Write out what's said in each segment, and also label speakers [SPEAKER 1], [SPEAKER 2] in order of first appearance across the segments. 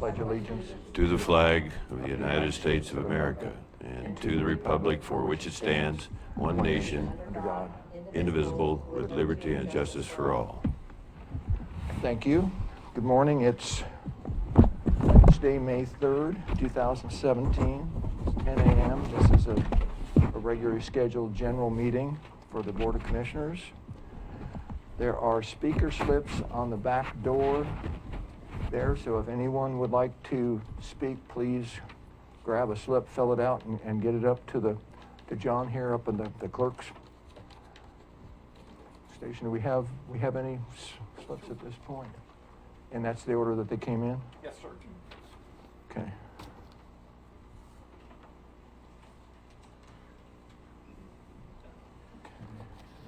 [SPEAKER 1] pledge allegiance
[SPEAKER 2] to the flag of the United States of America and to the republic for which it stands, one nation,
[SPEAKER 1] under God.
[SPEAKER 2] indivisible, with liberty and justice for all.
[SPEAKER 1] Thank you. Good morning. It's Wednesday, May 3rd, 2017. It's 10 a.m. This is a regularly scheduled general meeting for the Board of Commissioners. There are speaker slips on the back door there, so if anyone would like to speak, please grab a slip, fill it out, and get it up to John here up in the clerk's station. Do we have any slips at this point? And that's the order that they came in?
[SPEAKER 3] Yes, sir.
[SPEAKER 1] Okay.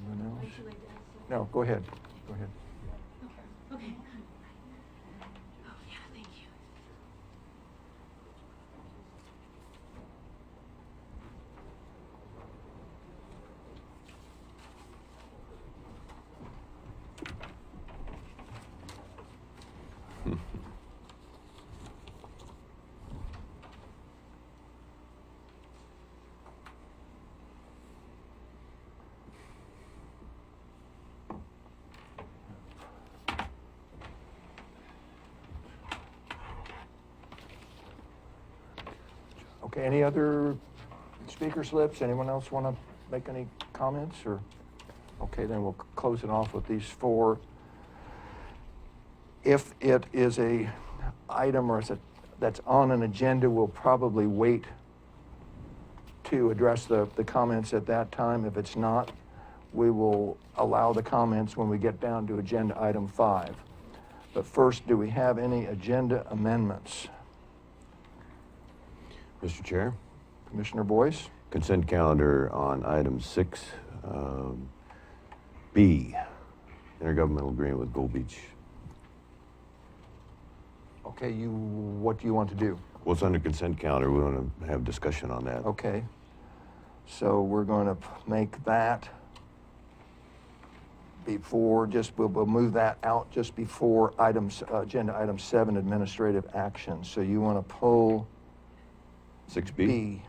[SPEAKER 1] Anyone else? No, go ahead. Go ahead.
[SPEAKER 4] Okay. Oh, yeah, thank you.
[SPEAKER 1] Okay, any other speaker slips? Anyone else want to make any comments? Or okay, then we'll close it off with these four. If it is a item or that's on an agenda, we'll probably wait to address the comments at that time. If it's not, we will allow the comments when we get down to agenda item 5. But first, do we have any agenda amendments?
[SPEAKER 2] Mr. Chair,
[SPEAKER 1] Commissioner Boyce?
[SPEAKER 2] consent calendar on item 6, B, intergovernmental agreement with Gold Beach.
[SPEAKER 1] Okay, what do you want to do?
[SPEAKER 2] Well, it's under consent calendar. We want to have discussion on that.
[SPEAKER 1] Okay, so we're going to make that before, we'll move that out just before agenda item 7, administrative action. So you want to pull
[SPEAKER 2] 6B?
[SPEAKER 1] B.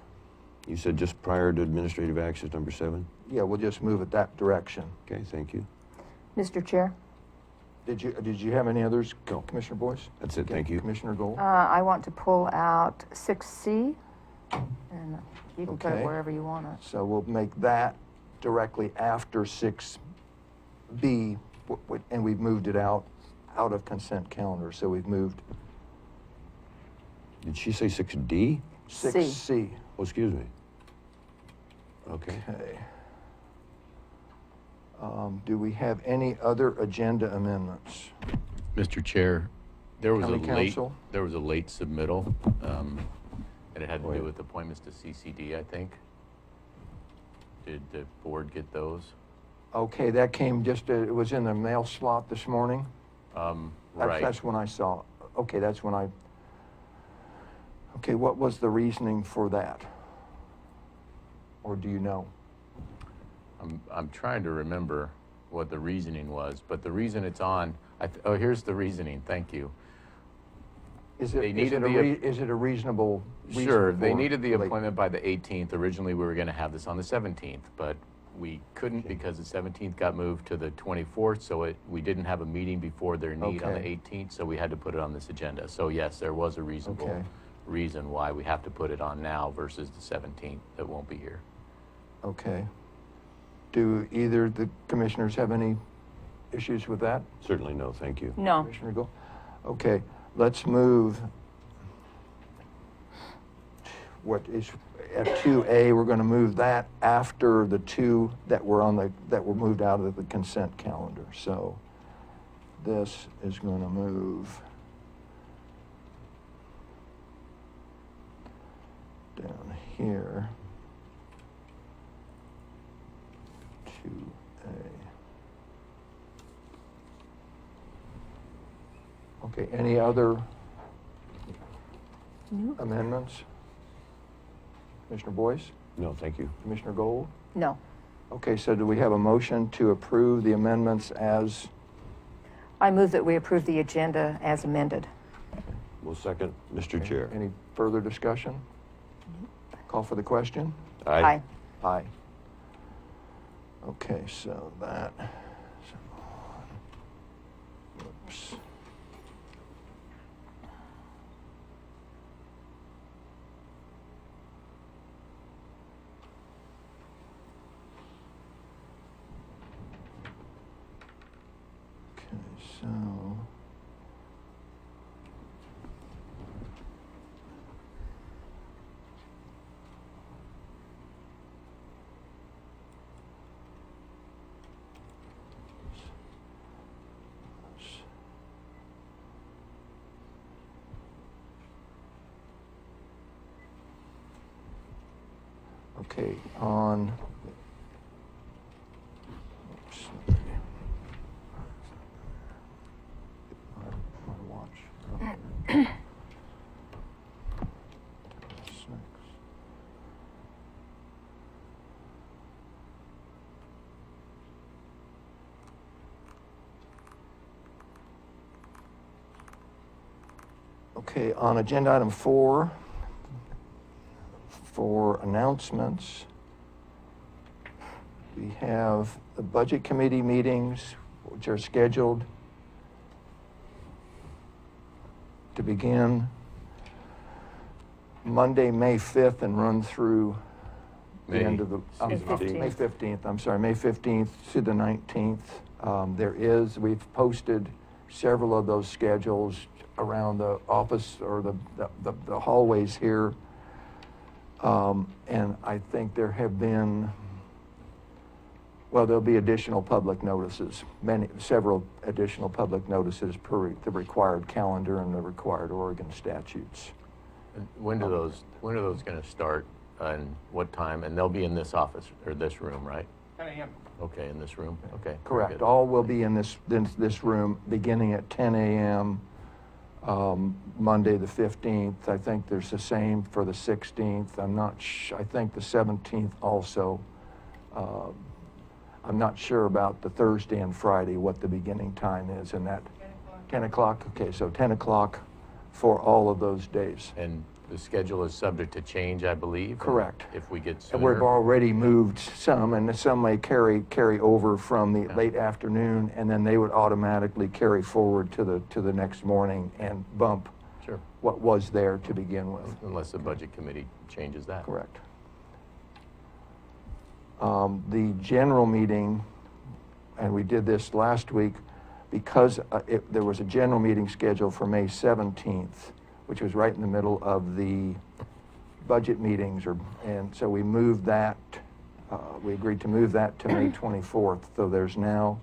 [SPEAKER 2] You said just prior to administrative actions, number 7?
[SPEAKER 1] Yeah, we'll just move it that direction.
[SPEAKER 2] Okay, thank you.
[SPEAKER 4] Mr. Chair,
[SPEAKER 1] Did you have any others, Commissioner Boyce?
[SPEAKER 2] That's it,
[SPEAKER 1] Okay,
[SPEAKER 2] thank you.
[SPEAKER 1] Commissioner Gold?
[SPEAKER 4] I want to pull out 6C, and you can put
[SPEAKER 1] Okay.
[SPEAKER 4] it wherever you want it.
[SPEAKER 1] So we'll make that directly after 6B, and we've moved it out of consent calendar. So we've moved
[SPEAKER 2] Did she say 6D?
[SPEAKER 1] 6C.
[SPEAKER 2] Oh, excuse me. Okay.
[SPEAKER 1] Okay. Do we have any other agenda amendments?
[SPEAKER 5] Mr. Chair, there was
[SPEAKER 1] County Council?
[SPEAKER 5] there was a late submittal, and it had to do with appointments to CCD, I think. Did the board get those?
[SPEAKER 1] Okay, that came it was in the mail slot this morning?
[SPEAKER 5] Right.
[SPEAKER 1] That's when I saw it. Okay, that's when okay, what was the reasoning for that? Or do you know?
[SPEAKER 5] I'm trying to remember what the reasoning was, but the reason it's on, oh, here's the reasoning, thank you.
[SPEAKER 1] Is
[SPEAKER 5] They
[SPEAKER 1] it
[SPEAKER 5] needed
[SPEAKER 1] a reasonable reason?
[SPEAKER 5] Sure, they
[SPEAKER 1] for
[SPEAKER 5] needed the
[SPEAKER 1] late-
[SPEAKER 5] appointment by the 18th. Originally, we were going to have this on the 17th, but we couldn't because the 17th got moved to the 24th, so we didn't have a meeting before their need on the
[SPEAKER 1] Okay.
[SPEAKER 5] 18th, so we had to put it on this agenda. So yes, there was a reasonable
[SPEAKER 1] Okay.
[SPEAKER 5] reason why we have to put it on now versus the 17th that won't be here.
[SPEAKER 1] Okay. Do either the commissioners have any issues with that?
[SPEAKER 2] Certainly no, thank you.
[SPEAKER 4] No.
[SPEAKER 1] Commissioner Gold? Okay, let's move. What is at 2A, we're going to move that after the 2 that were moved out of the consent calendar. So this is going to move down here. 2A. Okay, any other amendments? Commissioner Boyce?
[SPEAKER 2] No, thank you.
[SPEAKER 1] Commissioner Gold?
[SPEAKER 4] No.
[SPEAKER 1] Okay, so do we have a motion to approve the amendments as,
[SPEAKER 4] I move that we approve the agenda as amended.
[SPEAKER 2] Will second, Mr. Chair.
[SPEAKER 1] Any further discussion? Call for the question?
[SPEAKER 4] Aye.
[SPEAKER 1] Aye. Okay, so that, whoops. Okay, so. Okay, on. Oops. My watch. Six. Okay, on agenda item 4, for announcements, we have the budget committee meetings, which are scheduled to begin Monday, May 5th, and run through the
[SPEAKER 5] May-
[SPEAKER 1] end of the,
[SPEAKER 5] excuse
[SPEAKER 4] me.
[SPEAKER 1] May 15th, I'm sorry, May 15th to the 19th. We've posted several of those schedules around the office or the hallways here. And I think there have been, well, there'll be additional public notices, several additional public notices per the required calendar and the required Oregon statutes.
[SPEAKER 5] And when are those going to start and what time? And they'll be in this office or this room, right?
[SPEAKER 3] 10 a.m.
[SPEAKER 5] Okay, in this room? Okay. very
[SPEAKER 1] Correct.
[SPEAKER 5] good.
[SPEAKER 1] All will be in this room, beginning at 10 a.m. Monday, the 15th. I think there's the same for the 16th. I think the 17th also. I'm not sure about the Thursday and Friday, what the beginning time is, and that 10 o'clock. Okay, so 10 o'clock for all of those days.
[SPEAKER 5] And the schedule is subject to change, I believe?
[SPEAKER 1] Correct.
[SPEAKER 5] If we get
[SPEAKER 1] And
[SPEAKER 5] sooner?
[SPEAKER 1] we've already moved some, and some may carry over from the
[SPEAKER 5] Yeah.
[SPEAKER 1] late afternoon, and then they would automatically carry forward to the next morning and bump
[SPEAKER 5] Sure,
[SPEAKER 1] what was there to begin with.
[SPEAKER 5] unless the budget committee changes that.
[SPEAKER 1] Correct. The general meeting, and we did this last week, because there was a general meeting scheduled for May 17th, which was right in the middle of the budget meetings, and so we moved that, we agreed to move that to May 24th. So there's now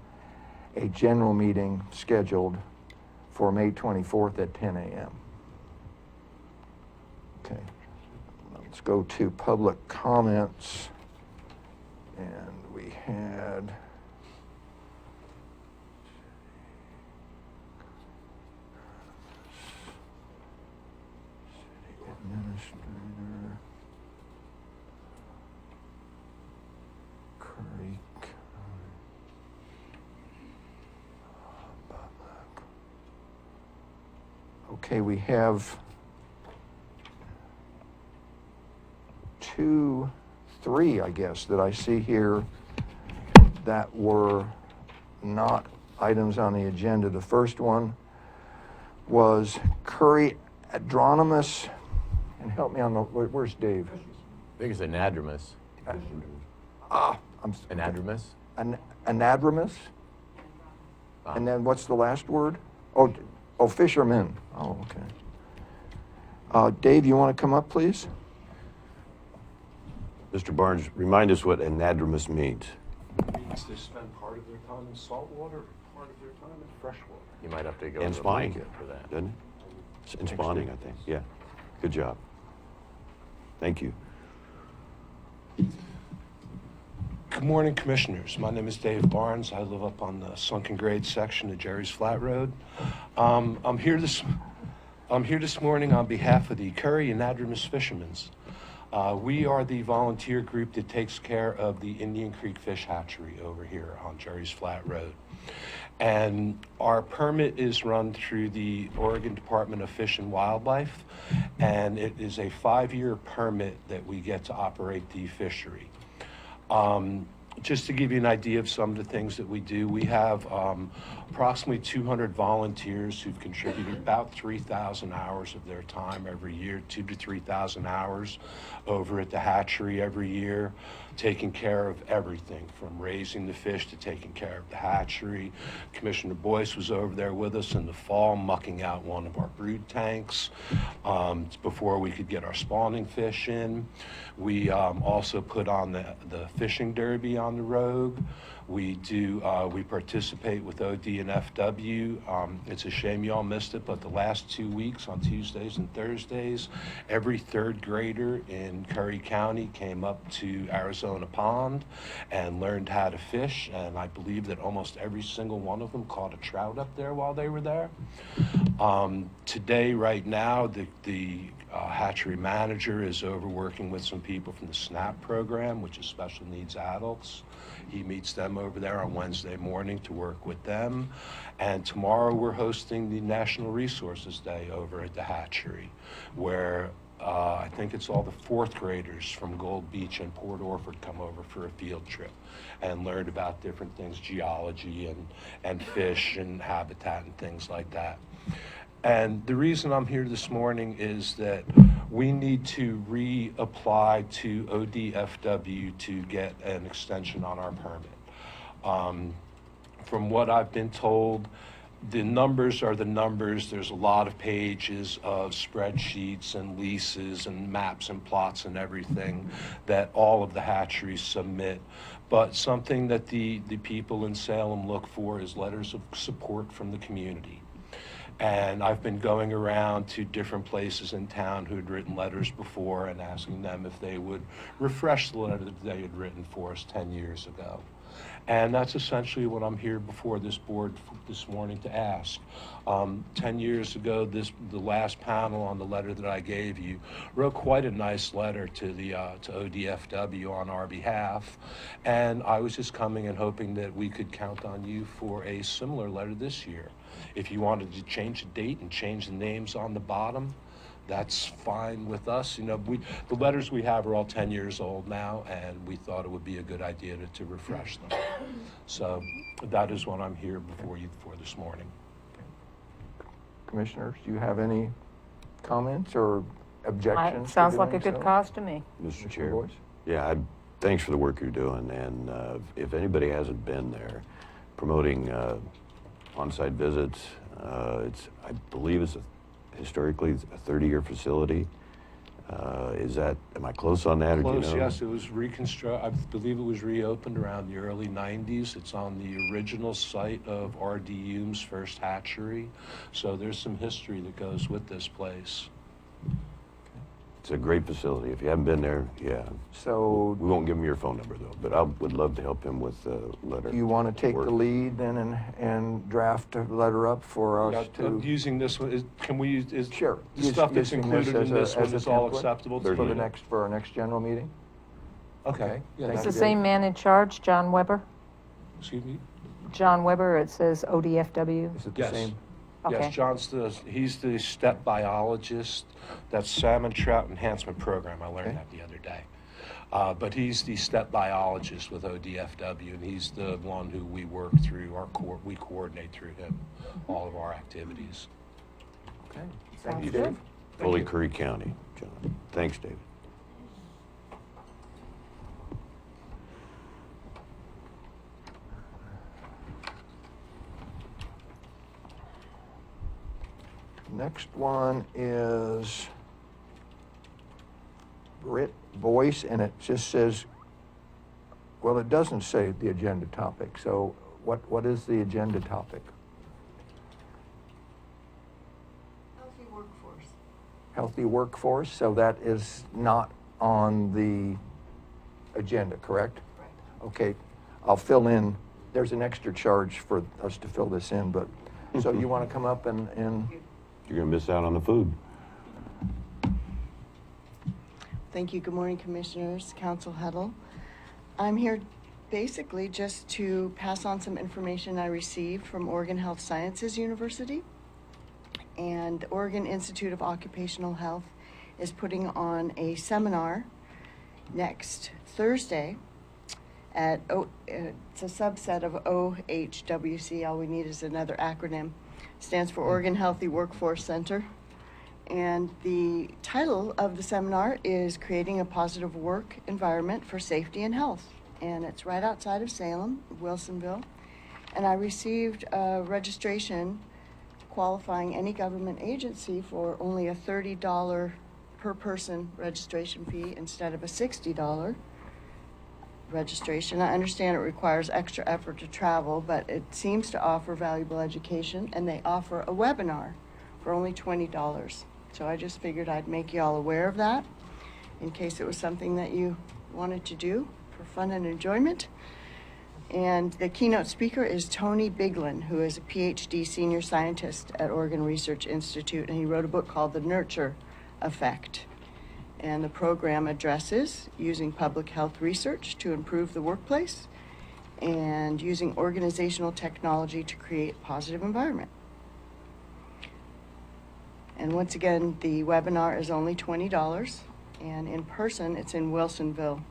[SPEAKER 1] a general meeting scheduled for May 24th at 10 a.m. Okay, let's go to public comments. And we had city administrator, Creek, okay, we have 3, I guess, that I see here that were not items on the agenda. The first one was Curry Adronomus, and help me on the, where's Dave?
[SPEAKER 5] I think it's anadromous. Anadromous?
[SPEAKER 1] Anadromous?
[SPEAKER 5] Ah.
[SPEAKER 1] And then what's the last word? Oh, fisherman. Oh, okay. Dave, you want to come up, please?
[SPEAKER 2] Mr. Barnes, remind us what anadromous means.
[SPEAKER 3] Means they spend part of their time in salt water, part of their time in fresh water.
[SPEAKER 5] You might have to go
[SPEAKER 2] And
[SPEAKER 5] to the
[SPEAKER 2] spawning,
[SPEAKER 5] blanket for that.
[SPEAKER 2] doesn't it? And spawning, I think, yeah. Good job. Thank you.
[SPEAKER 3] Good morning, Commissioners. My name is Dave Barnes. I live up on the Sunken Grade section of Jerry's Flat Road. I'm here this morning on behalf of the Curry Anadromous Fishermen. We are the volunteer group that takes care of the Indian Creek Fish Hatchery over here on Jerry's Flat Road. And our permit is run through the Oregon Department of Fish and Wildlife, and it is a 5-year permit that we get to operate the fishery. Just to give you an idea of some of the things that we do, we have approximately 200 volunteers who've contributed about 3,000 hours of their time every year, 2,000 to 3,000 hours over at the hatchery every year, taking care of everything from raising the fish to taking care of the hatchery. Commissioner Boyce was over there with us in the fall, mucking out one of our brood tanks before we could get our spawning fish in. We also put on the fishing derby on the Rogue. We participate with OD and FW. It's a shame y'all missed it, but the last 2 weeks on Tuesdays and Thursdays, every third grader in Curry County came up to Arizona Pond and learned how to fish, and I believe that almost every single one of them caught a trout up there while they were there. Today, right now, the hatchery manager is over working with some people from the SNAP program, which is special needs adults. He meets them over there on Wednesday morning to work with them. And tomorrow we're hosting the National Resources Day over at the hatchery, where I think it's all the 4th graders from Gold Beach and Port Orford come over for a field trip and learn about different things, geology and fish and habitat and things like that. And the reason I'm here this morning is that we need to reapply to ODFW to get an extension on our permit. From what I've been told, the numbers are the numbers. There's a lot of pages of spreadsheets and leases and maps and plots and everything that all of the hatcheries submit. But something that the people in Salem look for is letters of support from the community. And I've been going around to different places in town who had written letters before and asking them if they would refresh the letter that they had written for us 10 years ago. And that's essentially what I'm here before this board this morning to ask. 10 years ago, the last panel on the letter that I gave you wrote quite a nice letter to ODFW on our behalf. And I was just coming and hoping that we could count on you for a similar letter this year. If you wanted to change the date and change the names on the bottom, that's fine with us. You know, the letters we have are all 10 years old now, and we thought it would be a good idea to refresh them. So that is what I'm here before you for this morning.
[SPEAKER 1] Commissioners, do you have any comments or objections? to
[SPEAKER 4] Sounds like a
[SPEAKER 1] doing
[SPEAKER 4] good
[SPEAKER 1] so?
[SPEAKER 4] cause to me.
[SPEAKER 2] Mr. Chair.
[SPEAKER 1] Boyce?
[SPEAKER 2] Yeah, thanks for the work you're doing. And if anybody hasn't been there, promoting on-site visits, I believe it's historically a 30-year facility. Am I close on that?
[SPEAKER 3] Close,
[SPEAKER 2] or do you know?
[SPEAKER 3] yes. It was reconstructed. I believe it was reopened around the early 90s. It's on the original site of R.D. Hume's first hatchery. So there's some history that goes with this place.
[SPEAKER 2] It's a great facility. If you haven't been there, yeah.
[SPEAKER 1] So
[SPEAKER 2] We won't give him your phone number, though, but I would love to help him with the letter.
[SPEAKER 1] do you want to take the
[SPEAKER 2] work.
[SPEAKER 1] lead then and draft a letter up for us
[SPEAKER 3] I'm
[SPEAKER 1] to?
[SPEAKER 3] using this one. Can we use
[SPEAKER 1] Sure.
[SPEAKER 3] the stuff that's
[SPEAKER 1] Using
[SPEAKER 3] included in this one
[SPEAKER 1] as a
[SPEAKER 3] is all
[SPEAKER 1] template
[SPEAKER 3] acceptable to
[SPEAKER 1] for
[SPEAKER 3] you?
[SPEAKER 1] our next general meeting?
[SPEAKER 3] Okay. Yeah,
[SPEAKER 1] Thank
[SPEAKER 4] It's
[SPEAKER 1] you,
[SPEAKER 4] the same man in charge, John Weber?
[SPEAKER 3] Excuse me?
[SPEAKER 4] John Weber, it says ODFW.
[SPEAKER 1] Is it the
[SPEAKER 3] Yes.
[SPEAKER 1] same?
[SPEAKER 4] Okay.
[SPEAKER 3] Yes, he's the step biologist. That's Salmon Trout Enhancement Program. I learned
[SPEAKER 1] Okay.
[SPEAKER 3] that the other day. But he's the step biologist with ODFW, and he's the one who we work through, we coordinate through him all of our activities.
[SPEAKER 1] Okay. Thank
[SPEAKER 4] Sounds
[SPEAKER 1] you,
[SPEAKER 4] good.
[SPEAKER 1] Dave.
[SPEAKER 2] Fully Curry County, John. Thanks, David.
[SPEAKER 1] Next one is Britt Boyce, and it just says, well, it doesn't say the agenda topic, so what is the agenda topic?
[SPEAKER 6] Healthy workforce.
[SPEAKER 1] Healthy workforce, so that is not on the agenda, correct?
[SPEAKER 6] Right.
[SPEAKER 1] Okay, I'll fill in, there's an extra charge for us to fill this in, but, so you want to come up and
[SPEAKER 2] You're going to miss out on the food.
[SPEAKER 6] Thank you. Good morning, Commissioners, Council Huddle. I'm here Basically, just to pass on some information I received from Oregon Health Sciences University. And the Oregon Institute of Occupational Health is putting on a seminar next Thursday at, it's a subset of OHWC. All we need is another acronym. Stands for Oregon Healthy Workforce Center. And the title of the seminar is Creating a Positive Work Environment for Safety and Health. And it's right outside of Salem, Wilsonville. And I received a registration qualifying any government agency for only a $30 per person registration fee instead of a $60 registration. I understand it requires extra effort to travel, but it seems to offer valuable education, and they offer a webinar for only $20. So I just figured I'd make you all aware of that in case it was something that you wanted to do for fun and enjoyment. And the keynote speaker is Tony Biglin, who is a PhD senior scientist at Oregon Research Institute, and he wrote a book called The Nurture Effect. And the program addresses using public health research to improve the workplace and using organizational technology to create a positive environment. And once again, the webinar is only $20, and in person, it's in Wilsonville,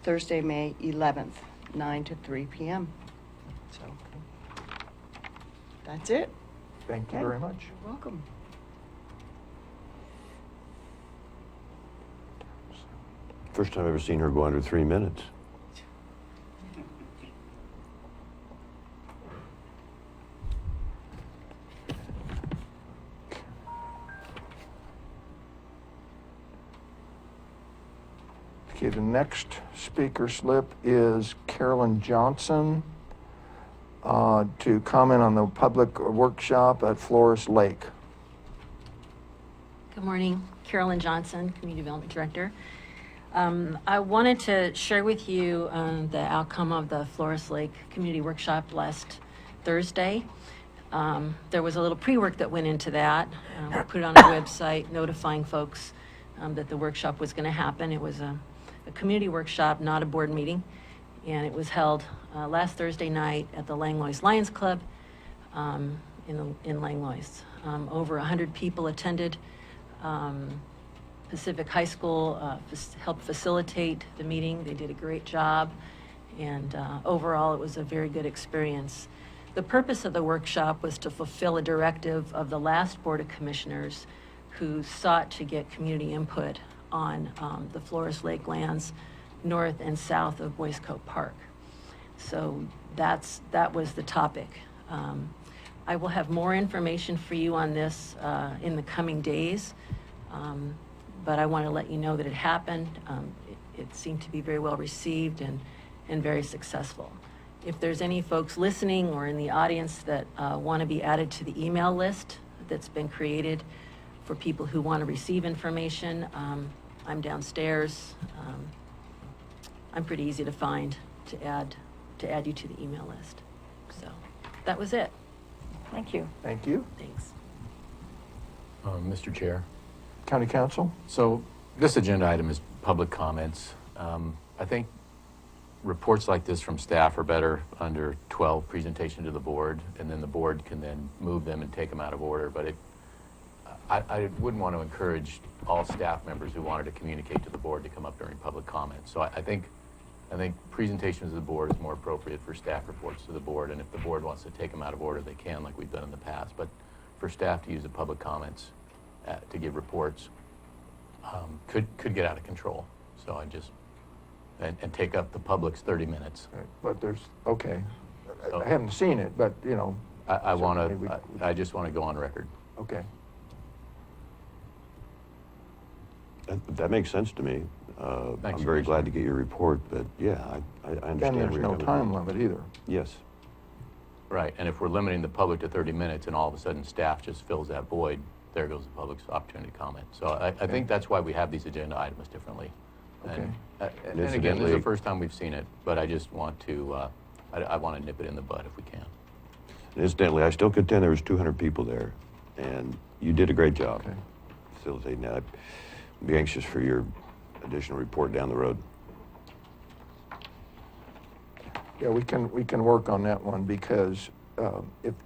[SPEAKER 6] Thursday, May 11th, 9 to 3 p.m. So that's it.
[SPEAKER 1] Thank you
[SPEAKER 6] Okay.
[SPEAKER 1] very much.
[SPEAKER 6] You're welcome.
[SPEAKER 2] First time I've ever seen her go under 3 minutes.
[SPEAKER 1] Okay, the next speaker slip is Carolyn Johnson to comment on the public workshop at Flores Lake.
[SPEAKER 7] Good morning, Carolyn Johnson, Community Development Director. I wanted to share with you the outcome of the Flores Lake Community Workshop last Thursday. There was a little pre-work that went into that. We put it on our website notifying folks that the workshop was going to happen. It was a community workshop, not a board meeting, and it was held last Thursday night at the Langlois Lions Club in Langlois. Over 100 people attended. Pacific High School helped facilitate the meeting. They did a great job, and overall it was a very good experience. The purpose of the workshop was to fulfill a directive of the last Board of Commissioners who sought to get community input on the Flores Lake lands north and south of Boys Cove Park. So that was the topic. I will have more information for you on this in the coming days. But I want to let you know that it happened. It seemed to be very well received and very successful. If there's any folks listening or in the audience that want to be added to the email list that's been created for people who want to receive information, I'm downstairs. I'm pretty easy to find to add you to the email list. So that was it.
[SPEAKER 4] Thank you.
[SPEAKER 1] Thank you.
[SPEAKER 7] Thanks.
[SPEAKER 5] Mr. Chair.
[SPEAKER 1] County Council?
[SPEAKER 5] So this agenda item is public comments. I think reports like this from staff are better under 12 presentation to the board, and then the board can then move them and take them out of order. But I wouldn't want to encourage all staff members who wanted to communicate to the board to come up during public comments. So I think presentations to the board is more appropriate for staff reports to the board, and if the board wants to take them out of order, they can, like we've done in the past. But for staff to use the public comments to give reports could get out of control. So I just, and take up the public's 30 minutes.
[SPEAKER 1] Right, but there's, okay.
[SPEAKER 5] So-
[SPEAKER 1] I haven't seen it, but, you know.
[SPEAKER 5] I
[SPEAKER 1] certainly
[SPEAKER 5] I just want to go on record.
[SPEAKER 1] Okay.
[SPEAKER 2] That makes sense to me.
[SPEAKER 5] Thanks,
[SPEAKER 2] I'm very glad
[SPEAKER 5] Commissioner.
[SPEAKER 2] to get your report, but yeah, I understand.
[SPEAKER 1] And there's
[SPEAKER 2] where you're
[SPEAKER 1] no
[SPEAKER 2] coming
[SPEAKER 1] time
[SPEAKER 2] from.
[SPEAKER 1] limit either.
[SPEAKER 2] Yes.
[SPEAKER 5] Right, and if we're limiting the public to 30 minutes and all of a sudden staff just fills that void, there goes the public's opportunity to comment. So I think that's why we have these agenda items differently. And again, this is
[SPEAKER 2] Incidentally-
[SPEAKER 5] the first time we've seen it, but I just want to, I want to nip it in the bud if we can.
[SPEAKER 2] Incidentally, I still contend there was 200 people there, and you did a great job
[SPEAKER 1] Okay.
[SPEAKER 2] facilitating that. I'd be anxious for your additional report down the road.
[SPEAKER 1] Yeah, we can work on that one because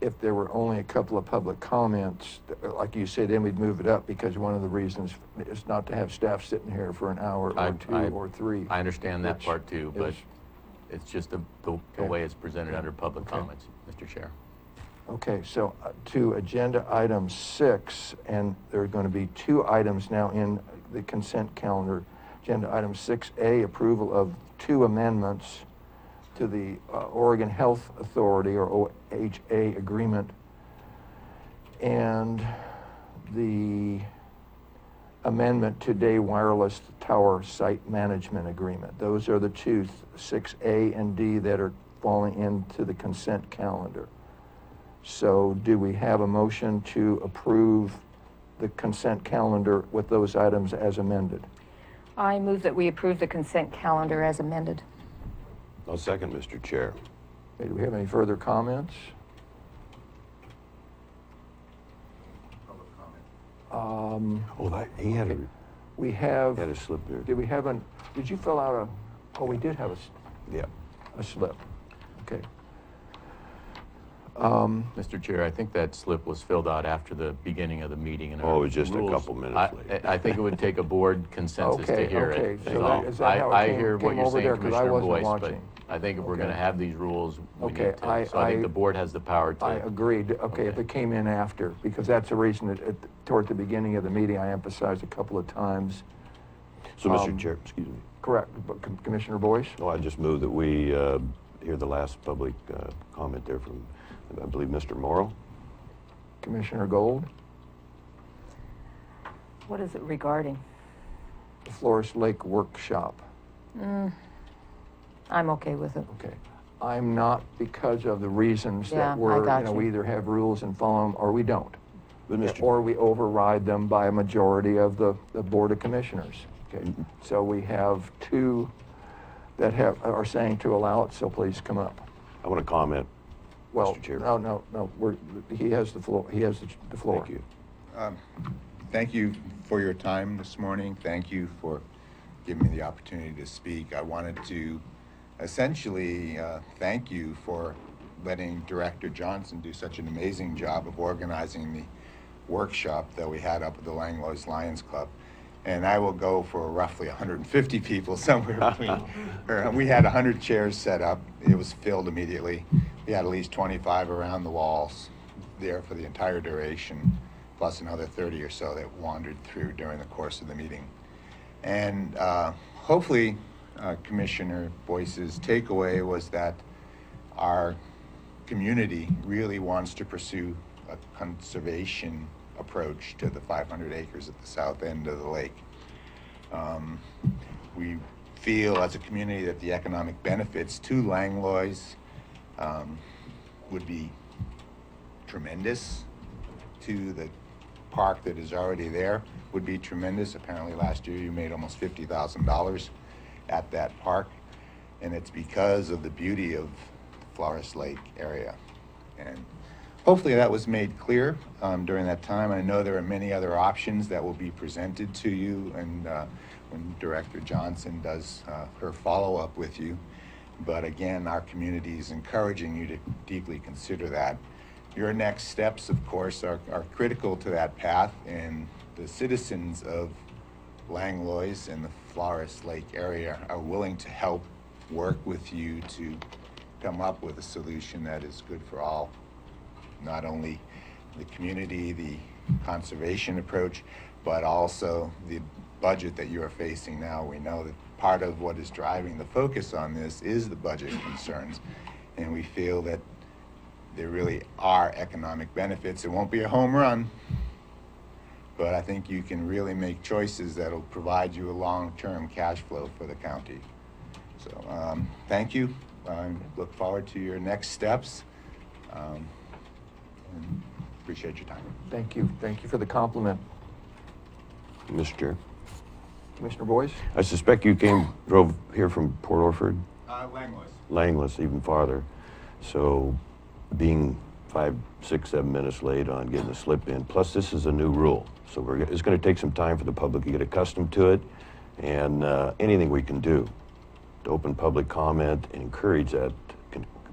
[SPEAKER 1] if there were only a couple of public comments, like you said, then we'd move it up because one of the reasons is not to have staff sitting here for an hour or two or three.
[SPEAKER 5] I understand that
[SPEAKER 1] which
[SPEAKER 5] part too, but
[SPEAKER 1] is-
[SPEAKER 5] it's just the
[SPEAKER 1] Okay.
[SPEAKER 5] way it's presented under public
[SPEAKER 1] Okay.
[SPEAKER 5] comments, Mr. Chair.
[SPEAKER 1] Okay, so to agenda item 6, and there are going to be 2 items now in the consent calendar. Agenda item 6A, approval of 2 amendments to the Oregon Health Authority, or OHA agreement, and the amendment to Day Wireless Tower Site Management Agreement. Those are the 2, 6A and D, that are falling into the consent calendar. So do we have a motion to approve the consent calendar with those items as amended?
[SPEAKER 4] I move that we approve the consent calendar as amended.
[SPEAKER 2] I'll second, Mr. Chair.
[SPEAKER 1] Okay, do we have any further comments?
[SPEAKER 2] He had
[SPEAKER 1] We have,
[SPEAKER 2] a slip there.
[SPEAKER 1] did you fill out oh, we did have
[SPEAKER 2] Yeah.
[SPEAKER 1] a slip. Okay.
[SPEAKER 5] Mr. Chair, I think that slip was filled out after the beginning of the meeting. And
[SPEAKER 2] Oh,
[SPEAKER 5] our
[SPEAKER 2] it was just a
[SPEAKER 5] rules-
[SPEAKER 2] couple minutes late.
[SPEAKER 5] I think it would take a board consensus to
[SPEAKER 1] Okay,
[SPEAKER 5] hear it.
[SPEAKER 1] okay. So that- is that how it
[SPEAKER 5] I
[SPEAKER 1] came-
[SPEAKER 5] hear what
[SPEAKER 1] came
[SPEAKER 5] you're
[SPEAKER 1] over
[SPEAKER 5] saying,
[SPEAKER 1] there? 'Cause I
[SPEAKER 5] Commissioner
[SPEAKER 1] wasn't
[SPEAKER 5] Boyce, but
[SPEAKER 1] watching.
[SPEAKER 5] I think if we're going to
[SPEAKER 1] Okay.
[SPEAKER 5] have these rules, we
[SPEAKER 1] Okay,
[SPEAKER 5] need to. So I think the board has the power to.
[SPEAKER 1] I agreed. Okay, if
[SPEAKER 5] Okay.
[SPEAKER 1] it came in after, because that's the reason that toward the beginning of the meeting, I emphasized a couple of times.
[SPEAKER 2] So, Mr. Chair, excuse me.
[SPEAKER 1] Correct, but Commissioner Boyce?
[SPEAKER 2] No, I just move that we hear the last public comment there from, I believe, Mr. Morrow.
[SPEAKER 1] Commissioner Gold?
[SPEAKER 4] What is it regarding?
[SPEAKER 1] The Flores Lake Workshop.
[SPEAKER 4] I'm okay with it.
[SPEAKER 1] Okay. I'm not, because of the reasons
[SPEAKER 4] Yeah,
[SPEAKER 1] that
[SPEAKER 4] I
[SPEAKER 1] we're,
[SPEAKER 4] got
[SPEAKER 1] we
[SPEAKER 4] you.
[SPEAKER 1] either have rules and follow them, or we don't.
[SPEAKER 2] But Mr.
[SPEAKER 1] Or we override them by a majority of the Board of Commissioners. Okay, so we have 2 that are saying to allow it, so please come up.
[SPEAKER 2] I want to comment,
[SPEAKER 1] Well,
[SPEAKER 2] Mr. Chair.
[SPEAKER 1] no, he has the floor, he has the floor.
[SPEAKER 2] Thank you.
[SPEAKER 8] Thank you for your time this morning. Thank you for giving me the opportunity to speak. I wanted to essentially thank you for letting Director Johnson do such an amazing job of organizing the workshop that we had up at the Langlois Lions Club. And I will go for roughly 150 people, somewhere between. We had 100 chairs set up. It was filled immediately. We had at least 25 around the walls there for the entire duration, plus another 30 or so that wandered through during the course of the meeting. And hopefully, Commissioner Boyce's takeaway was that our community really wants to pursue a conservation approach to the 500 acres at the south end of the lake. We feel as a community that the economic benefits to Langlois would be tremendous. To the park that is already there would be tremendous. Apparently last year you made almost $50,000 at that park, and it's because of the beauty of the Flores Lake area. And hopefully that was made clear during that time. I know there are many other options that will be presented to you, and when Director Johnson does her follow-up with you. But again, our community is encouraging you to deeply consider that. Your next steps, of course, are critical to that path, and the citizens of Langlois and the Flores Lake area are willing to help work with you to come up with a solution that is good for all. Not only the community, the conservation approach, but also the budget that you are facing now. We know that part of what is driving the focus on this is the budget concerns, and we feel that there really are economic benefits. It won't be a home run, but I think you can really make choices that'll provide you a long-term cash flow for the county. So thank you. I look forward to your next steps. And appreciate your time.
[SPEAKER 1] Thank you for the compliment.
[SPEAKER 2] Mr. Chair.
[SPEAKER 1] Commissioner Boyce?
[SPEAKER 2] I suspect you drove here from Port Orford?
[SPEAKER 8] Langlois.
[SPEAKER 2] Langlois, even farther. So being 5, 6, 7 minutes late on getting the slip in, plus this is a new rule. So it's going to take some time for the public to get accustomed to it, and anything we can do to open public comment and encourage that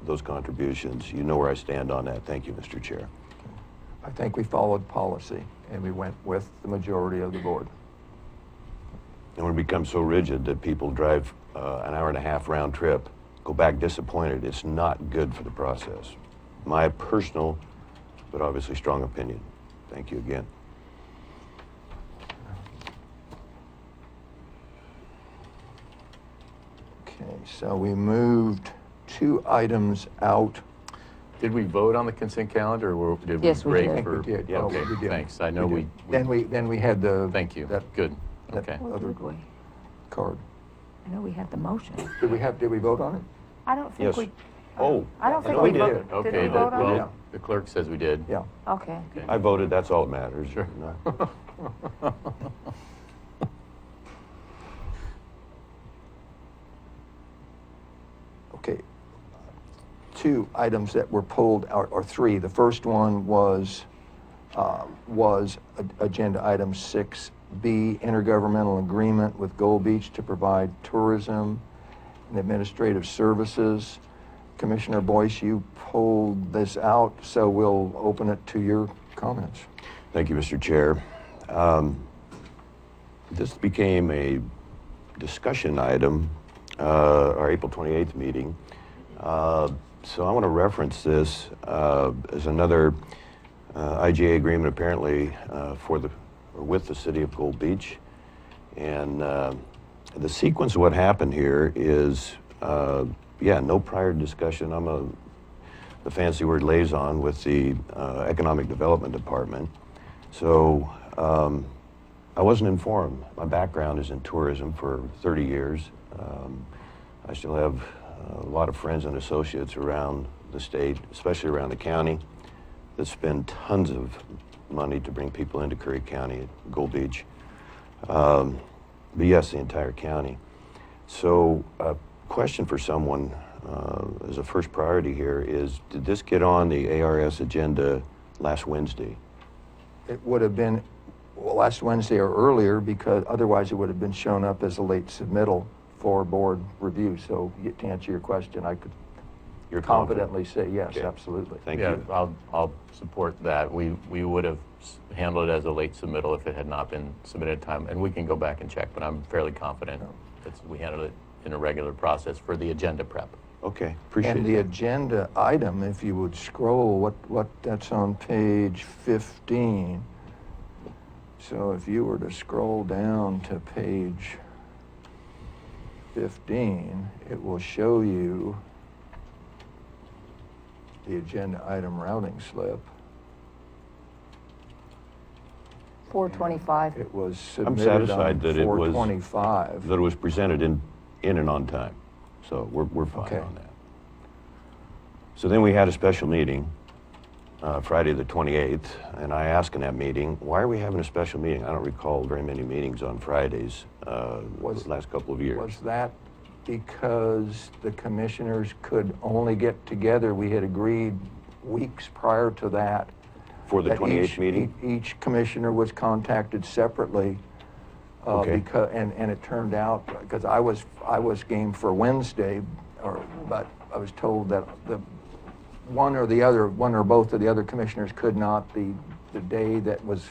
[SPEAKER 2] those contributions. You know where I stand on that. Thank you, Mr. Chair.
[SPEAKER 1] I think we followed policy, and we went with the majority of the board.
[SPEAKER 2] And when it becomes so rigid that people drive an hour and a half round trip, go back disappointed, it's not good for the process. My personal, but obviously strong opinion. Thank you again.
[SPEAKER 1] Okay, so we moved 2 items out.
[SPEAKER 5] Did we vote on the consent calendar, or did we
[SPEAKER 4] Yes, we
[SPEAKER 5] break
[SPEAKER 4] did.
[SPEAKER 5] for?
[SPEAKER 1] We did.
[SPEAKER 2] Yeah,
[SPEAKER 5] Okay,
[SPEAKER 1] we did.
[SPEAKER 5] thanks. I know
[SPEAKER 1] We
[SPEAKER 5] we.
[SPEAKER 1] did. Then we had the.
[SPEAKER 5] Thank you.
[SPEAKER 1] that
[SPEAKER 5] Good.
[SPEAKER 1] that-
[SPEAKER 5] Okay.
[SPEAKER 4] Well,
[SPEAKER 1] Other-
[SPEAKER 4] did we?
[SPEAKER 1] card.
[SPEAKER 4] I know we had the motion.
[SPEAKER 1] Did we vote on it?
[SPEAKER 4] I don't think
[SPEAKER 2] Yes.
[SPEAKER 4] we,
[SPEAKER 2] Oh,
[SPEAKER 4] I don't think
[SPEAKER 1] No,
[SPEAKER 4] we
[SPEAKER 1] we
[SPEAKER 4] voted.
[SPEAKER 1] did.
[SPEAKER 5] Okay,
[SPEAKER 4] Did we
[SPEAKER 5] the-
[SPEAKER 4] vote on
[SPEAKER 5] well,
[SPEAKER 4] it?
[SPEAKER 1] Yeah.
[SPEAKER 5] the clerk says we did.
[SPEAKER 1] Yeah.
[SPEAKER 4] Okay.
[SPEAKER 5] Okay.
[SPEAKER 2] I voted, that's all that matters.
[SPEAKER 5] Sure.
[SPEAKER 2] No.
[SPEAKER 1] Okay. 2 items that were pulled out, or 3. The first one was agenda item 6B, intergovernmental agreement with Gold Beach to provide tourism and administrative services. Commissioner Boyce, you pulled this out, so we'll open it to your comments.
[SPEAKER 2] Thank you, Mr. Chair. This became a discussion item, our April 28th meeting. So I want to reference this as another IGA agreement apparently with the city of Gold Beach. And the sequence of what happened here is, no prior discussion. I'm the fancy word liaison with the Economic Development Department. So I wasn't informed. My background is in tourism for 30 years. I still have a lot of friends and associates around the state, especially around the county, that spend tons of money to bring people into Curry County, Gold Beach. But yes, the entire county. So a question for someone as a first priority here is, did this get on the ARS agenda last Wednesday?
[SPEAKER 1] It would have been last Wednesday or earlier, because otherwise it would have been shown up as a late submittal for board review. So to answer your question, I could
[SPEAKER 2] You're confident?
[SPEAKER 1] confidently say yes,
[SPEAKER 2] Okay.
[SPEAKER 1] absolutely.
[SPEAKER 2] Thank
[SPEAKER 5] Yeah,
[SPEAKER 2] you.
[SPEAKER 5] I'll support that. We would have handled it as a late submittal if it had not been submitted in time, and we can go back and check, but I'm fairly confident that we handled it in a regular process for the agenda prep.
[SPEAKER 2] Okay, appreciate
[SPEAKER 1] And the
[SPEAKER 2] it.
[SPEAKER 1] agenda item, if you would scroll, that's on page 15. So if you were to scroll down to page 15, it will show you the agenda item routing slip.
[SPEAKER 4] 425.
[SPEAKER 1] It was
[SPEAKER 2] I'm
[SPEAKER 1] submitted
[SPEAKER 2] satisfied
[SPEAKER 1] on
[SPEAKER 2] that it was
[SPEAKER 1] 425.
[SPEAKER 2] that it was presented in and on time. So we're fine
[SPEAKER 1] Okay.
[SPEAKER 2] on that. So then we had a special meeting, Friday the 28th, and I asked in that meeting, why are we having a special meeting? I don't recall very many meetings on Fridays the last couple of years.
[SPEAKER 1] Was that because the commissioners could only get together? We had agreed weeks prior to that.
[SPEAKER 2] For the
[SPEAKER 1] that
[SPEAKER 2] 28th meeting?
[SPEAKER 1] Each commissioner was contacted separately.
[SPEAKER 2] Okay.
[SPEAKER 1] And it turned out, because I was game for Wednesday, but I was told that one or both of the other commissioners could not. The day that was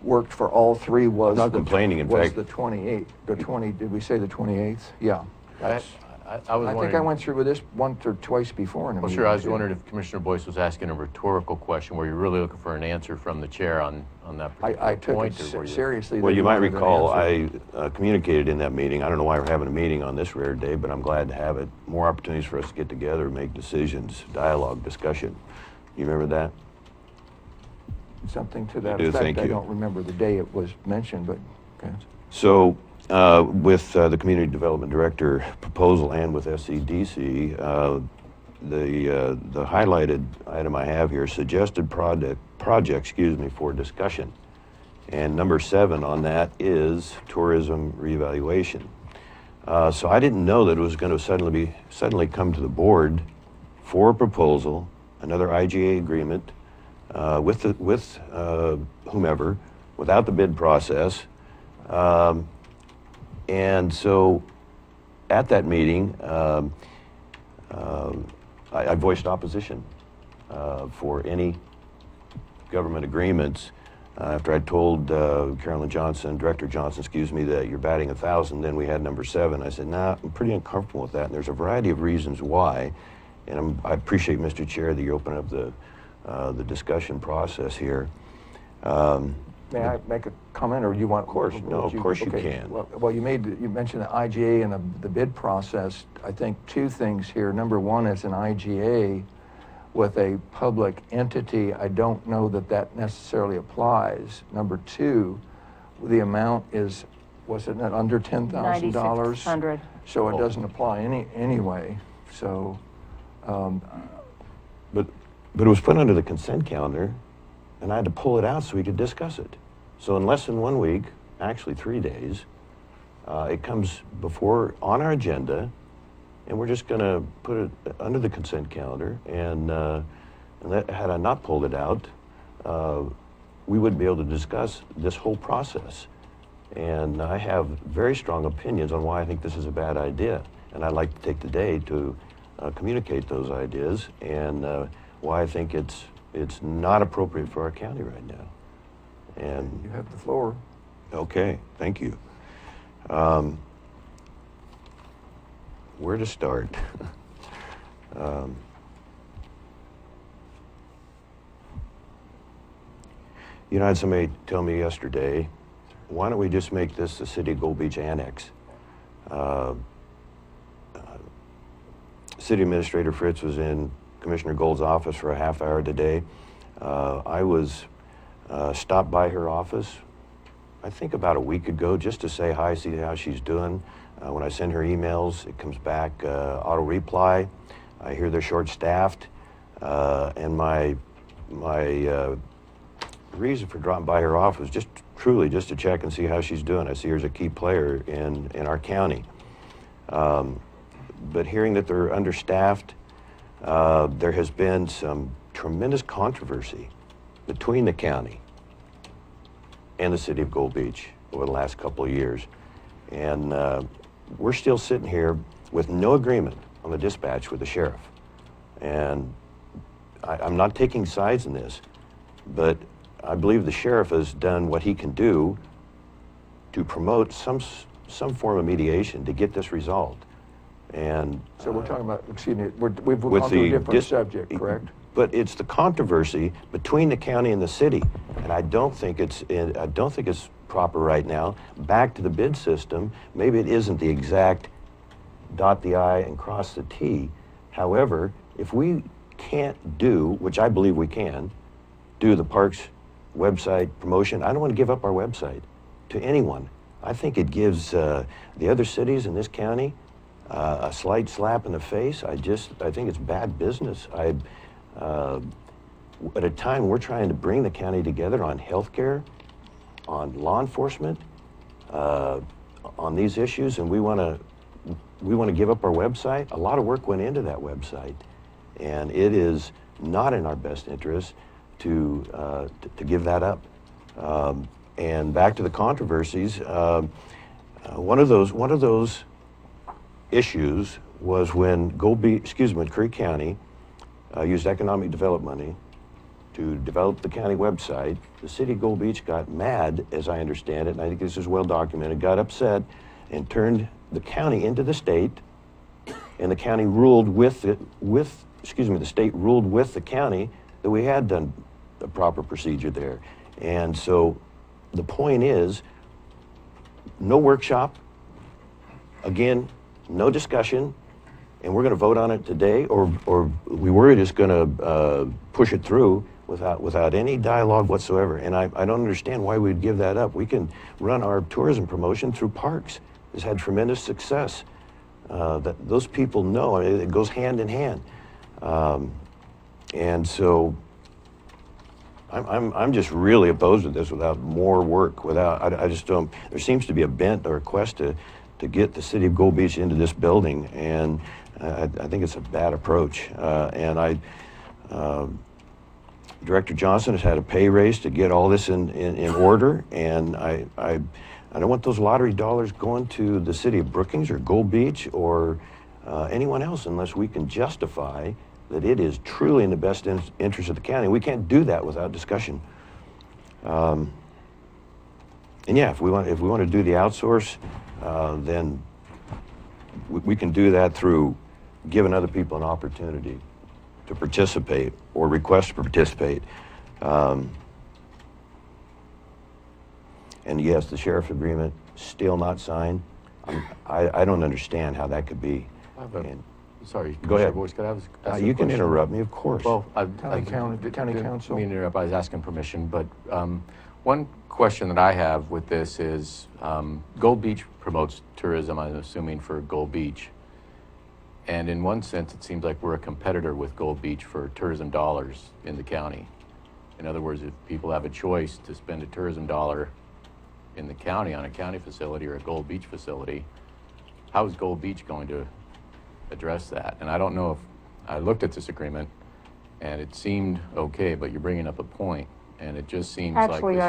[SPEAKER 1] worked for all 3 was
[SPEAKER 2] Not complaining, in
[SPEAKER 1] was
[SPEAKER 2] fact.
[SPEAKER 1] the 28th. Did we say the 28th? Yeah.
[SPEAKER 5] I was
[SPEAKER 1] I think
[SPEAKER 5] wondering.
[SPEAKER 1] I went through with this once or twice before in a
[SPEAKER 5] Well,
[SPEAKER 1] meeting.
[SPEAKER 5] sure, I was
[SPEAKER 1] too.
[SPEAKER 5] wondering if Commissioner Boyce was asking a rhetorical question, where you're really looking for an answer from the chair on that
[SPEAKER 1] I
[SPEAKER 5] particular
[SPEAKER 1] took
[SPEAKER 5] point,
[SPEAKER 1] it
[SPEAKER 5] or were you?
[SPEAKER 1] seriously.
[SPEAKER 2] Well,
[SPEAKER 1] that
[SPEAKER 2] you might
[SPEAKER 1] wanted an
[SPEAKER 2] recall,
[SPEAKER 1] answer.
[SPEAKER 2] I communicated in that meeting. I don't know why we're having a meeting on this rare day, but I'm glad to have it. More opportunities for us to get together, make decisions, dialogue, discussion. You remember that?
[SPEAKER 1] Something to that
[SPEAKER 2] do,
[SPEAKER 1] effect.
[SPEAKER 2] thank
[SPEAKER 1] I
[SPEAKER 2] you.
[SPEAKER 1] don't remember the day it was mentioned, but, okay.
[SPEAKER 2] So with the Community Development Director proposal and with SCDC, the highlighted item I have here, suggested project, for discussion. And number 7 on that is tourism reevaluation. So I didn't know that it was going to suddenly come to the board for a proposal, another IGA agreement with whomever, without the bid process. And so at that meeting, I voiced opposition for any government agreements after I told Carolyn Johnson, Director Johnson, excuse me, that you're batting 1,000. Then we had number 7. I said, nah, I'm pretty uncomfortable with that, and there's a variety of reasons why. And I appreciate, Mr. Chair, that you open up the discussion process here.
[SPEAKER 1] May I make a comment, or you want?
[SPEAKER 2] Of course, no, of course you can.
[SPEAKER 1] Well, you mentioned the IGA and the bid process. I think 2 things here. Number 1 is an IGA with a public entity. I don't know that necessarily applies. Number 2, the amount is, wasn't it under $10,000?
[SPEAKER 4] $9,600.
[SPEAKER 1] So it doesn't apply anyway. So,
[SPEAKER 2] But it was put under the consent calendar, and I had to pull it out so we could discuss it. So in less than 1 week, actually 3 days, it comes on our agenda, and we're just going to put it under the consent calendar. And that, had I not pulled it out, we wouldn't be able to discuss this whole process. And I have very strong opinions on why I think this is a bad idea. And I'd like to take the day to communicate those ideas and why I think it's not appropriate for our county right now. And
[SPEAKER 1] you have the floor.
[SPEAKER 2] okay, thank you. Where to start? You know, I had somebody tell me yesterday, why don't we just make this the City of Gold Beach Annex? City Administrator Fritz was in Commissioner Gold's office for a half hour today. I was stopped by her office, I think about a week ago, just to say hi, see how she's doing. When I send her emails, it comes back auto reply. I hear they're short-staffed, and my reason for dropping by her office was truly just to check and see how she's doing. I see her as a key player in our county. But hearing that they're understaffed, there has been some tremendous controversy between the county and the City of Gold Beach over the last couple of years. And we're still sitting here with no agreement on the dispatch with the sheriff. And I'm not taking sides in this, but I believe the sheriff has done what he can do to promote some form of mediation to get this resolved. And
[SPEAKER 1] So we're talking about, excuse me, we've
[SPEAKER 2] with
[SPEAKER 1] gone to a
[SPEAKER 2] the
[SPEAKER 1] different subject, correct?
[SPEAKER 2] But it's the controversy between the county and the city, and I don't think it's proper right now. Back to the bid system. Maybe it isn't the exact dot the I and cross the T. However, if we can't do, which I believe we can, do the parks website promotion, I don't want to give up our website to anyone. I think it gives the other cities in this county a slight slap in the face. I think it's bad business. At a time we're trying to bring the county together on healthcare, on law enforcement, on these issues, and we want to give up our website. A lot of work went into that website, and it is not in our best interest to give that up. And back to the controversies, one of those issues was when Curry County used economic development money to develop the county website. The City of Gold Beach got mad, as I understand it, and I think this is well documented, got upset and turned the county into the state, and the county ruled the state ruled with the county that we had done the proper procedure there. And so the point is, no workshop, again, no discussion, and we're going to vote on it today, or we were just going to push it through without any dialogue whatsoever. And I don't understand why we'd give that up. We can run our tourism promotion through parks. It's had tremendous success. That those people know, I mean, it goes hand in hand. And so I'm just really opposed to this without more work. I just don't. There seems to be a bent or a quest to get the City of Gold Beach into this building, and I think it's a bad approach. Director Johnson has had a pay raise to get all this in order, and I don't want those lottery dollars going to the City of Brookings or Gold Beach or anyone else unless we can justify that it is truly in the best interest of the county. We can't do that without discussion. And yeah, if we want to do the outsource, then we can do that through giving other people an opportunity to participate or request to participate. And yes, the sheriff's agreement still not signed. I don't understand how that could be. And-
[SPEAKER 5] Sorry,
[SPEAKER 2] Go ahead.
[SPEAKER 5] Commissioner Boyce, could I ask
[SPEAKER 2] you
[SPEAKER 5] a
[SPEAKER 2] can
[SPEAKER 5] question?
[SPEAKER 2] interrupt me, of course.
[SPEAKER 5] Well,
[SPEAKER 1] County
[SPEAKER 5] didn't
[SPEAKER 1] Council.
[SPEAKER 5] mean to interrupt, I was asking permission, but one question that I have with this is, Gold Beach promotes tourism, I'm assuming, for Gold Beach. And in one sense, it seems like we're a competitor with Gold Beach for tourism dollars in the county. In other words, if people have a choice to spend a tourism dollar in the county on a county facility or a Gold Beach facility, how is Gold Beach going to address that? And I don't know if, I looked at this agreement and it seemed okay, but you're bringing up a point and it just seems like
[SPEAKER 4] Actually,
[SPEAKER 5] this.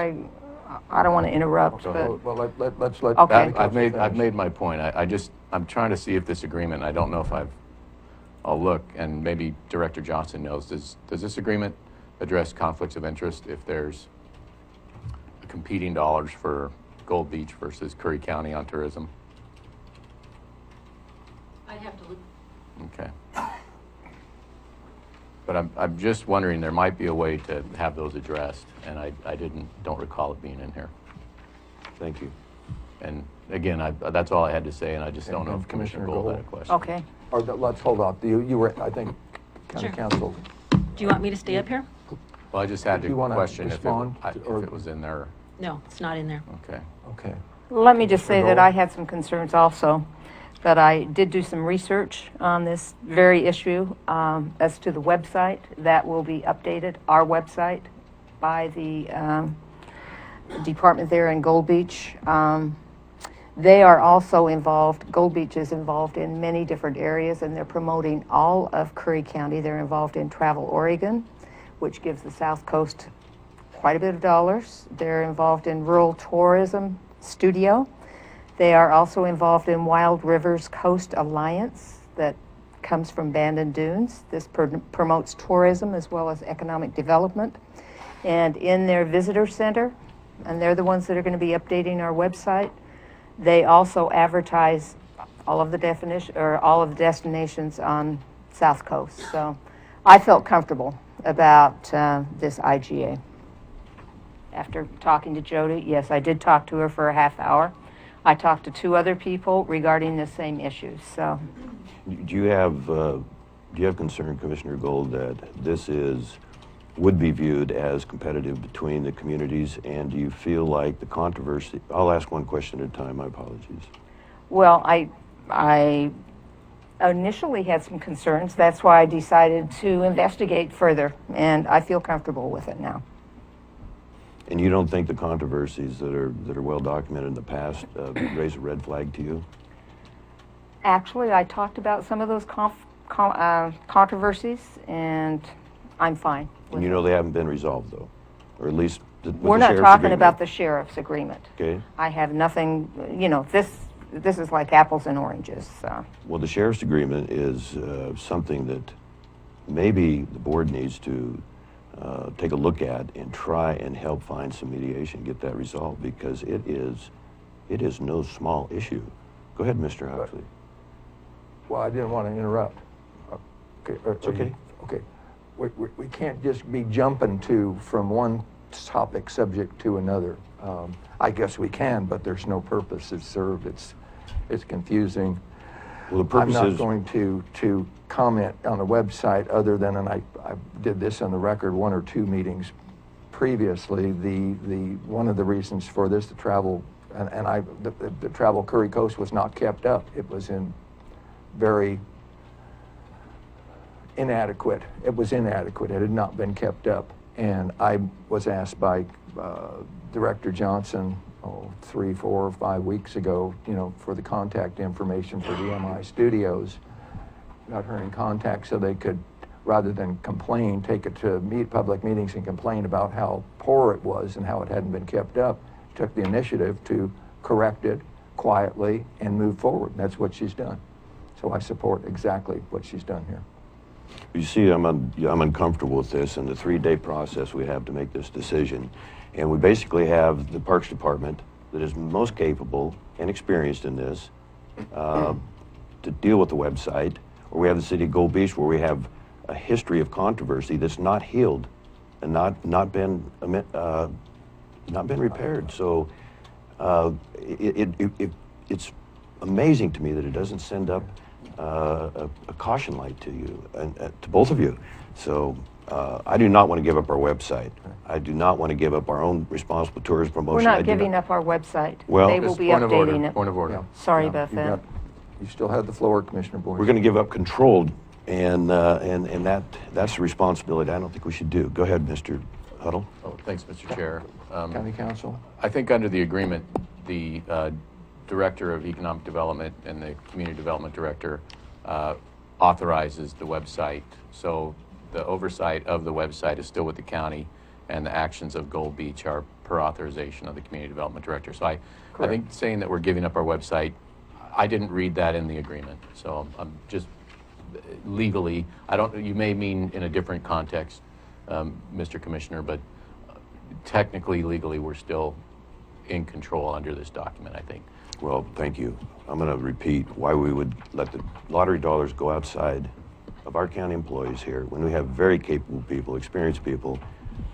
[SPEAKER 4] I don't want to interrupt,
[SPEAKER 5] Go
[SPEAKER 4] but
[SPEAKER 5] ahead.
[SPEAKER 1] Well, let's let.
[SPEAKER 4] Okay.
[SPEAKER 1] County
[SPEAKER 5] I've
[SPEAKER 1] Council
[SPEAKER 5] I've
[SPEAKER 1] finish.
[SPEAKER 5] made my point. I'm trying to see if this agreement, I don't know if I'll look, and maybe Director Johnson knows, does this agreement address conflicts of interest if there's competing dollars for Gold Beach versus Curry County on tourism?
[SPEAKER 7] I'd have to look.
[SPEAKER 5] Okay. But I'm just wondering, there might be a way to have those addressed, and I don't recall it being in here.
[SPEAKER 2] Thank you.
[SPEAKER 5] And again, that's all I had to say, and I just don't know
[SPEAKER 1] And
[SPEAKER 5] if Commissioner
[SPEAKER 1] Commissioner
[SPEAKER 5] Gold had a question.
[SPEAKER 4] okay.
[SPEAKER 1] Or let's hold off. You were, I think, County
[SPEAKER 7] Sure.
[SPEAKER 1] Council.
[SPEAKER 7] Do you want me to stay up here?
[SPEAKER 5] Well, I just had
[SPEAKER 1] If
[SPEAKER 5] to
[SPEAKER 1] you wanna
[SPEAKER 5] question if
[SPEAKER 1] respond, or-
[SPEAKER 5] it was in there.
[SPEAKER 7] No, it's not in there.
[SPEAKER 5] Okay.
[SPEAKER 1] Okay.
[SPEAKER 4] Let me just say
[SPEAKER 1] Commissioner
[SPEAKER 4] that
[SPEAKER 1] Gold?
[SPEAKER 4] I had some concerns also, that I did do some research on this very issue as to the website. That will be updated, our website, by the department there in Gold Beach. They are also involved, Gold Beach is involved in many different areas, and they're promoting all of Curry County. They're involved in Travel Oregon, which gives the South Coast quite a bit of dollars. They're involved in Rural Tourism Studio. They are also involved in Wild Rivers Coast Alliance that comes from Bandon Dunes. This promotes tourism as well as economic development. And in their visitor center, and they're the ones that are going to be updating our website, they also advertise all of the destinations on South Coast. So I felt comfortable about this IGA. After talking to Jody, yes, I did talk to her for a half hour. I talked to 2 other people regarding the same issues, so.
[SPEAKER 2] Do you have concern, Commissioner Gold, that this would be viewed as competitive between the communities? And do you feel like the controversy, I'll ask one question at a time, my apologies.
[SPEAKER 4] Well, I initially had some concerns. That's why I decided to investigate further, and I feel comfortable with it now.
[SPEAKER 2] And you don't think the controversies that are well documented in the past raise a red flag to you?
[SPEAKER 4] Actually, I talked about some of those controversies, and I'm fine with
[SPEAKER 2] And you
[SPEAKER 4] it.
[SPEAKER 2] know they haven't been resolved, though, or at least with
[SPEAKER 4] We're
[SPEAKER 2] the
[SPEAKER 4] not
[SPEAKER 2] sheriff's
[SPEAKER 4] talking
[SPEAKER 2] agreement.
[SPEAKER 4] about the sheriff's agreement.
[SPEAKER 2] Okay.
[SPEAKER 4] I have nothing, this is like apples and oranges, so.
[SPEAKER 2] Well, the sheriff's agreement is something that maybe the board needs to take a look at and try and help find some mediation, get that resolved, because it is no small issue. Go ahead, Mr. Huxley.
[SPEAKER 1] Well, I didn't want to interrupt. Okay.
[SPEAKER 2] It's okay.
[SPEAKER 1] Okay. We can't just be jumping from one topic subject to another. I guess we can, but there's no purpose it's served. It's confusing.
[SPEAKER 2] Well, the purpose
[SPEAKER 1] I'm not
[SPEAKER 2] is
[SPEAKER 1] going to comment on the website other than, and I did this on the record 1 or 2 meetings previously, the one of the reasons for this, the travel, the travel Curry Coast was not kept up. It was in very inadequate. It was inadequate. It had not been kept up. And I was asked by Director Johnson 3, 4, or 5 weeks ago, for the contact information for DMI Studios. Got her in contact so they could, rather than complain, take it to public meetings and complain about how poor it was and how it hadn't been kept up. Took the initiative to correct it quietly and move forward. That's what she's done. So I support exactly what she's done here.
[SPEAKER 2] You see, I'm uncomfortable with this and the 3-day process we have to make this decision. And we basically have the Parks Department that is most capable and experienced in this to deal with the website, or we have the city of Gold Beach where we have a history of controversy that's not healed and not been repaired. So it's amazing to me that it doesn't send up a caution light to you and to both of you. So I do not want to give up our website. I do not want to give up our own responsible tourism promotion.
[SPEAKER 4] We're not giving up our website.
[SPEAKER 2] Well-
[SPEAKER 4] They will
[SPEAKER 5] Just
[SPEAKER 4] be
[SPEAKER 5] point of order,
[SPEAKER 4] updating it.
[SPEAKER 5] point of order.
[SPEAKER 1] Yeah.
[SPEAKER 4] Sorry
[SPEAKER 1] Yeah,
[SPEAKER 4] about
[SPEAKER 1] you
[SPEAKER 4] that.
[SPEAKER 1] got- You still have the floor, Commissioner Boyce.
[SPEAKER 2] We're going to give up control, and that's a responsibility I don't think we should do. Go ahead, Mr. Huddle.
[SPEAKER 5] Oh, thanks, Mr. Chair.
[SPEAKER 1] County Council?
[SPEAKER 5] I think under the agreement, the Director of Economic Development and the Community Development Director authorizes the website. So the oversight of the website is still with the county, and the actions of Gold Beach are per authorization of the Community Development Director. So I think saying that we're giving up our website, I didn't read that in the agreement. So I'm just legally, you may mean in a different context, Mr. Commissioner, but technically, legally, we're still in control under this document, I think.
[SPEAKER 2] Well, thank you. I'm going to repeat why we would let the lottery dollars go outside of our county employees here when we have very capable people, experienced people,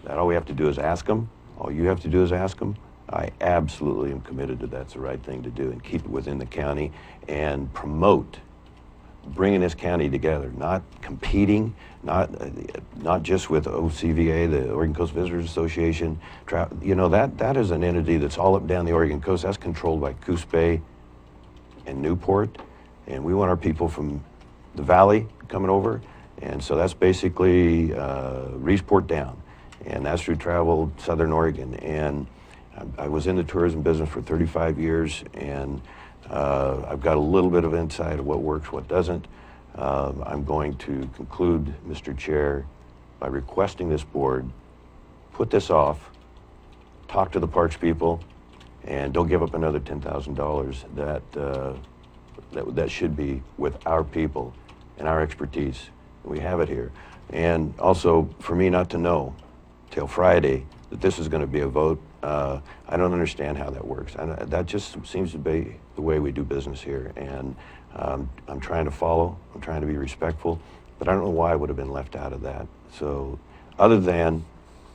[SPEAKER 2] that all we have to do is ask them. All you have to do is ask them. I absolutely am committed to that's the right thing to do and keep it within the county and promote bringing this county together, not competing, not just with OCVA, the Oregon Coast Visitors Association. You know, that is an entity that's all up down the Oregon coast. That's controlled by Coos Bay and Newport, and we want our people from the valley coming over, and so that's basically Reesport down, and that's through travel Southern Oregon. And I was in the tourism business for 35 years, and I've got a little bit of insight of what works, what doesn't. I'm going to conclude, Mr. Chair, by requesting this board put this off, talk to the parks people, and don't give up another $10,000 that should be with our people and our expertise. We have it here. And also, for me not to know till Friday that this is going to be a vote, I don't understand how that works. That just seems to be the way we do business here. And I'm trying to follow, I'm trying to be respectful, but I don't know why I would have been left out of that. So other than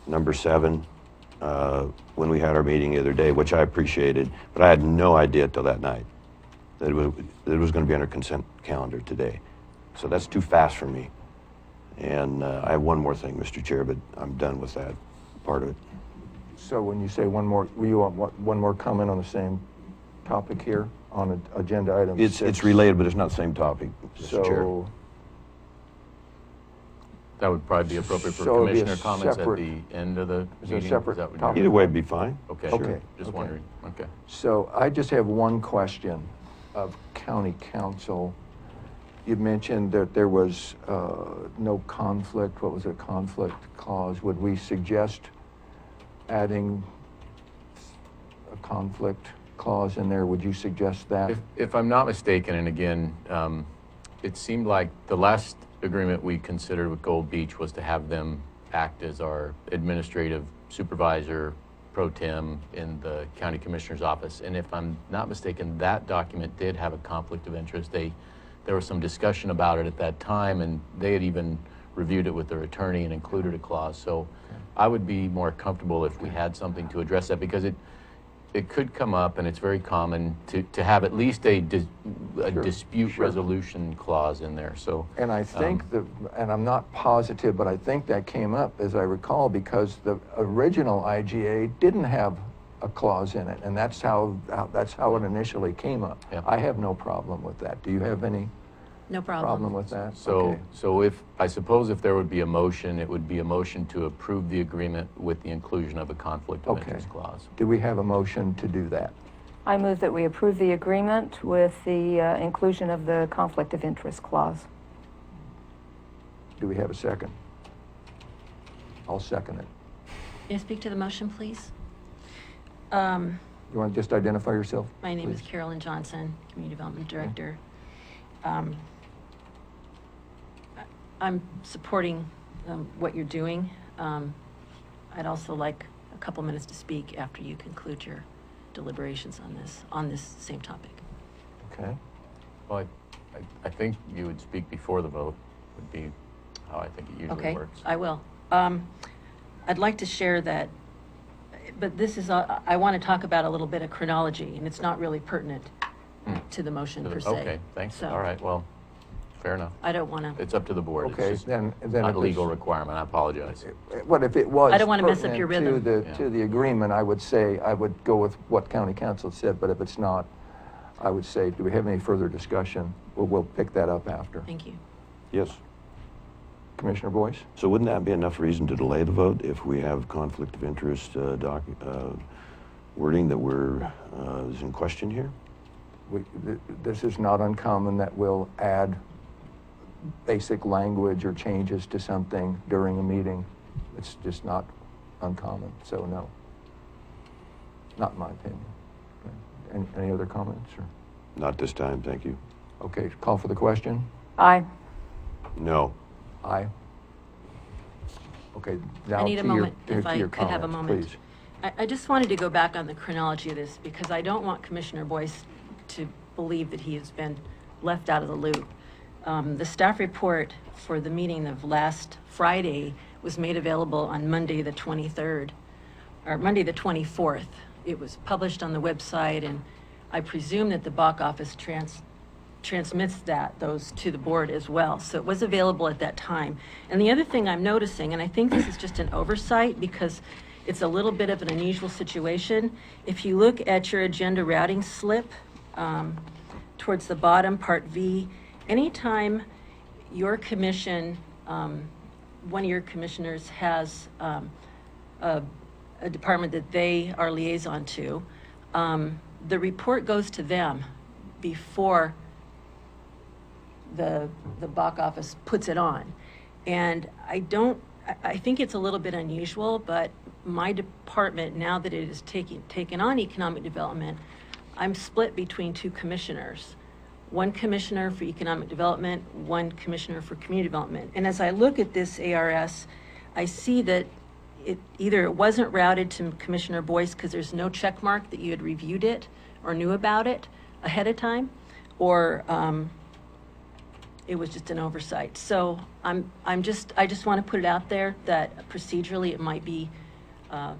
[SPEAKER 2] number 7, when we had our meeting the other day, which I appreciated, but I had no idea till that night that it was going to be on our consent calendar today. So that's too fast for me. And I have one more thing, Mr. Chair, but I'm done with that part of it.
[SPEAKER 1] So when you say one more, will you want one more comment on the same topic here on agenda item 6?
[SPEAKER 2] It's related, but it's not the same topic, Mr. Chair.
[SPEAKER 1] So,
[SPEAKER 5] That would probably be appropriate for
[SPEAKER 1] So it'd be a
[SPEAKER 5] commissioner comments at
[SPEAKER 1] separate-
[SPEAKER 5] the end of the
[SPEAKER 1] Is it a
[SPEAKER 5] meeting.
[SPEAKER 1] separate
[SPEAKER 5] that what
[SPEAKER 1] topic?
[SPEAKER 5] you're-
[SPEAKER 2] Either way would be fine.
[SPEAKER 5] Okay,
[SPEAKER 1] Okay,
[SPEAKER 5] sure. Just
[SPEAKER 1] okay.
[SPEAKER 5] wondering. Okay.
[SPEAKER 1] So I just have one question of county council. You mentioned that there was no conflict. What was a conflict clause? Would we suggest adding a conflict clause in there? Would you suggest that?
[SPEAKER 5] If I'm not mistaken, and again, it seemed like the last agreement we considered with Gold Beach was to have them act as our administrative supervisor pro tem in the county commissioner's office. And if I'm not mistaken, that document did have a conflict of interest. There was some discussion about it at that time, and they had even reviewed it with their attorney and included a clause. So I would be more comfortable if we had something to address that, because it could come up, and it's very common to have at least a dispute resolution clause in there. So,
[SPEAKER 1] And I think and I'm not positive, but I think that came up, as I recall, because the original IGA didn't have a clause in it, and that's how it initially came up.
[SPEAKER 5] Yep.
[SPEAKER 1] I have no problem with that. Do you have any
[SPEAKER 7] No problem.
[SPEAKER 1] problem with that?
[SPEAKER 5] So,
[SPEAKER 1] Okay.
[SPEAKER 5] I suppose if there would be a motion, it would be a motion to approve the agreement with the inclusion of a conflict of
[SPEAKER 1] Okay.
[SPEAKER 5] interest clause.
[SPEAKER 1] Do we have a motion to do that?
[SPEAKER 4] I move that we approve the agreement with the inclusion of the conflict of interest clause.
[SPEAKER 1] Do we have a second? I'll second it.
[SPEAKER 7] May I speak to the motion, please?
[SPEAKER 1] You want to just identify yourself?
[SPEAKER 7] My name is
[SPEAKER 1] please?
[SPEAKER 7] Carolyn Johnson, Community Development Director. I'm supporting what you're doing. I'd also like a couple minutes to speak after you conclude your deliberations on this same topic.
[SPEAKER 1] Okay.
[SPEAKER 5] Well, I think you would speak before the vote, would be how I think it usually
[SPEAKER 7] Okay,
[SPEAKER 5] works.
[SPEAKER 7] I will. I'd like to share that, but this is, I want to talk about a little bit of chronology, and it's not really pertinent to the motion per se.
[SPEAKER 5] Okay, thanks.
[SPEAKER 7] So
[SPEAKER 5] All right, well, fair enough.
[SPEAKER 7] I don't want to,
[SPEAKER 5] It's up to the board.
[SPEAKER 1] Okay,
[SPEAKER 5] It's just
[SPEAKER 1] then
[SPEAKER 5] not
[SPEAKER 1] if
[SPEAKER 5] a legal
[SPEAKER 1] it's-
[SPEAKER 5] requirement. I apologize.
[SPEAKER 1] What if it was
[SPEAKER 7] I don't wanna mess up your
[SPEAKER 1] pertinent
[SPEAKER 7] rhythm.
[SPEAKER 1] to the agreement, I would say, I would go with what county council said, but if it's not, I would say, do we have any further discussion? We'll pick that up after.
[SPEAKER 7] thank you.
[SPEAKER 2] Yes.
[SPEAKER 1] Commissioner Boyce?
[SPEAKER 2] So wouldn't that be enough reason to delay the vote if we have conflict of interest wording that is in question here?
[SPEAKER 1] This is not uncommon that we'll add basic language or changes to something during a meeting. It's just not uncommon, so no. Not in my opinion. Any other comments? Or?
[SPEAKER 2] Not this time, thank you.
[SPEAKER 1] Okay, call for the question.
[SPEAKER 4] Aye.
[SPEAKER 2] No.
[SPEAKER 1] Aye. Okay, now
[SPEAKER 7] I need a
[SPEAKER 1] to your,
[SPEAKER 7] moment,
[SPEAKER 1] to
[SPEAKER 7] if I
[SPEAKER 1] your
[SPEAKER 7] could have a
[SPEAKER 1] comments,
[SPEAKER 7] moment.
[SPEAKER 1] please.
[SPEAKER 7] I just wanted to go back on the chronology of this because I don't want Commissioner Boyce to believe that he has been left out of the loop. The staff report for the meeting of last Friday was made available on Monday the 23rd, or Monday the 24th. It was published on the website, and I presume that the BOC office transmits those to the board as well. So it was available at that time. And the other thing I'm noticing, and I think this is just an oversight because it's a little bit of an unusual situation. If you look at your agenda routing slip, towards the bottom, Part V, anytime your commission, one of your commissioners has a department that they are liaison to, the report goes to them before the BOC office puts it on. And I think it's a little bit unusual, but my department, now that it is taken on economic development, I'm split between two commissioners. One commissioner for economic development, one commissioner for community development. And as I look at this ARS, I see that either it wasn't routed to Commissioner Boyce because there's no check mark that you had reviewed it or knew about it ahead of time, or it was just an oversight. So I just want to put it out there that procedurally it might be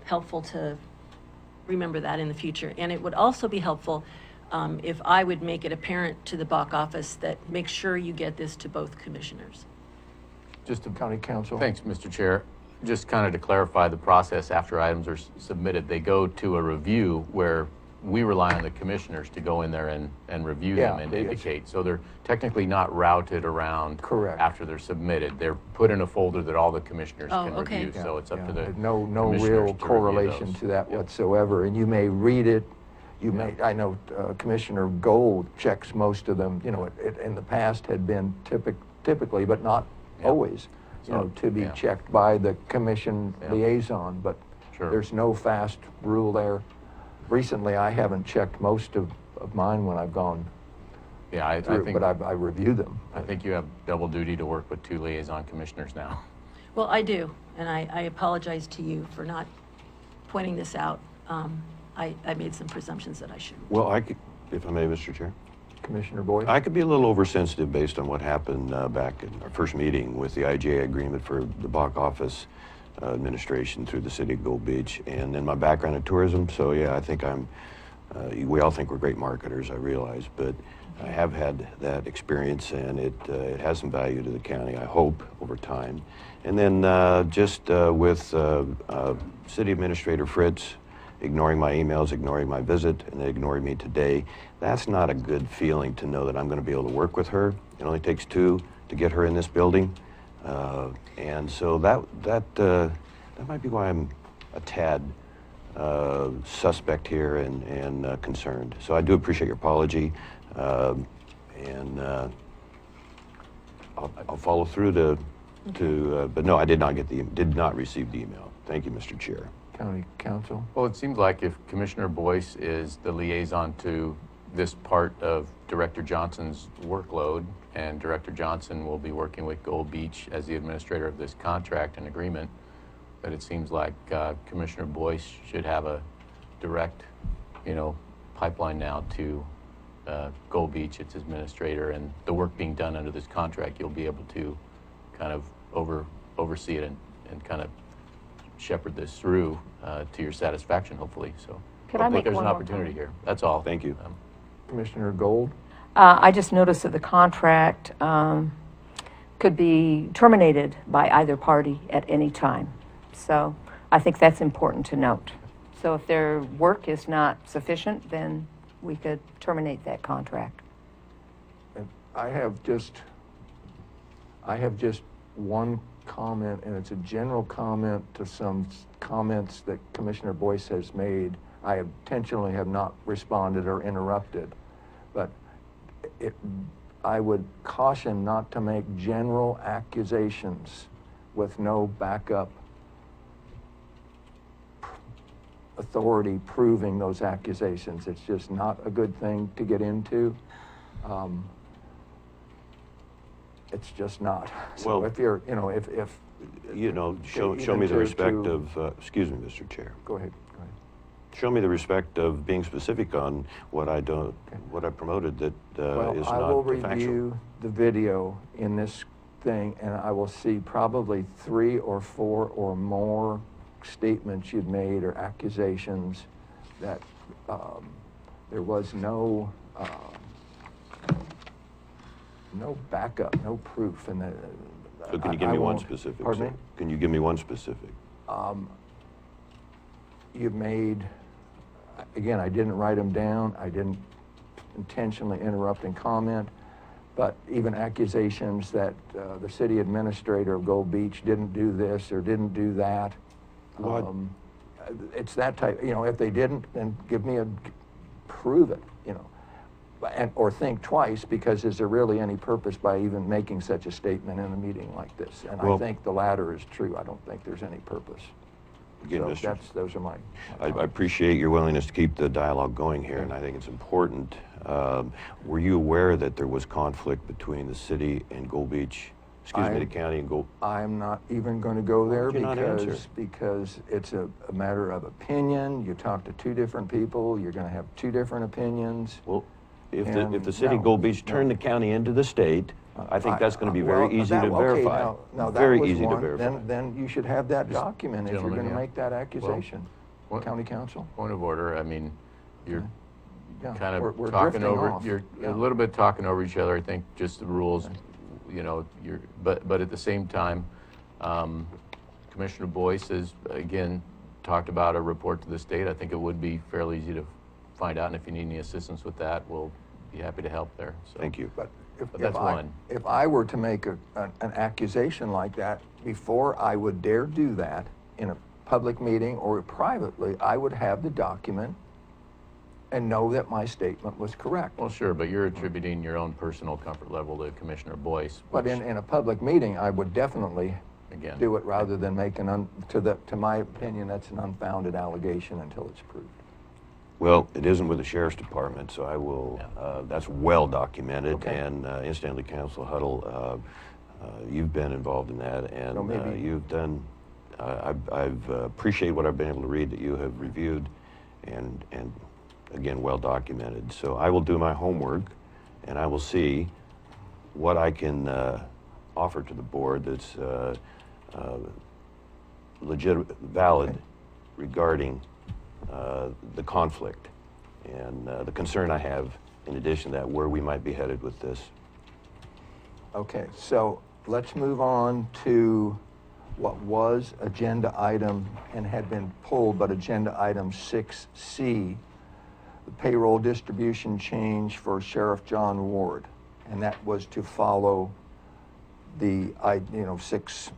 [SPEAKER 7] helpful to remember that in the future. And it would also be helpful if I would make it apparent to the BOC office that make sure you get this to both commissioners.
[SPEAKER 5] Just to
[SPEAKER 1] County council.
[SPEAKER 5] Thanks, Mr. Chair. Just kind of to clarify the process after items are submitted, they go to a review where we rely on the commissioners to go in there and review them and indicate. So they're technically not routed around
[SPEAKER 1] Correct.
[SPEAKER 5] after they're submitted. They're put in a folder that all the commissioners can
[SPEAKER 7] okay.
[SPEAKER 5] review. So it's up to the
[SPEAKER 1] no
[SPEAKER 5] commissioners
[SPEAKER 1] real
[SPEAKER 5] to review
[SPEAKER 1] correlation
[SPEAKER 5] those.
[SPEAKER 1] to that whatsoever. And you may read it. You may. I know Commissioner Gold checks most of them. You know, it in the past had been typically, but not always. You know, to be checked by the commission liaison. But
[SPEAKER 5] Sure.
[SPEAKER 1] there's no fast rule there. Recently, I haven't checked most of mine when I've gone
[SPEAKER 5] Yeah, I
[SPEAKER 1] through,
[SPEAKER 5] think,
[SPEAKER 1] but I review them.
[SPEAKER 5] I think you have double duty to work with two liaison commissioners now.
[SPEAKER 7] Well, I do, and I apologize to you for not pointing this out. I made some presumptions that I shouldn't.
[SPEAKER 2] Well, I could, if I may, Mr. Chair.
[SPEAKER 1] Commissioner Boyd?
[SPEAKER 2] I could be a little oversensitive based on what happened back in our first meeting with the IGA agreement for the BOC office administration through the city of Gold Beach, and then my background in tourism. So yeah, I think we all think we're great marketers, I realize, but I have had that experience, and it has some value to the county, I hope, over time. And then just with City Administrator Fritz ignoring my emails, ignoring my visit, and then ignoring me today, that's not a good feeling to know that I'm going to be able to work with her. It only takes two to get her in this building. And so that might be why I'm a tad suspect here and concerned. So I do appreciate your apology, and I'll follow through but no, I did not receive the email. Thank you, Mr. Chair.
[SPEAKER 1] County council?
[SPEAKER 5] Well, it seems like if Commissioner Boyce is the liaison to this part of Director Johnson's workload, and Director Johnson will be working with Gold Beach as the administrator of this contract and agreement, that it seems like Commissioner Boyce should have a direct, pipeline now to Gold Beach, its administrator, and the work being done under this contract, you'll be able to kind of oversee it and kind of shepherd this through to your satisfaction, hopefully. So
[SPEAKER 4] Could I make
[SPEAKER 5] there's
[SPEAKER 4] one
[SPEAKER 5] an
[SPEAKER 4] more
[SPEAKER 5] opportunity
[SPEAKER 4] comment?
[SPEAKER 5] here. That's all.
[SPEAKER 2] Thank you.
[SPEAKER 1] Commissioner Gold?
[SPEAKER 4] I just noticed that the contract could be terminated by either party at any time. So I think that's important to note. So if their work is not sufficient, then we could terminate that contract.
[SPEAKER 1] And I have just one comment, and it's a general comment to some comments that Commissioner Boyce has made. I intentionally have not responded or interrupted, but I would caution not to make general accusations with no backup authority proving those accusations. It's just not a good thing to get into. It's just not. So
[SPEAKER 2] Well,
[SPEAKER 1] if you're, if
[SPEAKER 2] show
[SPEAKER 1] even
[SPEAKER 2] me the
[SPEAKER 1] to-
[SPEAKER 2] respect
[SPEAKER 1] to-
[SPEAKER 2] of, excuse me, Mr. Chair.
[SPEAKER 1] Go ahead.
[SPEAKER 2] Show me the respect of being specific on what I promoted that
[SPEAKER 1] Well,
[SPEAKER 2] is
[SPEAKER 1] I
[SPEAKER 2] not
[SPEAKER 1] will
[SPEAKER 2] factual.
[SPEAKER 1] review the video in this thing, and I will see probably 3 or 4 or more statements you've made or accusations that there was no backup, no proof. And
[SPEAKER 2] So can you give me one
[SPEAKER 1] won't-
[SPEAKER 2] specific?
[SPEAKER 1] Pardon
[SPEAKER 2] sir?
[SPEAKER 1] me?
[SPEAKER 2] Can you give me one specific?
[SPEAKER 1] You've made, again, I didn't write them down. I didn't intentionally interrupt and comment, but even accusations that the city administrator of Gold Beach didn't do this or didn't do that.
[SPEAKER 2] What?
[SPEAKER 1] It's that type, if they didn't, then prove it, or think twice, because is there really any purpose by even making such a statement in a meeting like this? And I
[SPEAKER 2] Well-
[SPEAKER 1] think the latter is true. I don't think there's any purpose.
[SPEAKER 2] Again,
[SPEAKER 1] So
[SPEAKER 2] Mr.
[SPEAKER 1] those are my
[SPEAKER 2] I appreciate your willingness to keep the dialogue going here, and I think it's important. Were you aware that there was conflict between the city and Gold Beach, the county and Gold?
[SPEAKER 1] I'm not even going to go there
[SPEAKER 2] Why don't you not answer?
[SPEAKER 1] because it's a matter of opinion. You talk to 2 different people, you're going to have 2 different opinions.
[SPEAKER 2] Well, if
[SPEAKER 1] And
[SPEAKER 2] the city of
[SPEAKER 1] no,
[SPEAKER 2] Gold Beach
[SPEAKER 1] no.
[SPEAKER 2] turned the county into the state, I think that's going to be very
[SPEAKER 1] Well,
[SPEAKER 2] easy
[SPEAKER 1] that-
[SPEAKER 2] to
[SPEAKER 1] okay,
[SPEAKER 2] verify.
[SPEAKER 1] now that
[SPEAKER 2] Very
[SPEAKER 1] was
[SPEAKER 2] easy to
[SPEAKER 1] one.
[SPEAKER 2] verify.
[SPEAKER 1] Then you should have that document if you're
[SPEAKER 5] Gentlemen,
[SPEAKER 1] going to
[SPEAKER 5] yeah.
[SPEAKER 1] make that accusation.
[SPEAKER 5] What-
[SPEAKER 1] County council?
[SPEAKER 5] Point of order. I mean, you're
[SPEAKER 1] Yeah,
[SPEAKER 5] kind
[SPEAKER 1] we're
[SPEAKER 5] of talking
[SPEAKER 1] drifting
[SPEAKER 5] over,
[SPEAKER 1] off.
[SPEAKER 5] you're
[SPEAKER 1] Yeah.
[SPEAKER 5] a little bit talking over each other. I think just the rules, but at the same time, Commissioner Boyce has, again, talked about a report to the state. I think it would be fairly easy to find out, and if you need any assistance with that, we'll be happy to help there. So.
[SPEAKER 2] Thank you.
[SPEAKER 1] But
[SPEAKER 5] But that's one.
[SPEAKER 1] if I were to make an accusation like that, before I would dare do that in a public meeting or privately, I would have the document and know that my statement was correct.
[SPEAKER 5] Well, sure, but you're attributing your own personal comfort level to Commissioner Boyce.
[SPEAKER 1] But
[SPEAKER 5] which,
[SPEAKER 1] in a public meeting, I would definitely
[SPEAKER 5] again,
[SPEAKER 1] do it rather than make to my opinion, that's an unfounded allegation until it's proved.
[SPEAKER 2] Well, it isn't with the sheriff's department, so I will, that's well documented.
[SPEAKER 1] Okay.
[SPEAKER 2] And incidentally, Council Huddle, you've been involved in that, and
[SPEAKER 1] So maybe-
[SPEAKER 2] you've done, I've appreciate what I've been able to read that you have reviewed, and again, well documented. So I will do my homework, and I will see what I can offer to the board that's valid regarding the conflict and the concern I have, in addition to that, where we might be headed with this.
[SPEAKER 1] Okay, so let's move on to what was agenda item and had been pulled, but agenda item 6C, the payroll distribution change for Sheriff John Ward. And that was to follow the,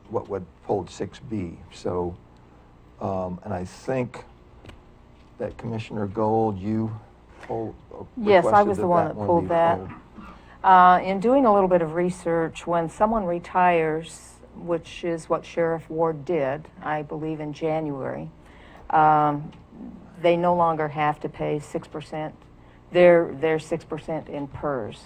[SPEAKER 1] what would pulled 6B. So, and I think that Commissioner Gold, you pulled.
[SPEAKER 4] Yes, I was
[SPEAKER 1] requested
[SPEAKER 4] the one that
[SPEAKER 1] one
[SPEAKER 4] pulled
[SPEAKER 1] be
[SPEAKER 4] that.
[SPEAKER 1] pulled.
[SPEAKER 4] In doing a little bit of research, when someone retires, which is what Sheriff Ward did, I believe in January, they no longer have to pay 6% they're 6% in PERS.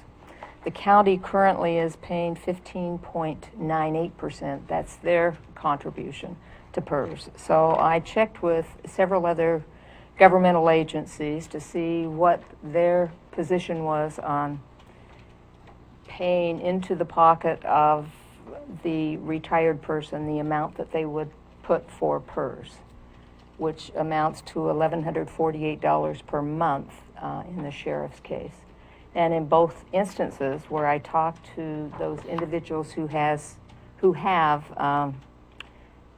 [SPEAKER 4] The county currently is paying 15.98%. That's their contribution to PERS. So I checked with several other governmental agencies to see what their position was on paying into the pocket of the retired person the amount that they would put for PERS, which amounts to $1,148 per month in the sheriff's case. And in both instances where I talked to those individuals who have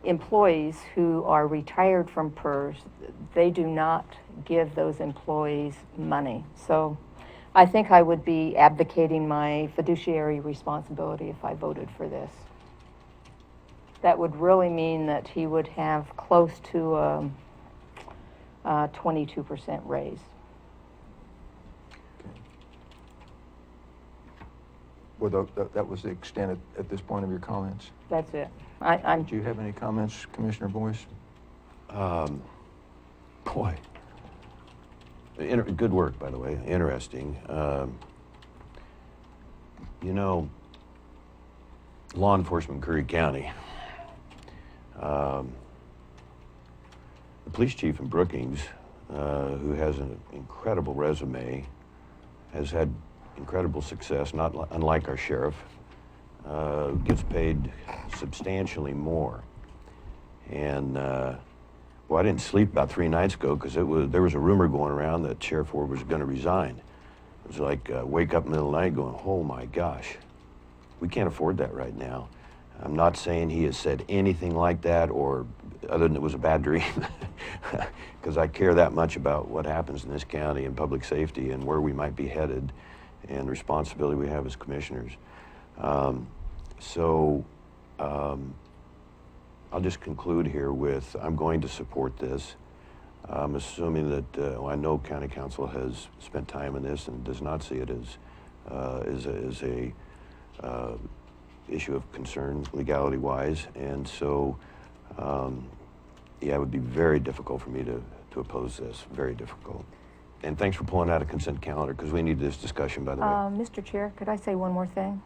[SPEAKER 4] employees who are retired from PERS, they do not give those employees money. So I think I would be abdicating my fiduciary responsibility if I voted for this. That would really mean that he would have close to a 22% raise.
[SPEAKER 1] Well, that was the extent at this point of your comments.
[SPEAKER 4] That's it. I'm
[SPEAKER 1] Do you have any comments, Commissioner Boyce?
[SPEAKER 2] Boy. Good work, by the way. Interesting. You know, law enforcement in Curry County. The police chief in Brookings, who has an incredible resume, has had incredible success, not unlike our sheriff, gets paid substantially more. And well, I didn't sleep about 3 nights ago because there was a rumor going around that Sheriff Ward was going to resign. It was like wake up in the middle of the night going, oh my gosh, we can't afford that right now. I'm not saying he has said anything like that, or other than it was a bad dream, because I care that much about what happens in this county and public safety and where we might be headed and the responsibility we have as commissioners. I'll just conclude here with, I'm going to support this. I'm assuming that, well, I know County Council has spent time in this and does not see it as a issue of concern legality-wise, and so, yeah, it would be very difficult for me to oppose this, very difficult. And thanks for pulling out a consent calendar, because we need this discussion, by the way.
[SPEAKER 4] Mr. Chair, could I say one more thing?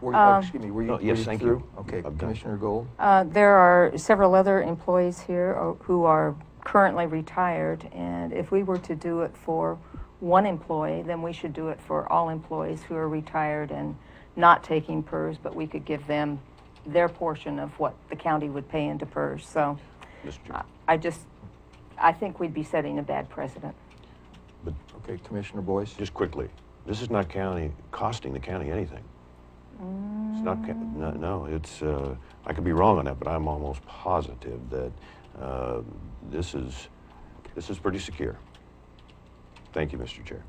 [SPEAKER 1] Excuse me, were you,
[SPEAKER 2] yes,
[SPEAKER 1] were you
[SPEAKER 2] thank
[SPEAKER 1] through?
[SPEAKER 2] you.
[SPEAKER 1] Okay,
[SPEAKER 2] I'm done.
[SPEAKER 1] Commissioner Gold?
[SPEAKER 4] There are several other employees here who are currently retired, and if we were to do it for one employee, then we should do it for all employees who are retired and not taking PERS, but we could give them their portion of what the county would pay into PERS. So
[SPEAKER 2] Mr. Chair.
[SPEAKER 4] I think we'd be setting a bad precedent.
[SPEAKER 2] But
[SPEAKER 1] Okay, Commissioner Boyce?
[SPEAKER 2] just quickly, this is not costing the county anything. It's not, no, it's, I could be wrong on that, but I'm almost positive that this is pretty secure. Thank you, Mr. Chair.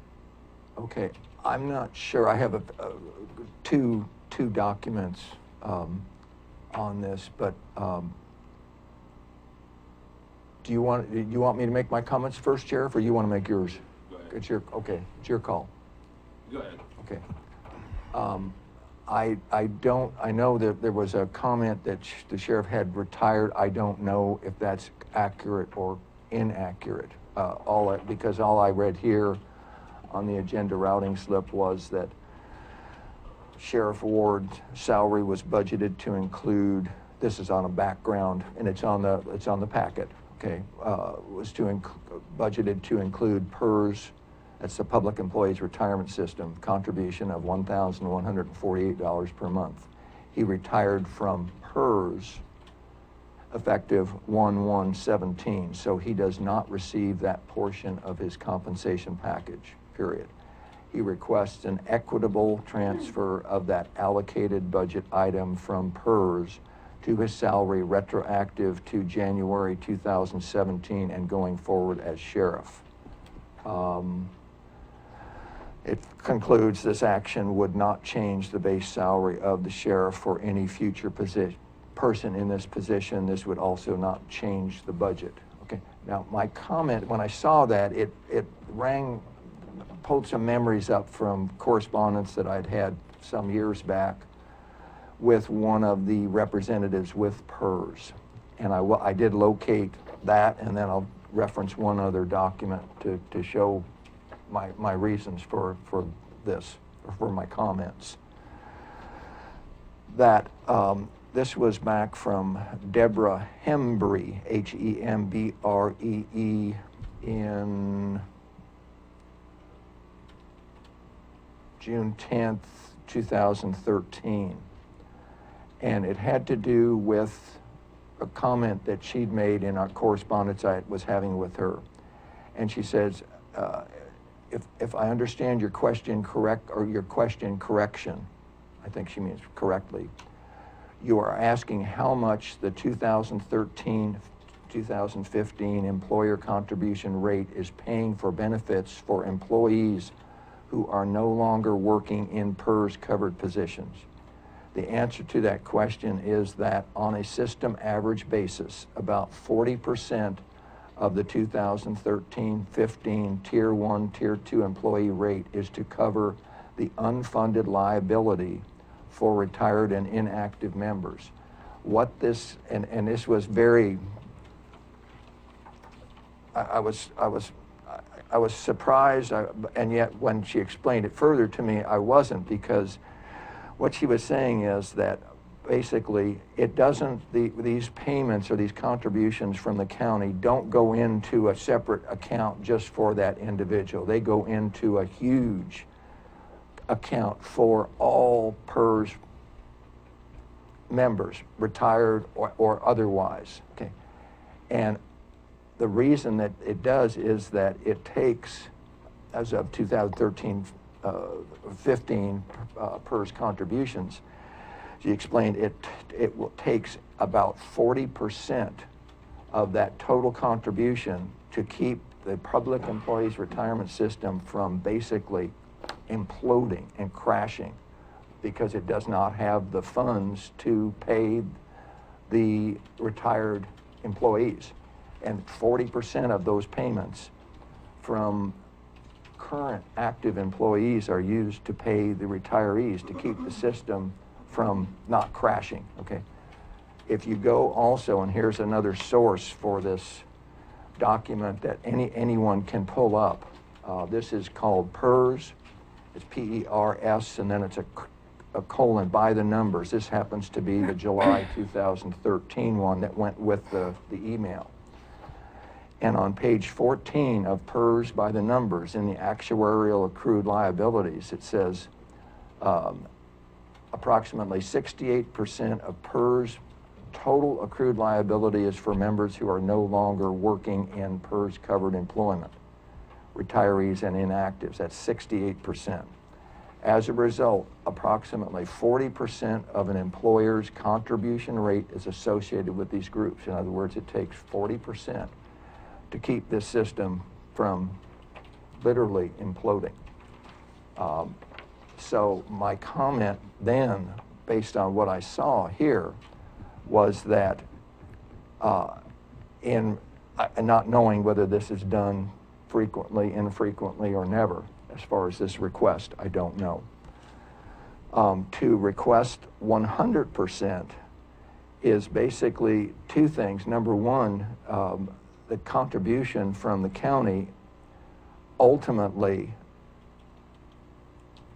[SPEAKER 1] Okay, I'm not sure. I have two documents on this, but do you want me to make my comments first, Sheriff, or you want to make yours?
[SPEAKER 9] Go ahead.
[SPEAKER 1] It's your your call.
[SPEAKER 9] Go ahead.
[SPEAKER 1] Okay. I know that there was a comment that the sheriff had retired. I don't know if that's accurate or inaccurate. Because all I read here on the agenda routing slip was that Sheriff Ward's salary was budgeted to include, this is on a background, and it's on the packet, okay, was budgeted to include PERS. That's the Public Employees Retirement System contribution of $1,148 per month. He retired from PERS effective 1/1/17, so he does not receive that portion of his compensation package, period. He requests an equitable transfer of that allocated budget item from PERS to his salary retroactive to January 2017 and going forward as sheriff. It concludes this action would not change the base salary of the sheriff for any future person in this position. This would also not change the budget. Okay. Now, my comment, when I saw that, it pulled some memories up from correspondence that I'd had some years back with one of the representatives with PERS. And I did locate that, and then I'll reference one other document to show my reasons for this, or for my comments. That this was back from Deborah Hembree, Hembree, in June 10th, 2013. And it had to do with a comment that she'd made in our correspondence I was having with her. And she says, if I understand your question correct, or your question correction, I think she means correctly, you are asking how much the 2013-2015 employer contribution rate is paying for benefits for employees who are no longer working in PERS covered positions. The answer to that question is that on a system average basis, about 40% of the 2013-15 Tier 1, Tier 2 employee rate is to cover the unfunded liability for retired and inactive members. What this, and this was very, I was surprised, and yet when she explained it further to me, I wasn't, because what she was saying is that basically it doesn't, these payments or these contributions from the county don't go into a separate account just for that individual. They go into a huge account for all PERS members, retired or otherwise, okay? And the reason that it does is that it takes, as of 2013, 15 PERS contributions, she explained it takes about 40% of that total contribution to keep the public employees retirement system from basically imploding and crashing, because it does not have the funds to pay the retired employees. And 40% of those payments from current active employees are used to pay the retirees to keep the system from not crashing, okay? If you go also, and here's another source for this document that anyone can pull up. This is called PERS. It's PERS, and then it's a colon by the numbers. This happens to be the July 2013 one that went with the email. And on page 14 of PERS by the numbers, in the actuarial accrued liabilities, it says approximately 68% of PERS total accrued liability is for members who are no longer working in PERS covered employment, retirees and inactives. That's 68%. As a result, approximately 40% of an employer's contribution rate is associated with these groups. In other words, it takes 40% to keep this system from literally imploding. So my comment then, based on what I saw here, was that in not knowing whether this is done frequently, infrequently, or never, as far as this request, I don't know. To request 100% is basically two things. Number one, the contribution from the county ultimately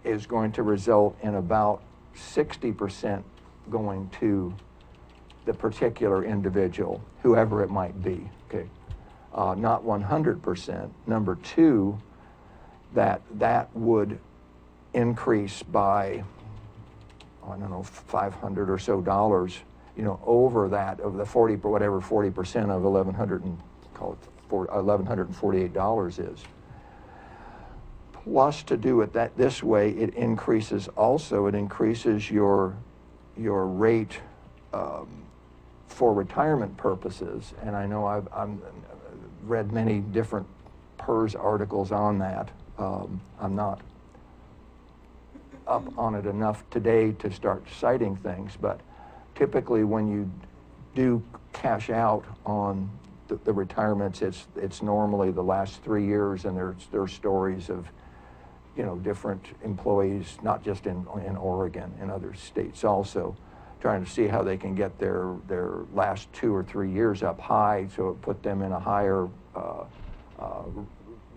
[SPEAKER 1] is going to result in about 60% going to the particular individual, whoever it might be, okay? Not 100%. Number two, that would increase by, I don't know, $500 or so, you know, over that of the 40, whatever 40% of $1,148 is. Plus, to do it this way, it increases your rate for retirement purposes. And I know I've read many different PERS articles on that. I'm not up on it enough today to start citing things, but typically when you do cash out on the retirements, it's normally the last 3 years, and there's stories of, you know, different employees, not just in Oregon, in other states also, trying to see how they can get their last 2 or 3 years up high, so it put them in a higher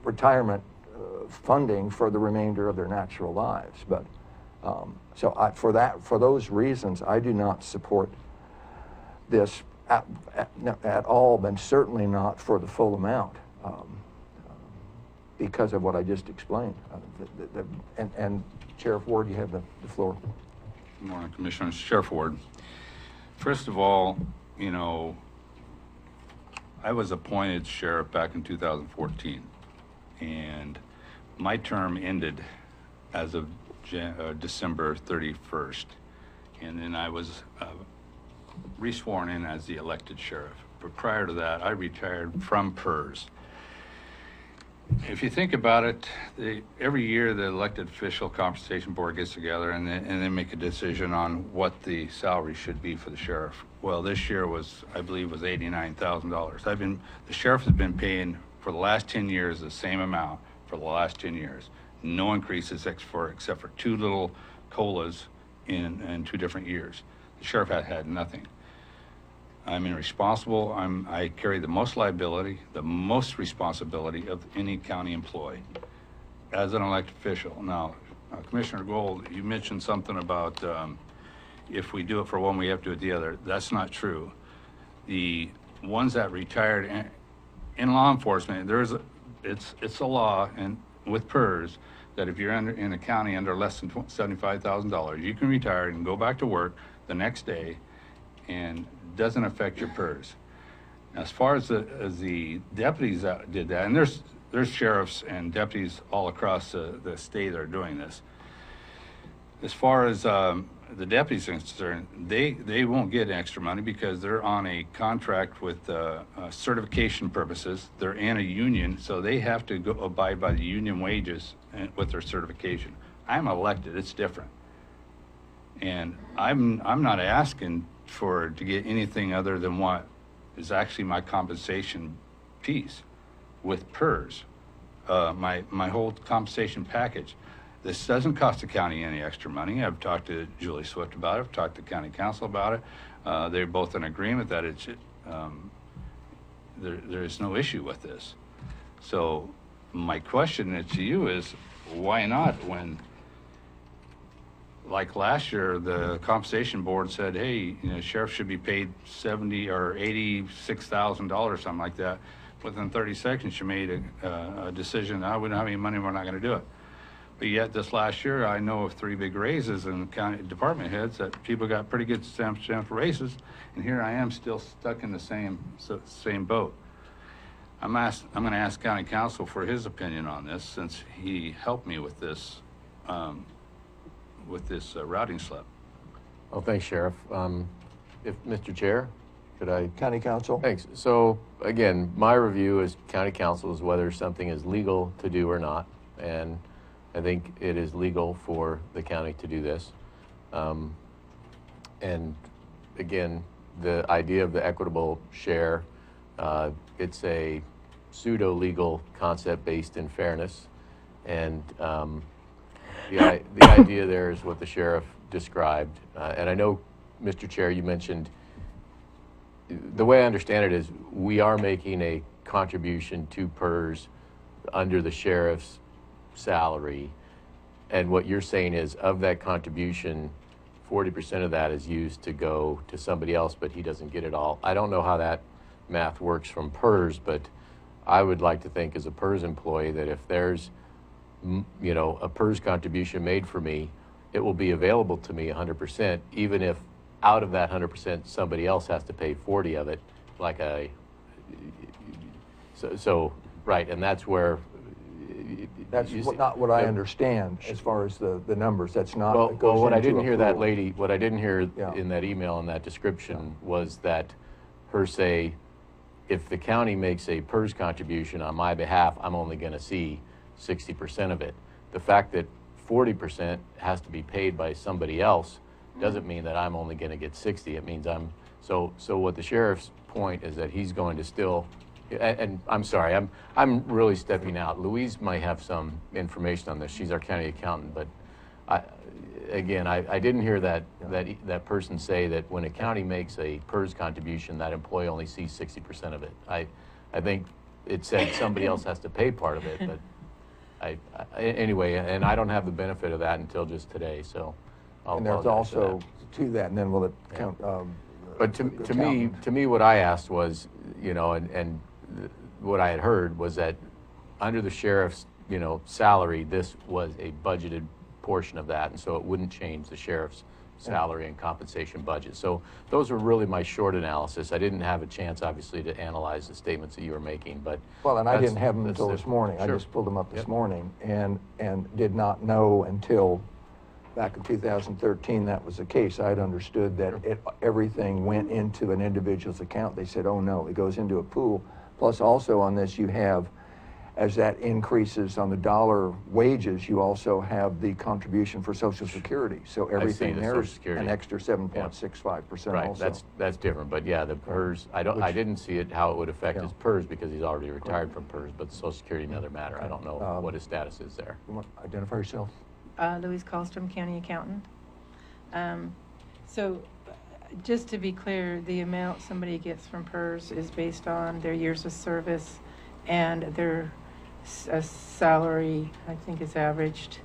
[SPEAKER 1] retirement funding for the remainder of their natural lives. But so for those reasons, I do not support this at all, and certainly not for the full amount, because of what I just explained. And Sheriff Ward, you have the floor.
[SPEAKER 9] Good morning, Commissioners. Sheriff Ward. First of all, you know, I was appointed sheriff back in 2014, and my term ended as of December 31st, and then I was resworn in as the elected sheriff. But prior to that, I retired from PERS. If you think about it, every year the elected official compensation board gets together and they make a decision on what the salary should be for the sheriff. Well, this year was, I believe, was $89,000. The sheriff has been paying for the last 10 years the same amount for the last 10 years. No increases except for two little COLAs in 2 different years. The sheriff had nothing. I'm irresponsible. I carry the most liability, the most responsibility of any county employee as an elected official. Now, Commissioner Gold, you mentioned something about if we do it for one, we have to do it the other. That's not true. The ones that retired in law enforcement, it's a law and with PERS that if you're in a county under less than $75,000, you can retire and go back to work the next day, and doesn't affect your PERS. As far as the deputies that did that, and there's sheriffs and deputies all across the state that are doing this. As far as the deputies are concerned, they won't get extra money because they're on a contract with certification purposes. They're in a union, so they have to go abide by the union wages with their certification. I'm elected, it's different. And I'm not asking to get anything other than what is actually my compensation piece with PERS, my whole compensation package. This doesn't cost the county any extra money. I've talked to Julie Swift about it. I've talked to county council about it. They're both in agreement that there is no issue with this. So my question to you is, why not when, like last year, the compensation board said, hey, sheriff should be paid $70,000 or $86,000, something like that. Within 30 seconds, you made a decision, we don't have any money, we're not going to do it. But yet this last year, I know of 3 big raises in county department heads that people got pretty good stamps for raises, and here I am still stuck in the same boat. I'm going to ask county council for his opinion on this, since he helped me with this routing slip.
[SPEAKER 5] Well, thanks, Sheriff. If Mr. Chair, could I?
[SPEAKER 1] County council?
[SPEAKER 5] Thanks. So again, my review as county council is whether something is legal to do or not, and I think it is legal for the county to do this. And again, the idea of the equitable share, it's a pseudo-legal concept based in fairness, and the idea there is what the sheriff described. And I know, Mr. Chair, you mentioned, the way I understand it is we are making a contribution to PERS under the sheriff's salary. And what you're saying is of that contribution, 40% of that is used to go to somebody else, but he doesn't get it all. I don't know how that math works from PERS, but I would like to think as a PERS employee that if there's a PERS contribution made for me, it will be available to me 100%, even if out of that 100%, somebody else has to pay 40 of it, so right, and that's where.
[SPEAKER 1] That's not what I understand as far as the numbers. That's not.
[SPEAKER 5] Well, what I didn't hear that lady, what I didn't hear
[SPEAKER 1] Yeah.
[SPEAKER 5] in that email and that description was that her say, if the county makes a PERS contribution on my behalf, I'm only going to see 60% of it. The fact that 40% has to be paid by somebody else doesn't mean that I'm only going to get 60. It means so what the sheriff's point is that he's going to still, and I'm sorry, I'm really stepping out. Louise might have some information on this. She's our county accountant, but I didn't hear that person say that when a county makes a PERS contribution, that employee only sees 60% of it. I think it said somebody else has to pay part of it, but Anyway, and I don't have the benefit of that until just today, so I'll
[SPEAKER 1] And there's
[SPEAKER 5] apologize for
[SPEAKER 1] also
[SPEAKER 5] that.
[SPEAKER 1] to that, and then will it
[SPEAKER 5] Yeah.
[SPEAKER 1] count?
[SPEAKER 5] But to me, what I asked was, what I had heard was that under the sheriff's, salary, this was a budgeted portion of that, and so it wouldn't change the sheriff's salary and compensation budget. So those were really my short analysis. I didn't have a chance, obviously, to analyze the statements that you were making, but.
[SPEAKER 1] Well, and I
[SPEAKER 5] that's-
[SPEAKER 1] didn't have them
[SPEAKER 5] that's
[SPEAKER 1] until
[SPEAKER 5] the-
[SPEAKER 1] this morning. I
[SPEAKER 5] Sure.
[SPEAKER 1] just pulled them up this
[SPEAKER 5] Yep.
[SPEAKER 1] morning and did not know until back in 2013 that was the case. I'd understood that everything went into an individual's account. They said, oh no, it goes into a pool. Plus also on this, you have, as that increases on the dollar wages, you also have the contribution for Social Security. So everything
[SPEAKER 5] the
[SPEAKER 1] there's
[SPEAKER 5] Social Security.
[SPEAKER 1] an extra 7.65%
[SPEAKER 5] Right,
[SPEAKER 1] also.
[SPEAKER 5] that's different, but yeah, the PERS, I
[SPEAKER 1] Which-
[SPEAKER 5] didn't see it, how it would affect
[SPEAKER 1] Yeah.
[SPEAKER 5] his PERS because he's already retired from PERS, but the Social Security, another matter. I don't know what his status is there.
[SPEAKER 1] You want to identify yourself?
[SPEAKER 10] Louise Kallstrom, County Accountant. So, just to be clear, the amount somebody gets from PERS is based on their years of service and their salary, I think is averaged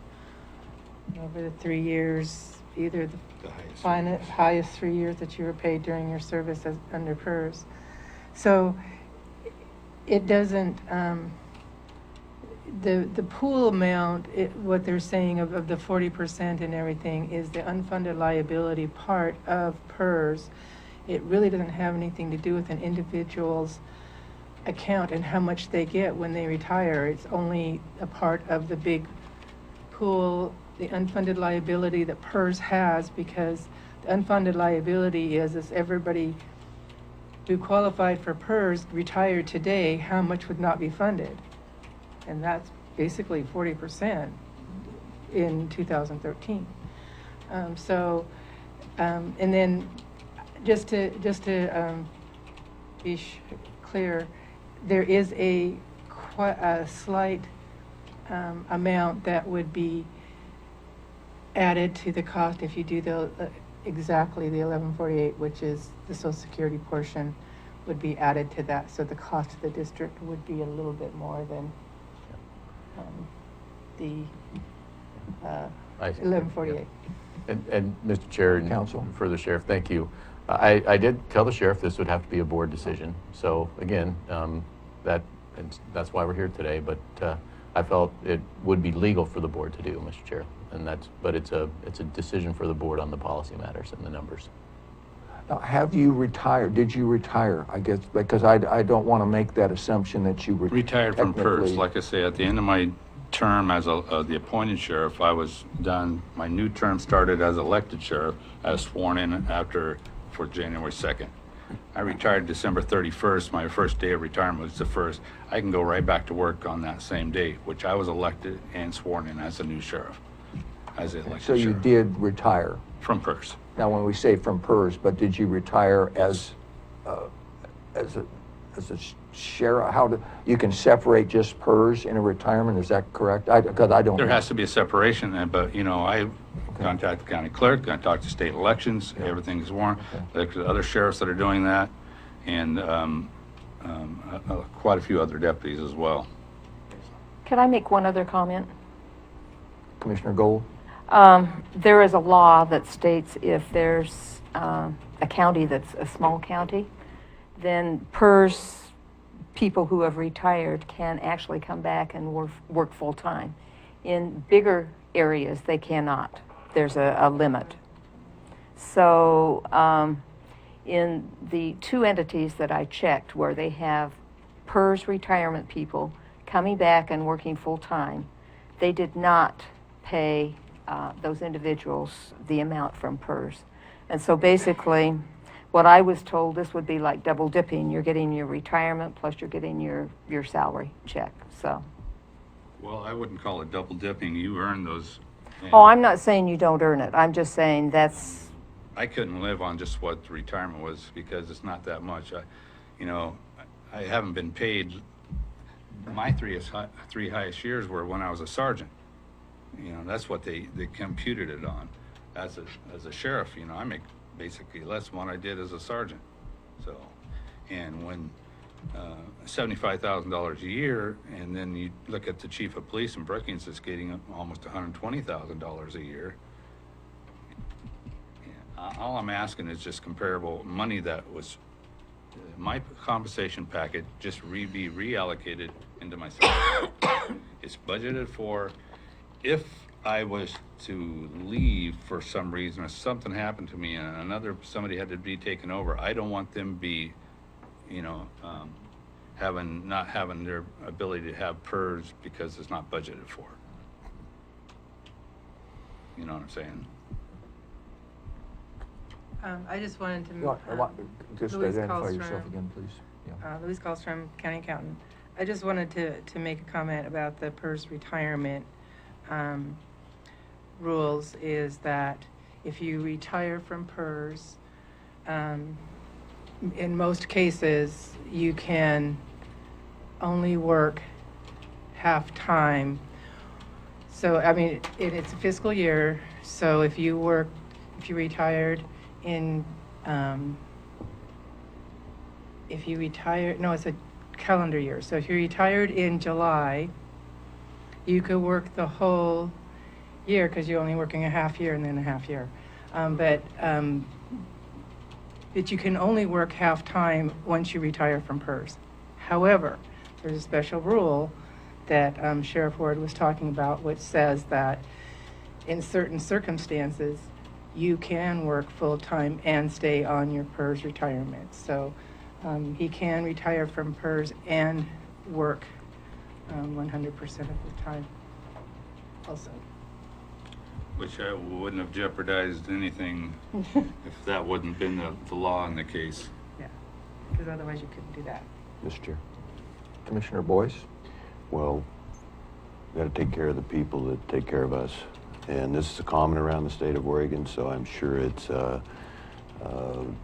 [SPEAKER 10] over the 3 years, either the highest 3 years that you were paid during your service under PERS. So, it doesn't, the pool amount, what they're saying of the 40% and everything is the unfunded liability part of PERS. It really doesn't have anything to do with an individual's account and how much they get when they retire. It's only a part of the big pool, the unfunded liability that PERS has, because the unfunded liability is everybody who qualified for PERS retired today, how much would not be funded? And that's basically 40% in 2013. And then just to be clear, there is a slight amount that would be added to the cost if you do exactly the 1148, which is the Social Security portion, would be added to that. So the cost to the district would be a little bit more than the
[SPEAKER 5] I see.
[SPEAKER 10] 1148.
[SPEAKER 5] And Mr. Chair, and
[SPEAKER 1] Counsel.
[SPEAKER 5] for the sheriff, thank you. I did tell the sheriff this would have to be a board decision. So again, that's why we're here today, but I felt it would be legal for the board to do, Mr. Chair. And but it's a decision for the board on the policy matters and the numbers.
[SPEAKER 1] Now, have you retired? Did you retire? I guess, because I don't want to make that assumption that you were
[SPEAKER 9] Retired from PERS.
[SPEAKER 1] technically-
[SPEAKER 9] Like I say, at the end of my term as the appointed sheriff, I was done. My new term started as elected sheriff. I was sworn in for January 2nd. I retired December 31st. My first day of retirement was the 1st. I can go right back to work on that same day, which I was elected and sworn in as a new sheriff, as the elected
[SPEAKER 1] So you
[SPEAKER 9] sheriff.
[SPEAKER 1] did retire.
[SPEAKER 9] From PERS.
[SPEAKER 1] Now, when we say from PERS, but did you retire as a sheriff? You can separate just PERS in a retirement? Is that correct? Because I don't.
[SPEAKER 9] There
[SPEAKER 1] know.
[SPEAKER 9] has to be a separation there, but, I contact the county clerk, I talk to state elections, everything is warned. There's other sheriffs that are doing that, and quite a few other deputies as well.
[SPEAKER 4] Could I make one other comment?
[SPEAKER 1] Commissioner Gold?
[SPEAKER 4] There is a law that states if there's a county that's a small county, then PERS people who have retired can actually come back and work full-time. In bigger areas, they cannot. There's a limit. So in the two entities that I checked where they have PERS retirement people coming back and working full-time, they did not pay those individuals the amount from PERS. And so basically, what I was told, this would be like double dipping. You're getting your retirement plus you're getting your salary check, so.
[SPEAKER 9] Well, I wouldn't call it double dipping. You earn those. and
[SPEAKER 4] Oh, I'm not saying you don't earn it. I'm just saying that's,
[SPEAKER 9] I couldn't live on just what the retirement was because it's not that much. I haven't been paid. My three highest years were when I was a sergeant. That's what they computed it on. As a sheriff, I make basically less than what I did as a sergeant. So, and when $75,000 a year, and then you look at the chief of police in Brookings that's getting almost $120,000 a year. All I'm asking is just comparable money that was my compensation package just be reallocated into my salary. It's budgeted for. If I was to leave for some reason or something happened to me and somebody had to be taken over, I don't want them be, not having their ability to have PERS because it's not budgeted for. You know what I'm saying?
[SPEAKER 10] I just wanted to.
[SPEAKER 1] Just
[SPEAKER 10] Louise
[SPEAKER 1] identify yourself
[SPEAKER 10] Kallstrom.
[SPEAKER 1] again, please. Yeah.
[SPEAKER 10] Louise Kallstrom, County Accountant. I just wanted to make a comment about the PERS retirement rules. Is that if you retire from PERS, in most cases, you can only work half-time. So, I mean, it's a fiscal year, so if you retired in, it's a calendar year. So if you retired in July, you could work the whole year because you're only working a half year and then a half year. But you can only work half-time once you retire from PERS. However, there's a special rule that Sheriff Ward was talking about, which says that in certain circumstances, you can work full-time and stay on your PERS retirement. So he can retire from PERS and work 100% of the time also.
[SPEAKER 9] Which I wouldn't have jeopardized anything if that wouldn't been the law in the case.
[SPEAKER 10] Yeah, because otherwise you couldn't do that.
[SPEAKER 2] Mr. Chair.
[SPEAKER 1] Commissioner Boyce?
[SPEAKER 2] Well, we got to take care of the people that take care of us. And this is common around the state of Oregon, so I'm sure it's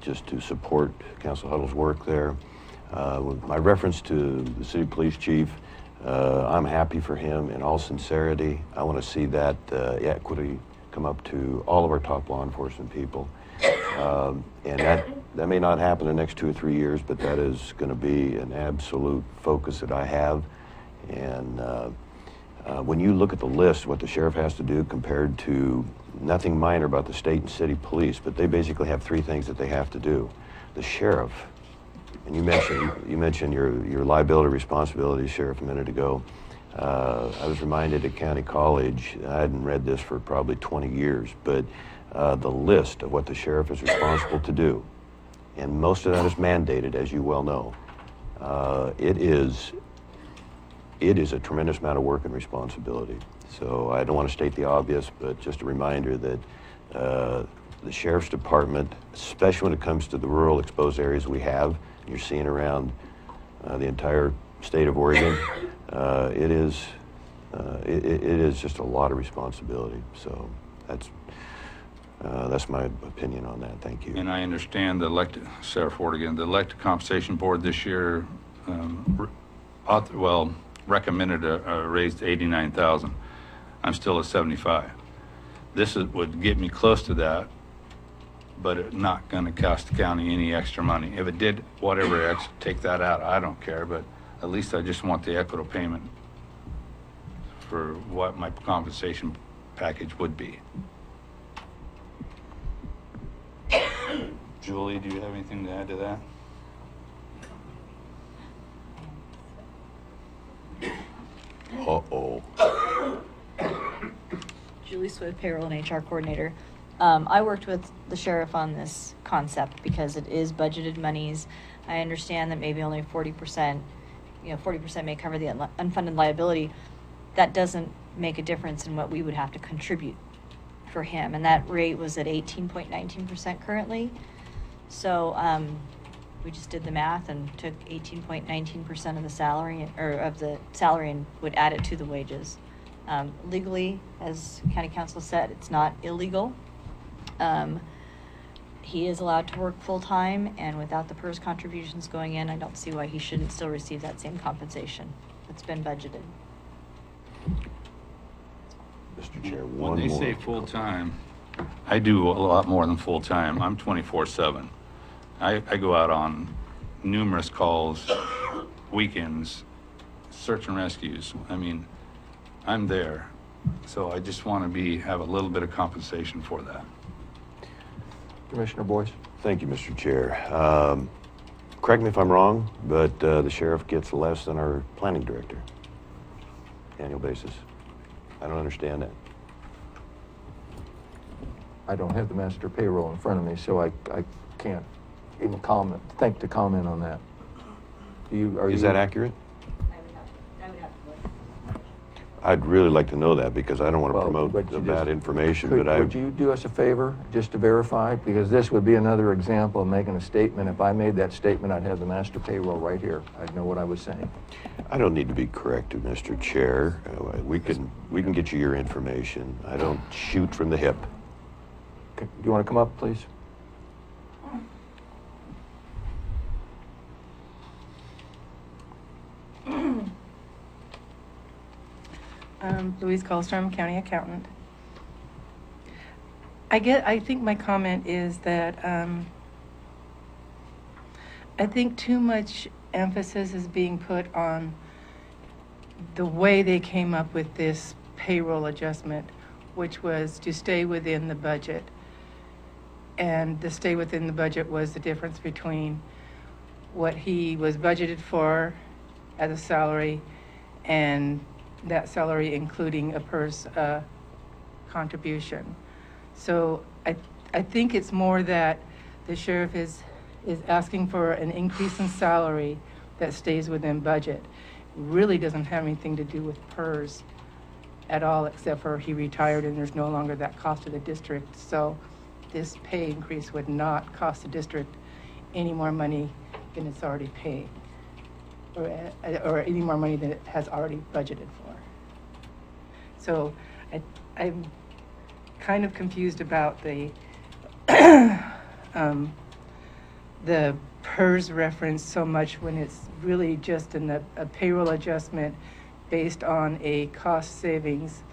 [SPEAKER 2] just to support Council Huddle's work there. With my reference to the city police chief, I'm happy for him in all sincerity. I want to see that equity come up to all of our top law enforcement people. And that may not happen in the next 2 or 3 years, but that is going to be an absolute focus that I have. And when you look at the list, what the sheriff has to do compared to nothing minor about the state and city police, but they basically have 3 things that they have to do. The sheriff, and you mentioned your liability responsibility, Sheriff, a minute ago. I was reminded at County College, I hadn't read this for probably 20 years, but the list of what the sheriff is responsible to do, and most of that is mandated, as you well know. It is a tremendous amount of work and responsibility. So I don't want to state the obvious, but just a reminder that the Sheriff's Department, especially when it comes to the rural exposed areas we have, you're seeing around the entire state of Oregon, it is just a lot of responsibility. So that's my opinion on that. Thank you.
[SPEAKER 9] And I understand Sheriff Ward again, the elected compensation board this year, recommended a raise to $89,000. I'm still at $75,000. This would get me close to that, but it's not going to cost the county any extra money. If it did, whatever, take that out, I don't care, but at least I just want the equitable payment for what my compensation package would be. Julie, do you have anything to add to that?
[SPEAKER 2] Uh-oh.
[SPEAKER 11] Julie Swift, Payroll and HR Coordinator. I worked with the sheriff on this concept because it is budgeted monies. I understand that maybe only 40%, 40% may cover the unfunded liability. That doesn't make a difference in what we would have to contribute for him. And that rate was at 18.19% currently. So we just did the math and took 18.19% of the salary, and would add it to the wages. Legally, as County Council said, it's not illegal. He is allowed to work full-time, and without the PERS contributions going in, I don't see why he shouldn't still receive that same compensation that's been budgeted.
[SPEAKER 2] Mr. Chair,
[SPEAKER 9] When they say full-time, I do a lot more than full-time. I'm 24/7. I go out on numerous calls weekends, search and rescues. I mean, I'm there. So I just want to have a little bit of compensation for that.
[SPEAKER 1] Commissioner Boyce?
[SPEAKER 2] Thank you, Mr. Chair. Correct me if I'm wrong, but the sheriff gets less than our planning director, annual basis. I don't understand that.
[SPEAKER 1] I don't have the master payroll in front of me, so I can't even think to comment on that.
[SPEAKER 2] Is that accurate?
[SPEAKER 11] I would have to look.
[SPEAKER 2] I'd really like to know that because I don't want to
[SPEAKER 1] Well,
[SPEAKER 2] promote
[SPEAKER 1] but
[SPEAKER 2] the
[SPEAKER 1] you
[SPEAKER 2] bad
[SPEAKER 1] just-
[SPEAKER 2] information,
[SPEAKER 1] Could-
[SPEAKER 2] but I...
[SPEAKER 1] Would you do us a favor, just to verify? Because this would be another example of making a statement. If I made that statement, I'd have the master payroll right here. I'd know what I was saying.
[SPEAKER 2] I don't need to be corrected, Mr. Chair. We can get you your information. I don't shoot from the hip.
[SPEAKER 1] Do you want to come up, please?
[SPEAKER 10] Louise Colstrom, County Accountant. I think my comment is that I think too much emphasis is being put on the way they came up with this payroll adjustment, which was to stay within the budget. And the stay within the budget was the difference between what he was budgeted for as a salary and that salary including a PERS contribution. So I think it's more that the sheriff is asking for an increase in salary that stays within budget. Really doesn't have anything to do with PERS at all, except for he retired and there's no longer that cost to the district. So this pay increase would not cost the district any more money than it's already paying, or any more money than it has already budgeted for. So I'm kind of confused about the the PERS reference so much when it's really just a payroll adjustment based on a cost savings,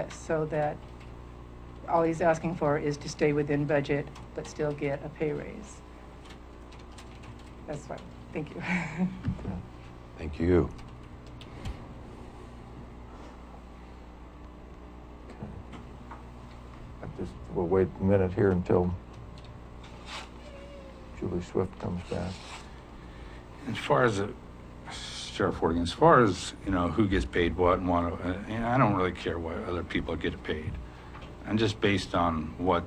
[SPEAKER 10] so that all he's asking for is to stay within budget but still get a pay raise. That's fine. Thank you.
[SPEAKER 2] Thank you.
[SPEAKER 1] We'll wait a minute here until Julie Swift comes back.
[SPEAKER 9] As far as Sheriff Horgan, as far as, who gets paid what and what, I don't really care what other people get paid. I'm just based on what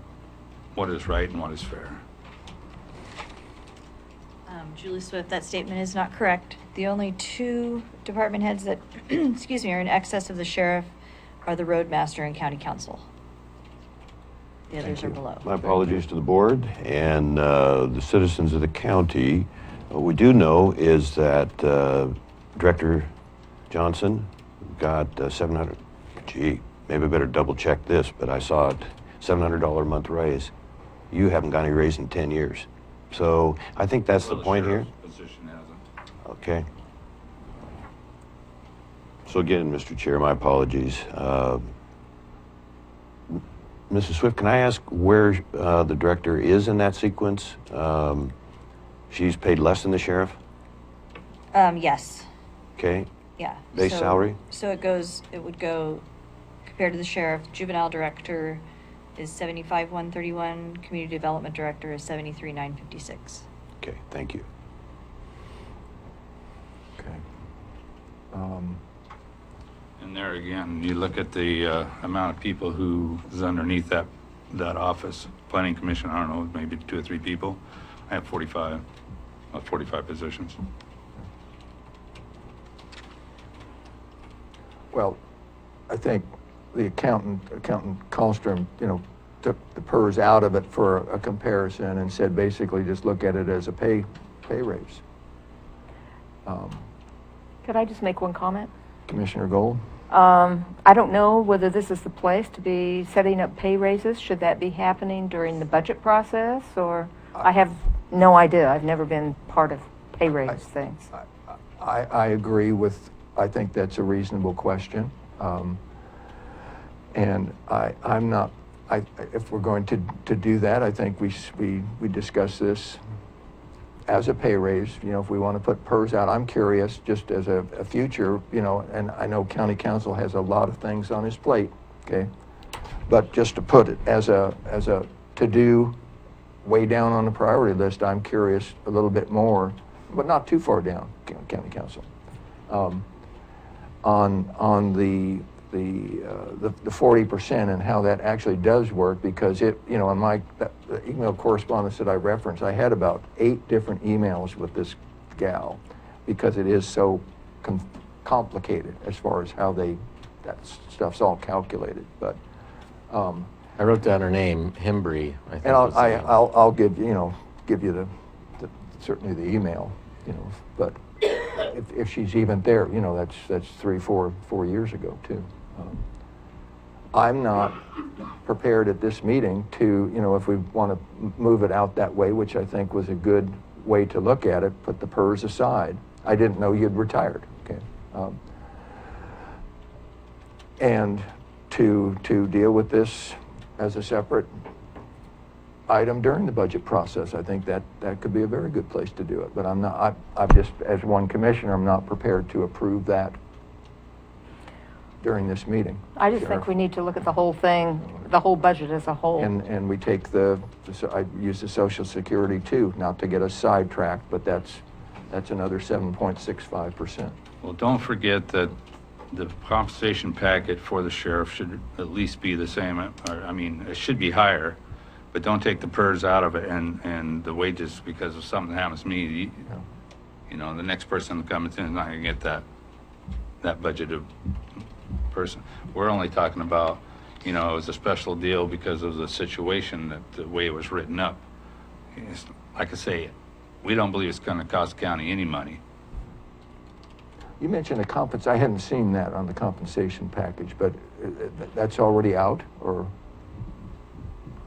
[SPEAKER 9] is right and what is fair.
[SPEAKER 11] Julie Swift, that statement is not correct. The only two department heads that, excuse me, are in excess of the sheriff are the roadmaster and county council. The others are below.
[SPEAKER 2] My apologies to the board and the citizens of the county. What we do know is that Director Johnson got $700, maybe I better double check this, but I saw it, $700 a month raise. You haven't got any raise in 10 years. So I think that's the point here.
[SPEAKER 9] Position hasn't.
[SPEAKER 2] Okay. So again, Mr. Chair, my apologies. Mrs. Swift, can I ask where the director is in that sequence? She's paid less than the sheriff?
[SPEAKER 11] Yes,
[SPEAKER 2] Okay.
[SPEAKER 11] yeah.
[SPEAKER 2] Base
[SPEAKER 11] So-
[SPEAKER 2] salary?
[SPEAKER 11] So it would go, compared to the sheriff, juvenile director is 75,131, community development director is 73,956.
[SPEAKER 2] Okay, thank you.
[SPEAKER 1] Okay.
[SPEAKER 9] And there again, you look at the amount of people who is underneath that office, planning commission, I don't know, maybe 2 or 3 people. I have 45 positions.
[SPEAKER 1] Well, I think the Accountant Colstrom, took the PERS out of it for a comparison and said basically just look at it as a pay raise.
[SPEAKER 4] Could I just make one comment?
[SPEAKER 1] Commissioner Gold?
[SPEAKER 4] I don't know whether this is the place to be setting up pay raises. Should that be happening during the budget process, or? I have no idea. I've never been part of pay raise things.
[SPEAKER 1] I agree with, I think that's a reasonable question. And I'm not, if we're going to do that, I think we discuss this as a pay raise, if we want to put PERS out, I'm curious, just as a future, and I know county council has a lot of things on his plate, okay? But just to put it as a to-do way down on the priority list, I'm curious a little bit more, but not too far down, county council, on the 40% and how that actually does work, because in the email correspondence that I referenced, I had about 8 different emails with this gal, because it is so complicated as far as how that stuff's all calculated. But
[SPEAKER 5] I wrote down her name, Hembry, I think.
[SPEAKER 1] and
[SPEAKER 5] was the name.
[SPEAKER 1] I'll give you the certainly the email, but if she's even there, that's 4 years ago too. I'm not prepared at this meeting to, if we want to move it out that way, which I think was a good way to look at it, put the PERS aside. I didn't know you'd retired, okay? And to deal with this as a separate item during the budget process, I think that could be a very good place to do it. But I'm just, as one commissioner, I'm not prepared to approve that during this meeting.
[SPEAKER 4] I just think we need to look at the whole thing, the whole budget as a whole.
[SPEAKER 1] And we take I use the Social Security too, not to get us sidetracked, but that's another 7.65%.
[SPEAKER 9] Well, don't forget that the compensation packet for the sheriff should at least be the same, it should be higher, but don't take the PERS out of it and the wages, because if something happens to me, the next person that comes in is not gonna get that budgeted person. We're only talking about, it was a special deal because of the situation, that the way it was written up. Like I say, we don't believe it's gonna cost the county any money.
[SPEAKER 1] You mentioned I hadn't seen that on the compensation package, but that's already out, or?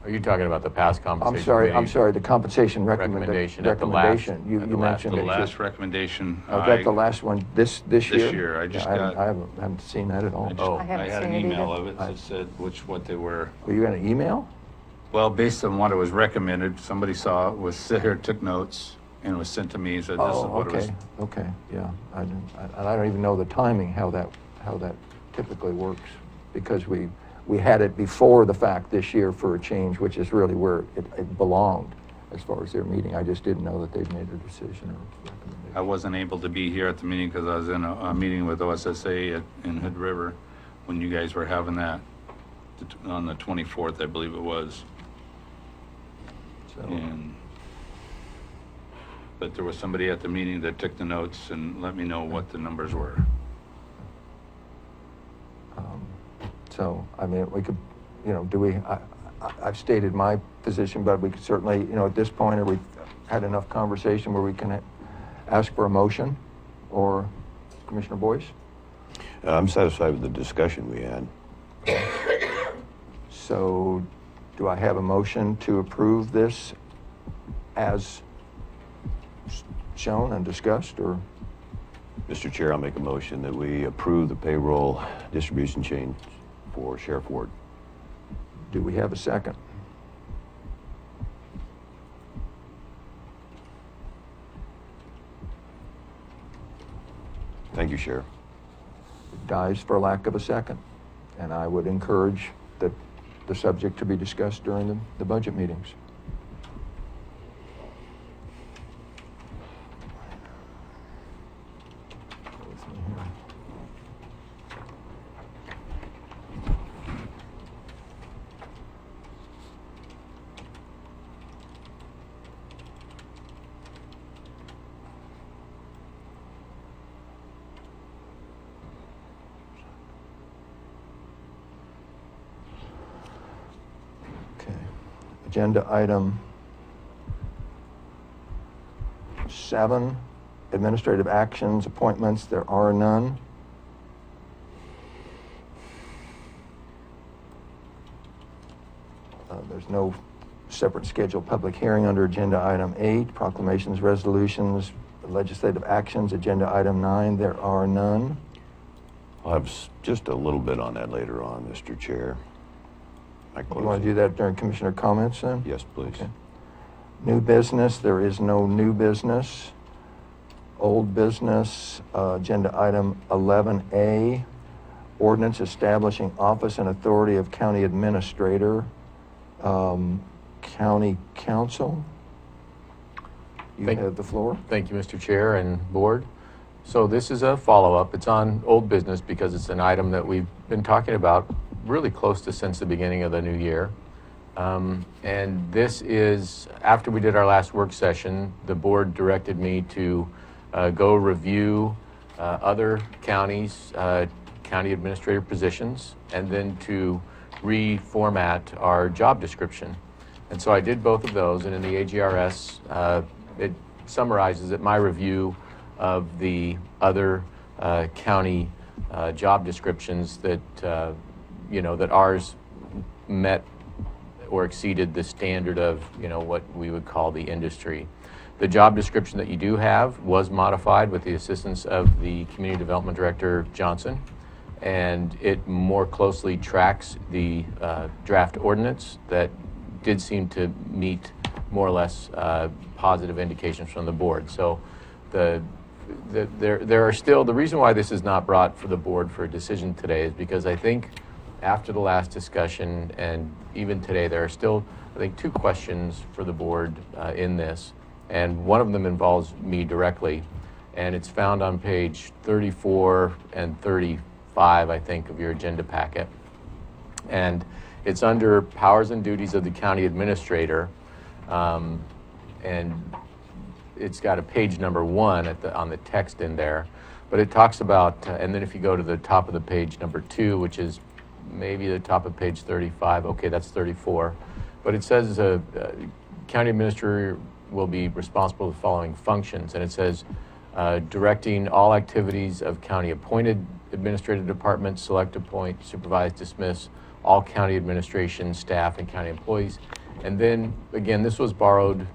[SPEAKER 5] Are you talking about the past compensation?
[SPEAKER 1] I'm sorry, the compensation
[SPEAKER 5] Recommendation at the
[SPEAKER 1] recommendation. You
[SPEAKER 5] at the last-
[SPEAKER 1] mentioned
[SPEAKER 9] The
[SPEAKER 1] it.
[SPEAKER 9] last recommendation.
[SPEAKER 1] Was that the last one this year?
[SPEAKER 9] This year, I just
[SPEAKER 1] Yeah,
[SPEAKER 9] got.
[SPEAKER 1] I haven't seen that at all.
[SPEAKER 9] I
[SPEAKER 4] I haven't
[SPEAKER 9] had
[SPEAKER 4] seen
[SPEAKER 9] an
[SPEAKER 4] it
[SPEAKER 9] email
[SPEAKER 4] either.
[SPEAKER 9] of it that said what they were.
[SPEAKER 1] Were you going to email?
[SPEAKER 9] Well, based on what it was recommended, somebody saw it, was sit here, took notes, and it was sent to me, and said this is what it was.
[SPEAKER 1] Okay, yeah. I don't even know the timing, how that typically works, because we had it before the fact this year for a change, which is really where it belonged as far as their meeting. I just didn't know that they'd made a decision or recommendation.
[SPEAKER 9] I wasn't able to be here at the meeting because I was in a meeting with OSSA in Hood River when you guys were having that on the 24th, I believe it was.
[SPEAKER 1] So,
[SPEAKER 9] But there was somebody at the meeting that took the notes and let me know what the numbers were.
[SPEAKER 1] we could, I've stated my position, but we could certainly, at this point, have we had enough conversation where we can ask for a motion? Or Commissioner Boyce?
[SPEAKER 2] I'm satisfied with the discussion we had.
[SPEAKER 1] So do I have a motion to approve this as shown and discussed, or?
[SPEAKER 2] Mr. Chair, I'll make a motion that we approve the payroll distribution change for Sheriff Ward.
[SPEAKER 1] Do we have a second?
[SPEAKER 2] Thank you, Sheriff.
[SPEAKER 1] It dies for lack of a second. And I would encourage the subject to be discussed during the budget meetings. Agenda item 7, administrative actions, appointments. There are none. There's no separate scheduled public hearing under agenda item 8, proclamations, resolutions, legislative actions, agenda item 9. There are none.
[SPEAKER 2] I'll have just a little bit on that later on, Mr. Chair.
[SPEAKER 1] You want to do that during commissioner comments then?
[SPEAKER 2] Yes, please.
[SPEAKER 1] Okay. New business, there is no new business. Old business, agenda item 11A, ordinance establishing office and authority of county administrator, county council. You have the floor.
[SPEAKER 5] Thank you, Mr. Chair and Board. So this is a follow-up. It's on old business because it's an item that we've been talking about really close to since the beginning of the new year. And this is, after we did our last work session, the board directed me to go review other counties, county administrator positions, and then to reformat our job description. And so I did both of those, and in the AGRS, it summarizes it, my review of the other county job descriptions that, that ours met or exceeded the standard of, what we would call the industry. The job description that you do have was modified with the assistance of the Community Development Director, Johnson, and it more closely tracks the draft ordinance that did seem to meet more or less positive indications from the board. So there are still, the reason why this is not brought for the board for a decision today is because I think after the last discussion and even today, there are still, I think, two questions for the board in this. And one of them involves me directly, and it's found on page 34 and 35, I think, of your agenda packet. And it's under powers and duties of the county administrator, and it's got a page number 1 on the text in there. But it talks about, and then if you go to the top of the page number 2, which is maybe the top of page 35, okay, that's 34. But it says county administrator will be responsible for the following functions, and it says directing all activities of county appointed administrative departments, select, appoint, supervise, dismiss all county administration staff and county employees. And then again, this was borrowed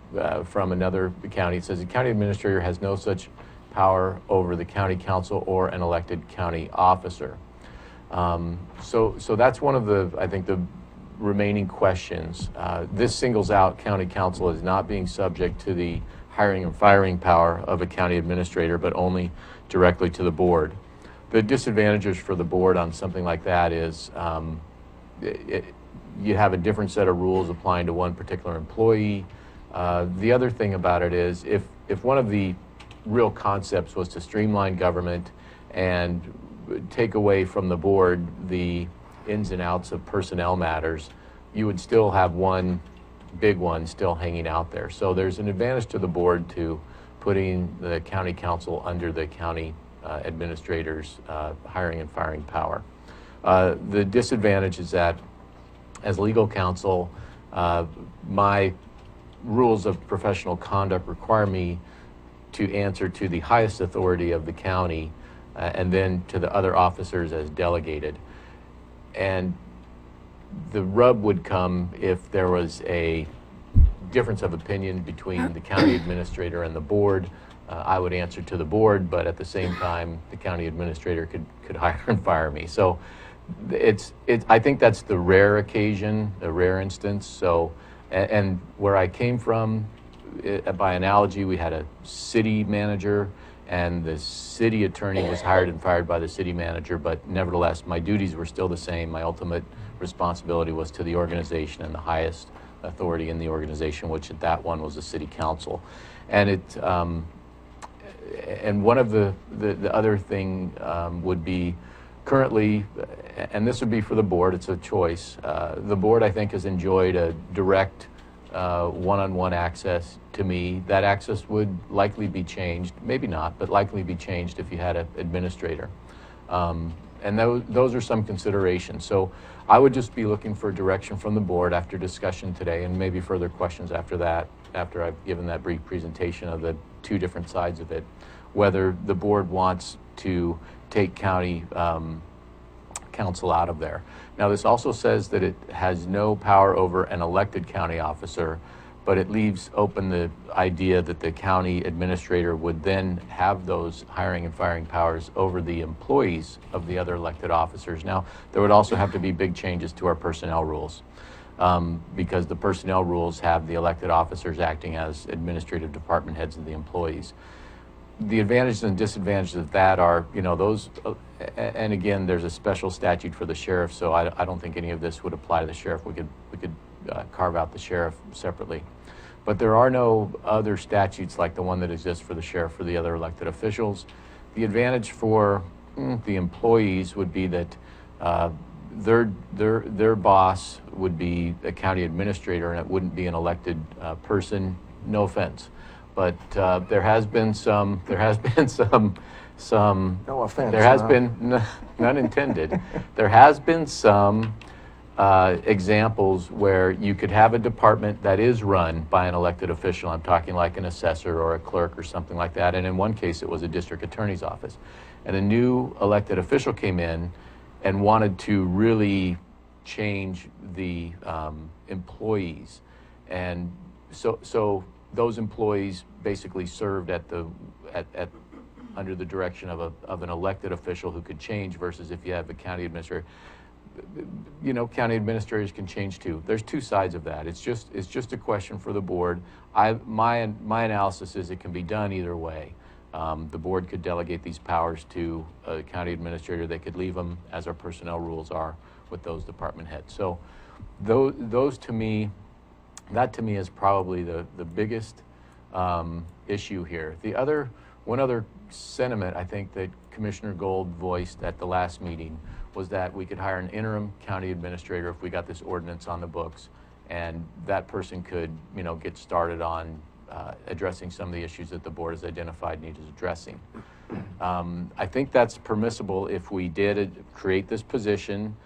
[SPEAKER 5] from another county. It says the county administrator has no such power over the county council or an elected county officer. So that's one of the, I think, the remaining questions. This singles out county council as not being subject to the hiring and firing power of a county administrator, but only directly to the board. The disadvantages for the board on something like that is you have a different set of rules applying to one particular employee. The other thing about it is if one of the real concepts was to streamline government and take away from the board the ins and outs of personnel matters, you would still have one big one still hanging out there. So there's an advantage to the board to putting the county council under the county administrator's hiring and firing power. The disadvantage is that as legal counsel, my rules of professional conduct require me to answer to the highest authority of the county and then to the other officers as delegated. And the rub would come if there was a difference of opinion between the county administrator and the board. I would answer to the board, but at the same time, the county administrator could hire and fire me. So I think that's the rare occasion, the rare instance. So, and where I came from, by analogy, we had a city manager and the city attorney was hired and fired by the city manager, but nevertheless, my duties were still the same. My ultimate responsibility was to the organization and the highest authority in the organization, which at that one was the city council. And and one of the other thing would be currently, and this would be for the board, it's a choice. The board, I think, has enjoyed a direct one-on-one access to me. That access would likely be changed, maybe not, but likely be changed if you had an administrator. And those are some considerations. So I would just be looking for direction from the board after discussion today, and maybe further questions after that, after I've given that brief presentation of the two different sides of it, whether the board wants to take county council out of there. Now, this also says that it has no power over an elected county officer, but it leaves open the idea that the county administrator would then have those hiring and firing powers over the employees of the other elected officers. Now, there would also have to be big changes to our personnel rules. because the personnel rules have the elected officers acting as administrative department heads of the employees. The advantages and disadvantages of that are, those, and again, there's a special statute for the sheriff, so I don't think any of this would apply to the sheriff. We could carve out the sheriff separately. But there are no other statutes like the one that exists for the sheriff for the other elected officials. The advantage for the employees would be that their boss would be a county administrator, and it wouldn't be an elected person. No offense, but there has been some. No
[SPEAKER 1] offense.
[SPEAKER 5] There has been none intended. There has been some examples where you could have a department that is run by an elected official. I'm talking like an assessor or a clerk or something like that. And in one case, it was a district attorney's office. And a new elected official came in and wanted to really change the employees. And so those employees basically served under the direction of an elected official who could change, versus if you have a county administrator. County administrators can change too. There's two sides of that. It's just a question for the board. My analysis is it can be done either way. The board could delegate these powers to a county administrator. They could leave them as our personnel rules are with those department heads. So those to me, that to me is probably the biggest issue here. One other sentiment I think that Commissioner Gold voiced at the last meeting was that we could hire an interim county administrator if we got this ordinance on the books, and that person could, get started on addressing some of the issues that the board has identified needs addressing. I think that's permissible if we did create this position.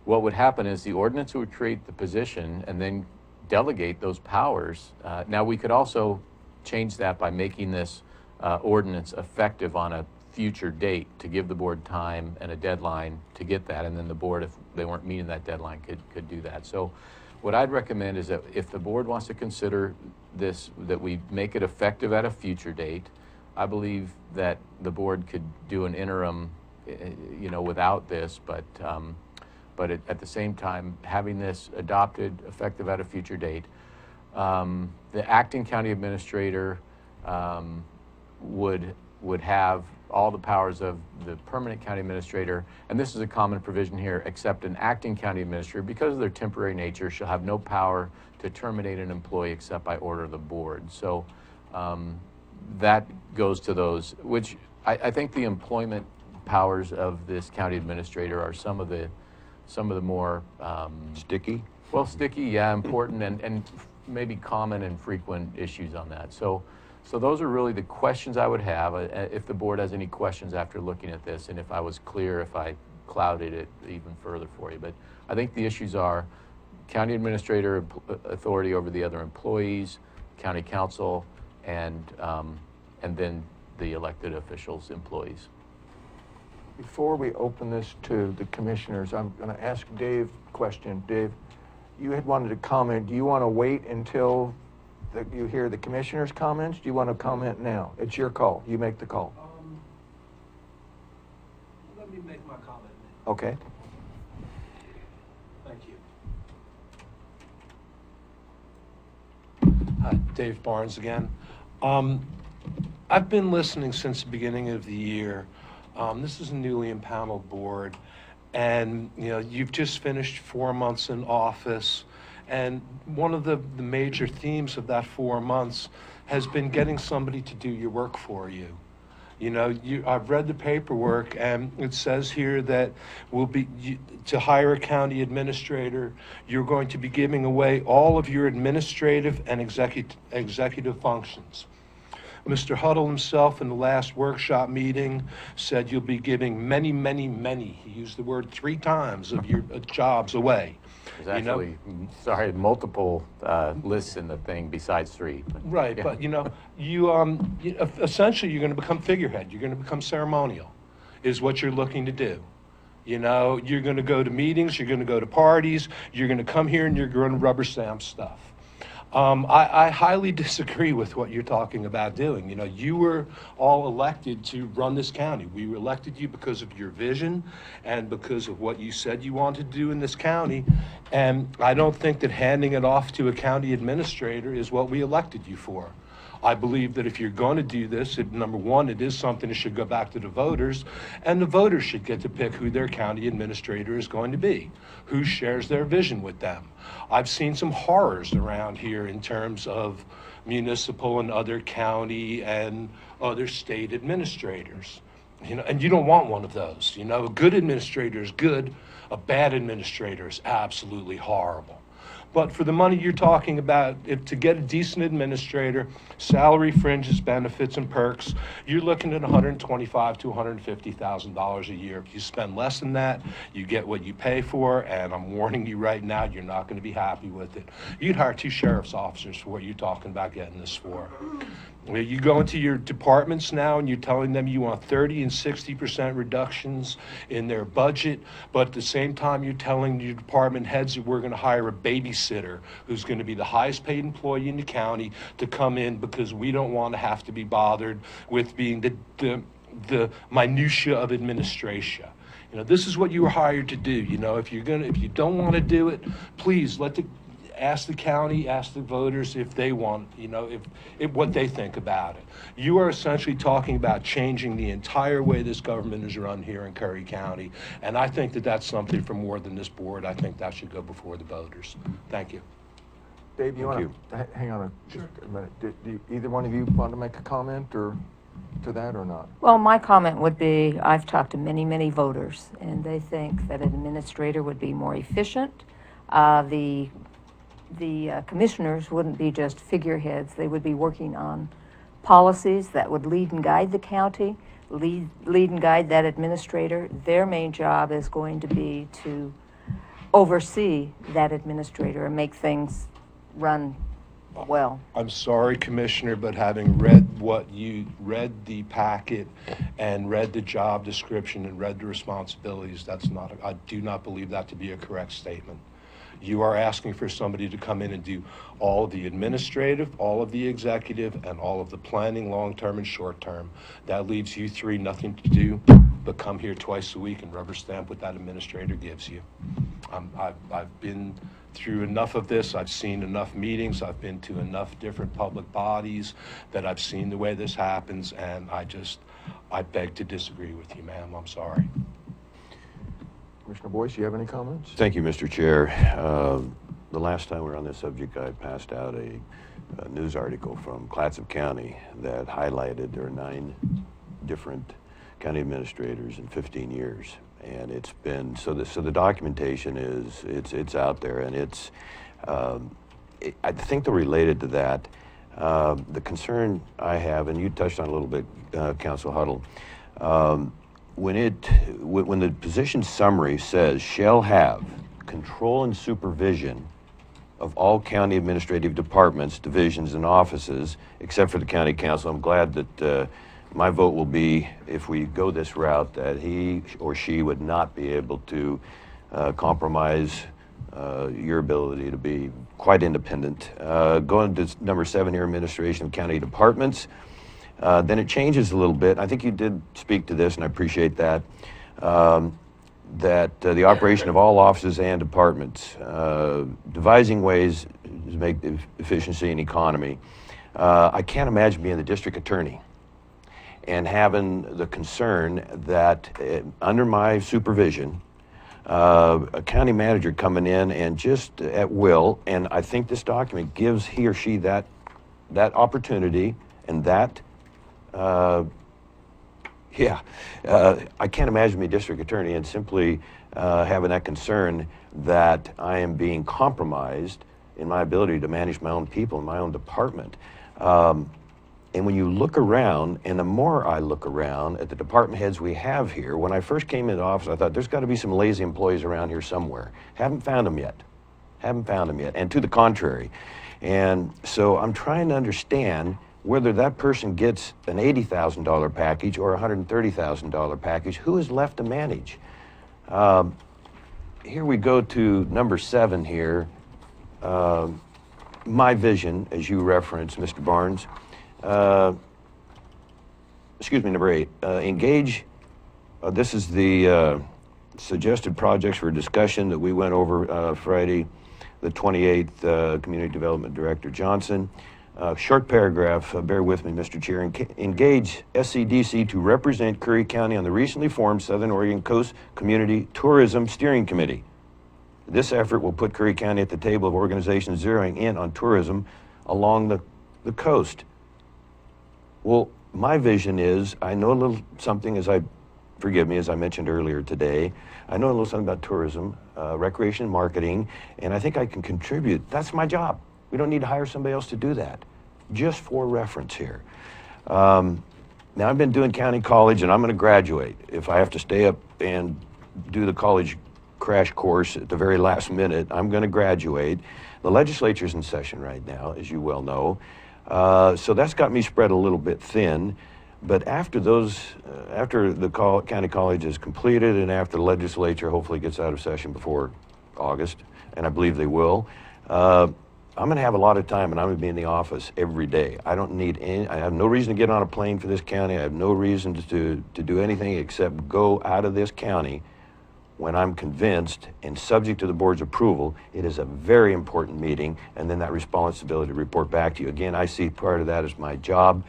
[SPEAKER 5] What would happen is the ordinance would create the position and then delegate those powers. Now, we could also change that by making this ordinance effective on a future date to give the board time and a deadline to get that, and then the board, if they weren't meeting that deadline, could do that. So what I'd recommend is that if the board wants to consider this, that we make it effective at a future date. I believe that the board could do an interim, without this, but at the same time, having this adopted effective at a future date. The acting county administrator would have all the powers of the permanent county administrator, and this is a common provision here, except an acting county administrator, because of their temporary nature, shall have no power to terminate an employee except by order of the board. So that goes to those, which I think the employment powers of this county administrator are some of the more
[SPEAKER 2] Sticky?
[SPEAKER 5] well, sticky, yeah, important, and maybe common and frequent issues on that. So those are really the questions I would have. If the board has any questions after looking at this, and if I was clear, if I clouded it even further for you. But I think the issues are county administrator authority over the other employees, county council, and then the elected officials' employees.
[SPEAKER 1] Before we open this to the commissioners, I'm going to ask Dave a question. Dave, you had wanted to comment. Do you want to wait until you hear the commissioners' comments? Do you want to comment now? It's your call. You make the call.
[SPEAKER 3] Let me make my comment.
[SPEAKER 1] Okay.
[SPEAKER 3] Thank you. Dave Barnes again. I've been listening since the beginning of the year. This is a newly impaneled board, and you've just finished 4 months in office, and one of the major themes of that 4 months has been getting somebody to do your work for you. I've read the paperwork, and it says here that to hire a county administrator, you're going to be giving away all of your administrative and executive functions. Mr. Huddle himself in the last workshop meeting said you'll be giving many, he used the word 3 times, of your jobs away.
[SPEAKER 5] There's actually, multiple lists in the thing besides 3.
[SPEAKER 3] Right, yeah. But you essentially you're going to become figurehead. You're going to become ceremonial, is what you're looking to do. You're going to go to meetings, you're going to go to parties, you're going to come here and you're going to rubber stamp stuff. I highly disagree with what you're talking about doing. You know, you were all elected to run this county. We elected you because of your vision and because of what you said you wanted to do in this county. And I don't think that handing it off to a county administrator is what we elected you for. I believe that if you're going to do this, number one, it is something that should go back to the voters, and the voters should get to pick who their county administrator is going to be, who shares their vision with them. I've seen some horrors around here in terms of municipal and other county and other state administrators. You know, and you don't want one of those. You know, a good administrator is good, a bad administrator is absolutely horrible. But for the money you're talking about, to get a decent administrator, salary, fringes, benefits, and perks, you're looking at $125,000 to $150,000 a year. If you spend less than that, you get what you pay for, and I'm warning you right now, you're not going to be happy with it. You'd hire 2 sheriff's officers for what you're talking about getting this for. You go into your departments now and you're telling them you want 30% and 60% reductions in their budget, but at the same time you're telling your department heads that we're going to hire a babysitter who's going to be the highest paid employee in the county to come in because we don't want to have to be bothered with being the minutia of administration. You know, this is what you were hired to do. You know, if you don't want to do it, please ask the county, ask the voters if they want, you know, if what they think about it. You are essentially talking about changing the entire way this government is run here in Curry County, and I think that that's something for more than this board. I think that should go before the voters. Thank you.
[SPEAKER 1] Dave, you want to hang on just a minute? Do either one of you want to make a comment or to that or not?
[SPEAKER 4] Well, my comment would be, I've talked to many, many voters, and they think that an administrator would be more efficient. The commissioners wouldn't be just figureheads. They would be working on policies that would lead and guide the county, lead and guide that administrator. Their main job is going to be to oversee that administrator and make things run well.
[SPEAKER 3] I'm sorry, Commissioner, but having read the packet and read the job description and read the responsibilities, I do not believe that to be a correct statement. You are asking for somebody to come in and do all of the administrative, all of the executive, and all of the planning, long-term and short-term. That leaves you 3 nothing to do but come here twice a week and rubber stamp what that administrator gives you. I've been through enough of this. I've seen enough meetings. I've been to enough different public bodies that I've seen the way this happens, and I beg to disagree with you, ma'am. I'm sorry.
[SPEAKER 1] Commissioner Boyce, you have any comments?
[SPEAKER 2] Thank you, Mr. Chair. The last time we were on this subject, I passed out a news article from Clatsop County that highlighted there are 9 different county administrators in 15 years. And it's been, so the documentation it's out there, and I think they're related to that. The concern I have, and you touched on a little bit, Council Huddle, when the position summary says shall have control and supervision of all county administrative departments, divisions, and offices, except for the county council, I'm glad that my vote will be, if we go this route, that he or she would not be able to compromise your ability to be quite independent. Going to number 7 here, administration of county departments. Then it changes a little bit. I think you did speak to this, and I appreciate that, that the operation of all offices and departments, devising ways to make efficiency and economy. I can't imagine being the district attorney and having the concern that under my supervision, a county manager coming in and just at will, and I think this document gives he or she that opportunity and that I can't imagine being a district attorney and simply having that concern that I am being compromised in my ability to manage my own people in my own department. And when you look around, and the more I look around at the department heads we have here, when I first came into office, I thought there's got to be some lazy employees around here somewhere. Haven't found them yet. And to the contrary. And so I'm trying to understand whether that person gets an $80,000 package or a $130,000 package, who is left to manage? Here we go to number 7 here. my vision, as you referenced, Mr. Barnes, excuse me, number 8, engage, this is the suggested projects for discussion that we went over Friday, the 28th, Community Development Director Johnson. Short paragraph, bear with me, Mr. Chair. Engage SCDC to represent Curry County on the recently formed Southern Oregon Coast Community Tourism Steering Committee. This effort will put Curry County at the table of organizations zeroing in on tourism along the coast. Well, my vision is, I know a little something, forgive me, as I mentioned earlier today, I know a little something about tourism, recreation and marketing, and I think I can contribute. That's my job. We don't need to hire somebody else to do that. Just for reference here. Now I've been doing county college and I'm gonna graduate. If I have to stay up and do the college crash course at the very last minute, I'm gonna graduate. The legislature's in session right now, as you well know. So that's got me spread a little bit thin. But after after the county college is completed and after the legislature hopefully gets out of session before August, and I believe they will, I'm gonna have a lot of time and I'm gonna be in the office every day. I have no reason to get on a plane for this county. I have no reason to do anything except go out of this county when I'm convinced and subject to the board's approval, it is a very important meeting, and then that responsibility to report back to you. Again, I see part of that as my job.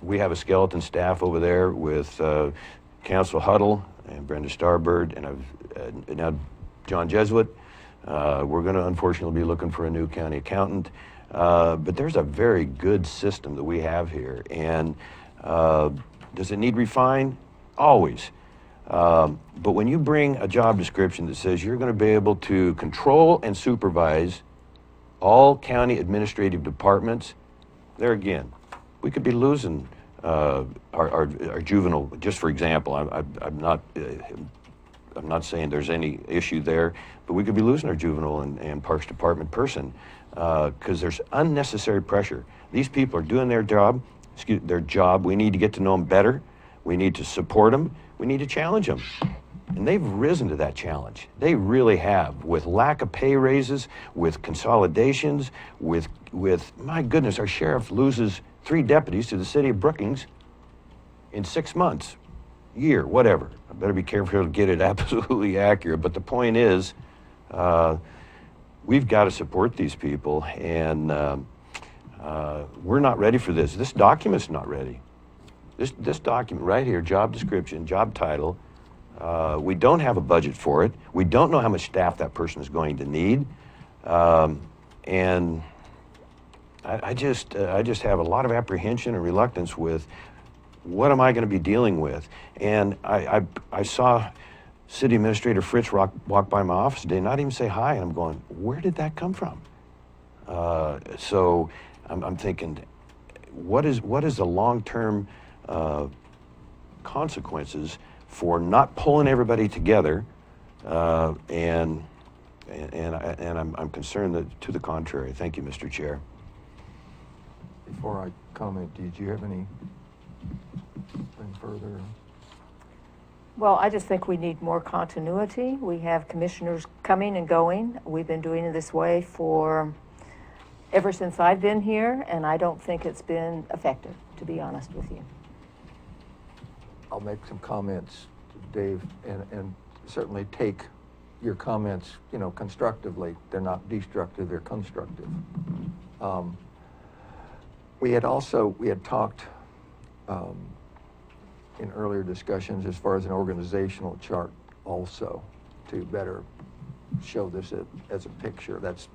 [SPEAKER 2] We have a skeleton staff over there with Council Huddle and Brenda Starbird and now John Jesuit. We're going to unfortunately be looking for a new county accountant, but there's a very good system that we have here. And does it need refined? Always. But when you bring a job description that says you're going to be able to control and supervise all county administrative departments, there again, we could be losing our juvenile. Just for example, I'm not saying there's any issue there, but we could be losing our juvenile and parks department person because there's unnecessary pressure. These people are doing their job. We need to get to know them better. We need to support them. We need to challenge them. And they've risen to that challenge. They really have, with lack of pay raises, with consolidations, with my goodness, our sheriff loses 3 deputies to the city of Brookings in 6 months, year, whatever. I better be careful to get it absolutely accurate. But the point is, we've got to support these people, and we're not ready for this. This document's not ready. This document right here, job description, job title, we don't have a budget for it. We don't know how much staff that person is going to need. And I just have a lot of apprehension and reluctance with what am I going to be dealing with. And I saw City Administrator Fritz walk by my office today, not even say hi, and I'm going, where did that come from? So I'm thinking, what is the long-term consequences for not pulling everybody together, and I'm concerned that to the contrary. Thank you, Mr. Chair.
[SPEAKER 1] Before I comment, did you have anything further?
[SPEAKER 4] Well, I just think we need more continuity. We have commissioners coming and going. We've been doing it this way ever since I've been here, and I don't think it's been effective, to be honest with you.
[SPEAKER 1] I'll make some comments, Dave, and certainly take your comments, constructively. They're not destructive, they're constructive. We had talked in earlier discussions as far as an organizational chart also to better show this as a picture. That's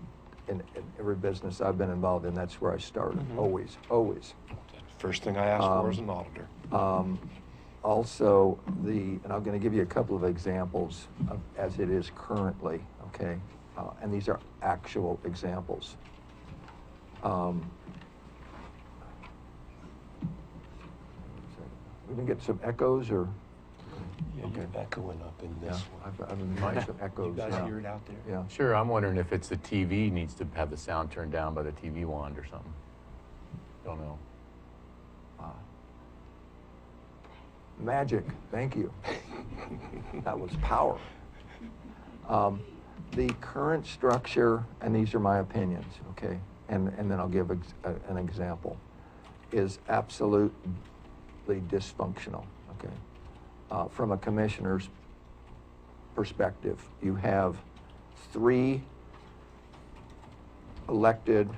[SPEAKER 1] in every business I've been involved in, that's where I started, always.
[SPEAKER 3] First thing I asked for is an auditor.
[SPEAKER 1] Also, and I'm going to give you a couple of examples of, as it is currently, okay? And these are actual examples. We can get some echoes, or?
[SPEAKER 3] Yeah,
[SPEAKER 1] Okay.
[SPEAKER 3] you're echoing up in this one.
[SPEAKER 1] I've been getting some echoes.
[SPEAKER 3] You guys
[SPEAKER 1] yeah.
[SPEAKER 3] hear it out there?
[SPEAKER 1] Yeah.
[SPEAKER 5] Sure, I'm wondering if it's the TV needs to have the sound turned down by the TV wand or something. Don't know.
[SPEAKER 1] Magic, thank you. That was power. The current structure, and these are my opinions, okay, and then I'll give an example, is absolutely dysfunctional, okay? From a commissioner's perspective, you have 3 elected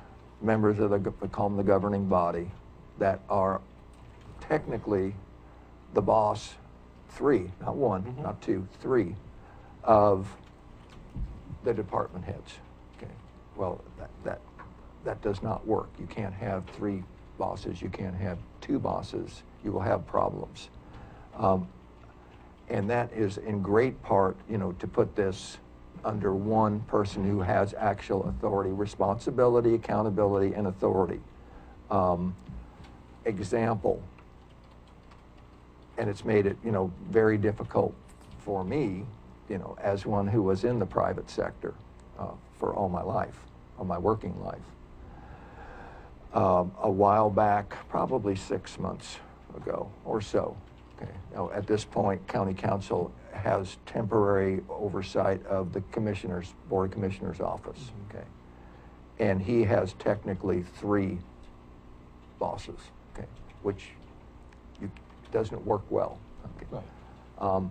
[SPEAKER 1] members of we call them the governing body, that are technically the boss, 3, not 1, not 2, 3 of the department heads. Okay. Well, that does not work. You can't have 3 bosses. You can't have 2 bosses. You will have problems. And that is in great part, you know, to put this under one person who has actual authority, responsibility, accountability, and authority. Example, and it's made it, you know, very difficult for me, you know, as one who was in the private sector for all my life, all my working life. A while back, probably 6 months ago or so, okay. Now, at this point, County Council has temporary oversight of the Commissioner's, Board of Commissioners office, okay. And he has technically 3 bosses, okay, which doesn't work well. Okay.
[SPEAKER 3] Right.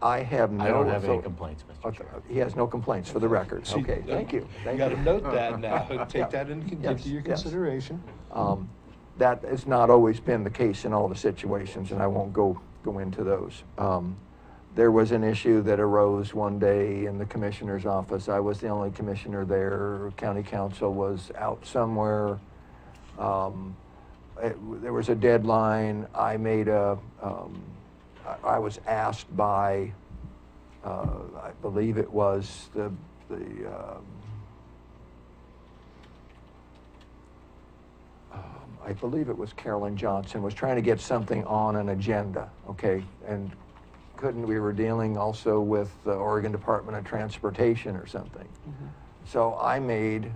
[SPEAKER 1] I have no.
[SPEAKER 5] I don't have any complaints, Mr.
[SPEAKER 1] Okay,
[SPEAKER 5] Chair.
[SPEAKER 1] he has no complaints for the record.
[SPEAKER 3] See,
[SPEAKER 1] Okay, thank you.
[SPEAKER 3] You
[SPEAKER 1] Thank
[SPEAKER 3] got to
[SPEAKER 1] you.
[SPEAKER 3] note that now, and take
[SPEAKER 1] Yeah.
[SPEAKER 3] that into
[SPEAKER 1] Yes,
[SPEAKER 3] your
[SPEAKER 1] yes.
[SPEAKER 3] consideration.
[SPEAKER 1] That has not always been the case in all the situations, and I won't go into those. There was an issue that arose one day in the commissioner's office. I was the only commissioner there. County council was out somewhere. There was a deadline. I made I was asked by, I believe it was I believe it was Carolyn Johnson, was trying to get something on an agenda, okay? And we were dealing also with the Oregon Department of Transportation or something. So I made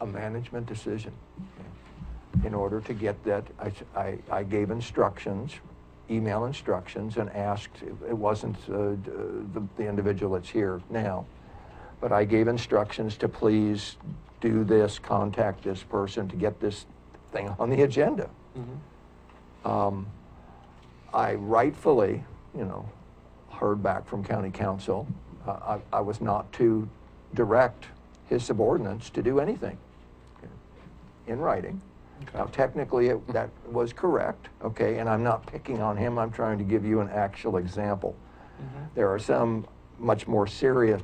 [SPEAKER 1] a management decision. Okay? In order to get that, I gave instructions, email instructions, and asked, it wasn't the individual that's here now, but I gave instructions to please do this, contact this person to get this thing on the agenda. I rightfully, you know, heard back from County Council. I was not to direct his subordinates to do anything, okay, in writing.
[SPEAKER 3] Okay.
[SPEAKER 1] Now, technically, that was correct, okay, and I'm not picking on him. I'm trying to give you an actual example. There are some much more serious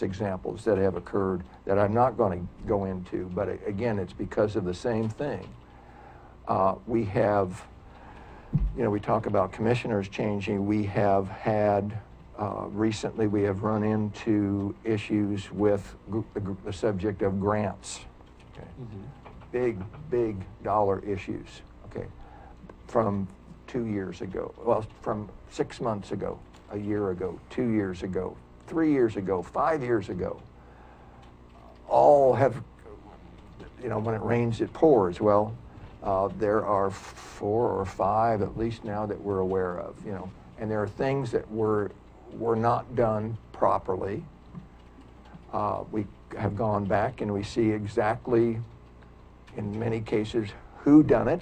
[SPEAKER 1] examples that have occurred that I'm not going to go into, but again, it's because of the same thing. We have, you know, we talk about commissioners changing. We have had, recently we have run into issues with the subject of grants, okay? Big dollar issues, okay? From 2 years ago, well, from 6 months ago, a year ago, 2 years ago, 3 years ago, 5 years ago, all have, you know, when it rains, it pours. Well, there are 4 or 5 at least now that we're aware of, you know, and there are things that were not done properly. We have gone back and we see exactly, in many cases, who done it.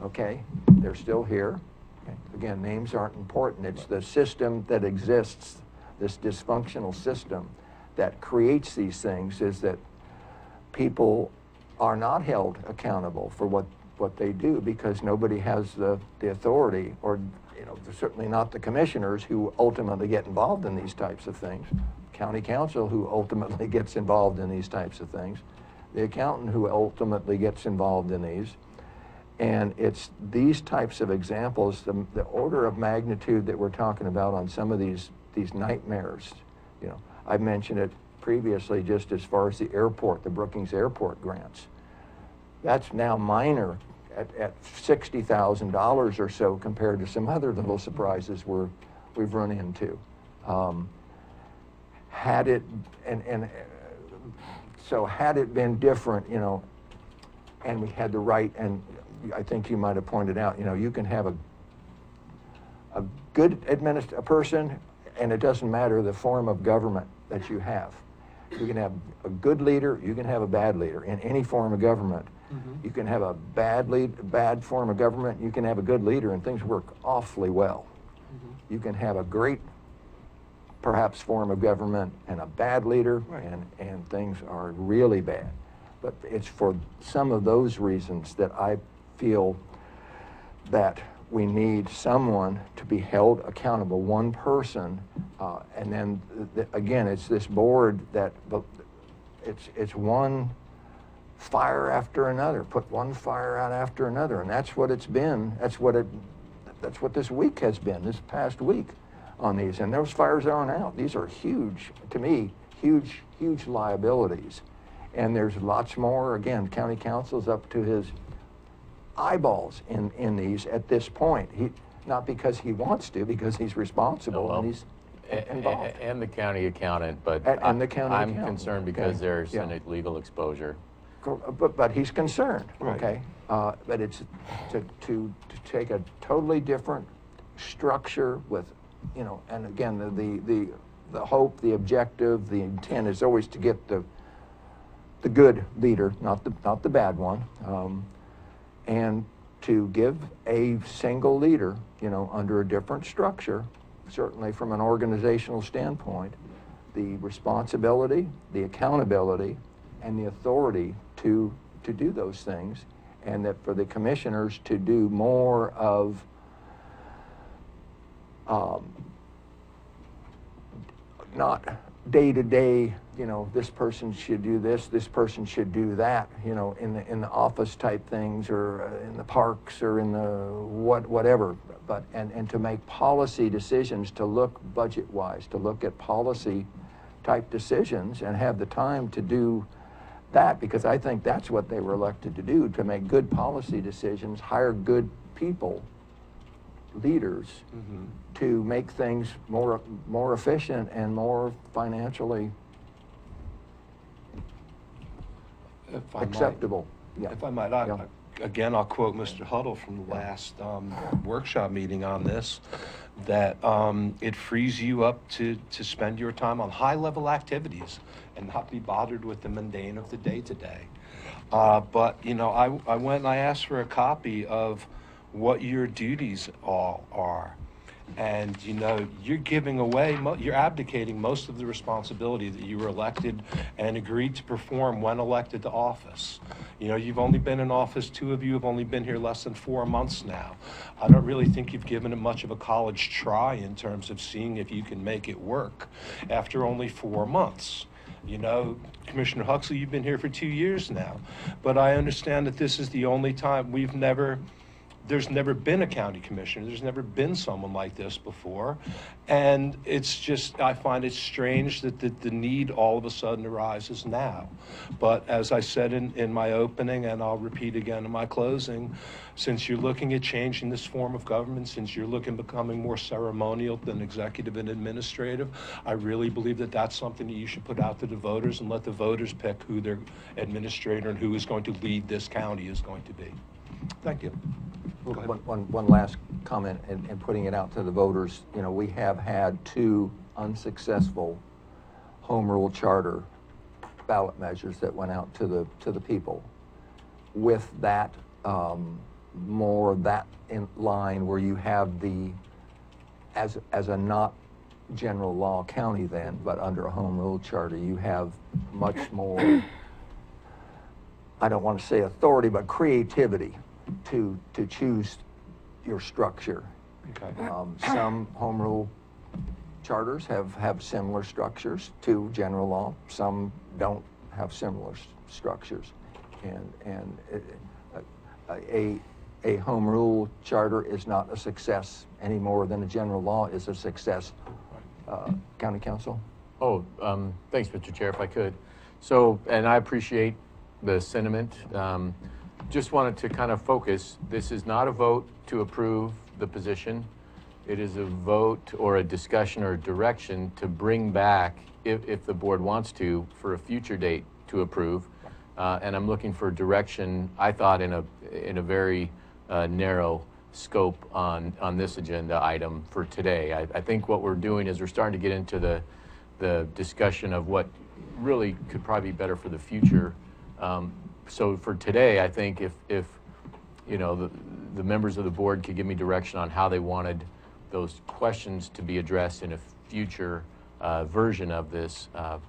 [SPEAKER 1] Okay, they're still here. Okay. Again, names aren't important. It's the system that exists, this dysfunctional system that creates these things, is that people are not held accountable for what they do because nobody has the authority, or, you know, certainly not the commissioners who ultimately get involved in these types of things, county council who ultimately gets involved in these types of things, the accountant who ultimately gets involved in these. And it's these types of examples, the order of magnitude that we're talking about on some of these nightmares. You know, I've mentioned it previously just as far as the airport, the Brookings Airport grants. That's now minor at $60,000 or so compared to some other little surprises we've run into. Had it been different, you know, and we had the right, and I think you might have pointed out, you know, you can have a good person and it doesn't matter the form of government that you have. You can have a good leader, you can have a bad leader in any form of government. You can have a bad form of government, you can have a good leader, and things work awfully well. You can have a great, perhaps, form of government and a bad leader, and things are really bad. But it's for some of those reasons that I feel that we need someone to be held accountable, one person, and then again, it's this board that it's one fire after another, put one fire out after another, and that's what it's been. That's what this week has been, this past week on these, and those fires aren't out. These are huge, to me, huge liabilities, and there's lots more. Again, county council's up to his eyeballs in these at this point. Not because he wants to, because he's responsible and he's involved.
[SPEAKER 5] And the county accountant, but
[SPEAKER 1] And the county
[SPEAKER 5] I'm
[SPEAKER 1] accountant,
[SPEAKER 5] concerned because
[SPEAKER 1] okay,
[SPEAKER 5] there's
[SPEAKER 1] yeah.
[SPEAKER 5] an illegal exposure.
[SPEAKER 1] But he's concerned,
[SPEAKER 3] Right.
[SPEAKER 1] okay? But it's to take a totally different structure with, and again, the hope, the objective, the intent is always to get the good leader, not the bad one, and to give a single leader, under a different structure, certainly from an organizational standpoint, the responsibility, the accountability, and the authority to do those things, and that for the commissioners to do more of not day to day, this person should do this person should do that, in the office type things, or in the parks, or in the whatever, but and to make policy decisions, to look budget wise, to look at policy type decisions, and have the time to do that, because I think that's what they were elected to do, to make good policy decisions, hire good people, leaders, to make things more efficient and more financially acceptable. Yeah.
[SPEAKER 3] If I might,
[SPEAKER 1] Yeah.
[SPEAKER 3] again, I'll quote Mr. Huddle from the last workshop meeting on this, that it frees you up to spend your time on high-level activities and not be bothered with the mundane of the day-to-day. But, I went and I asked for a copy of what your duties all are. And, you're giving away, you're abdicating most of the responsibility that you were elected and agreed to perform when elected to office. You've only been in office, two of you have only been here less than 4 months now. I don't really think you've given it much of a college try in terms of seeing if you can make it work after only 4 months. Commissioner Huxley, you've been here for 2 years now, but I understand that this is the only time there's never been a county commissioner. There's never been someone like this before. And it's just, I find it strange that the need all of a sudden arises now. But as I said in my opening, and I'll repeat again in my closing, since you're looking at changing this form of government, since you're looking at becoming more ceremonial than executive and administrative, I really believe that that's something that you should put out to the voters and let the voters pick who their administrator and who is going to lead this county is going to be. Thank you.
[SPEAKER 1] One last comment, and putting it out to the voters. We have had 2 unsuccessful home rule charter ballot measures that went out to the people. With that, more that in line where you have as a not general law county then, but under a home rule charter, you have much more, I don't want to say authority, but creativity to choose your structure.
[SPEAKER 3] Okay.
[SPEAKER 1] Some home rule charters have similar structures to general law. Some don't have similar structures, and a home rule charter is not a success any more than a general law is a success. County Council.
[SPEAKER 5] Oh, thanks, Mr. Chair, if I could. So, and I appreciate the sentiment. Just wanted to kind of focus. This is not a vote to approve the position. It is a vote or a discussion or direction to bring back, if the board wants to, for a future date to approve. And I'm looking for direction, I thought, in a very narrow scope on this agenda item for today. I think what we're doing is we're starting to get into the discussion of what really could probably be better for the future. So for today, I think if you know, the members of the board could give me direction on how they wanted those questions to be addressed in a future version of this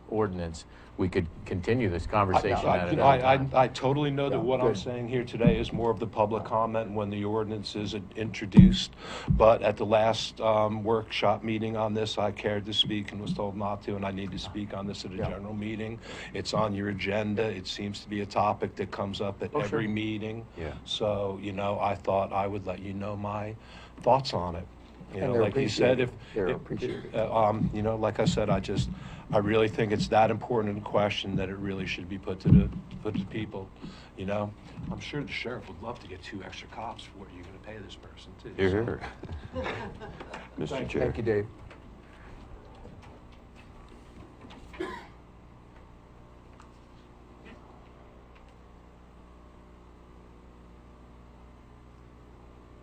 [SPEAKER 5] ordinance, we could continue this conversation at another time.
[SPEAKER 3] I totally know that what I'm saying here today is more of the public comment when the ordinance is introduced. But at the last workshop meeting on this, I cared to speak and was told not to, and I need to speak on this at a general meeting. It's on your agenda. It seems to be a topic that comes up at every meeting.
[SPEAKER 2] Yeah.
[SPEAKER 3] So, you know, I thought I would let you know my thoughts on it. You
[SPEAKER 1] And
[SPEAKER 3] know,
[SPEAKER 1] they're
[SPEAKER 3] like you said,
[SPEAKER 1] appreciated. They're appreciated.
[SPEAKER 3] you know, like I said, I really think it's that important a question that it really should be put to the people. You know, I'm sure the sheriff would love to get 2 extra cops for what you're going to pay this person too.
[SPEAKER 2] Here, Mr. Chair.
[SPEAKER 1] Thank you, Dave.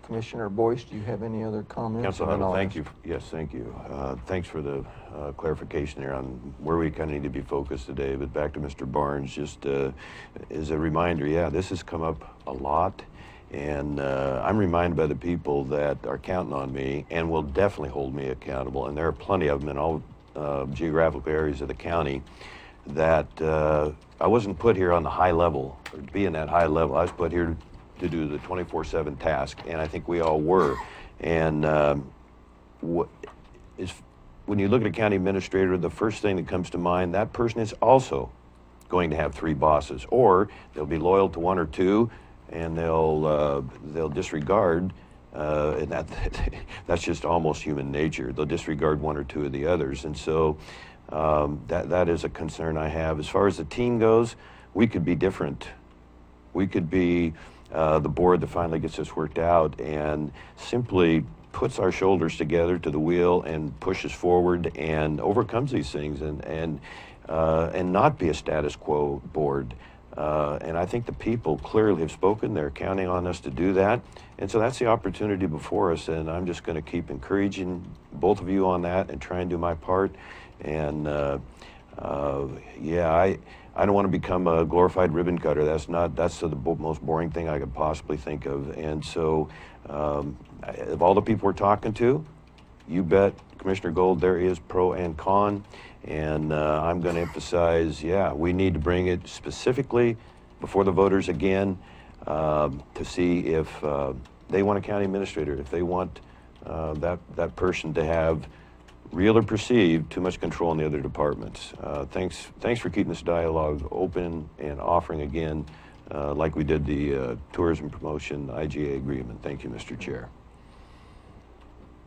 [SPEAKER 1] Commissioner Boyce, do you have any other comments?
[SPEAKER 2] Council
[SPEAKER 1] And then
[SPEAKER 2] Huddle,
[SPEAKER 1] I'll
[SPEAKER 2] thank
[SPEAKER 1] ask-
[SPEAKER 2] you. Yes, thank you. Thanks for the clarification there on where we kind of need to be focused today. But back to Mr. Barnes, just as a reminder, yeah, this has come up a lot. And I'm reminded by the people that are counting on me and will definitely hold me accountable. And there are plenty of them in all geographical areas of the county that I wasn't put here on the high level, or to be in that high level. I was put here to do the 24/7 task, and I think we all were. And when you look at a county administrator, the first thing that comes to mind, that person is also going to have 3 bosses, or they'll be loyal to 1 or 2, and they'll disregard, and that's just almost human nature. They'll disregard 1 or 2 of the others, and so that is a concern I have. As far as the team goes, we could be different. We could be the board that finally gets this worked out and simply puts our shoulders together to the wheel and pushes forward and overcomes these things and not be a status quo board. And I think the people clearly have spoken. They're counting on us to do that. And so that's the opportunity before us. And I'm just going to keep encouraging both of you on that and try and do my part. And yeah, I don't want to become a glorified ribbon cutter. That's the most boring thing I could possibly think of. And so of all the people we're talking to, you bet, Commissioner Gold, there is pro and con. And I'm going to emphasize, yeah, we need to bring it specifically before the voters again to see if they want a county administrator, if they want that person to have real or perceived too much control in the other departments. Thanks for keeping this dialogue open and offering again, like we did the tourism promotion IGA agreement. Thank you, Mr. Chair.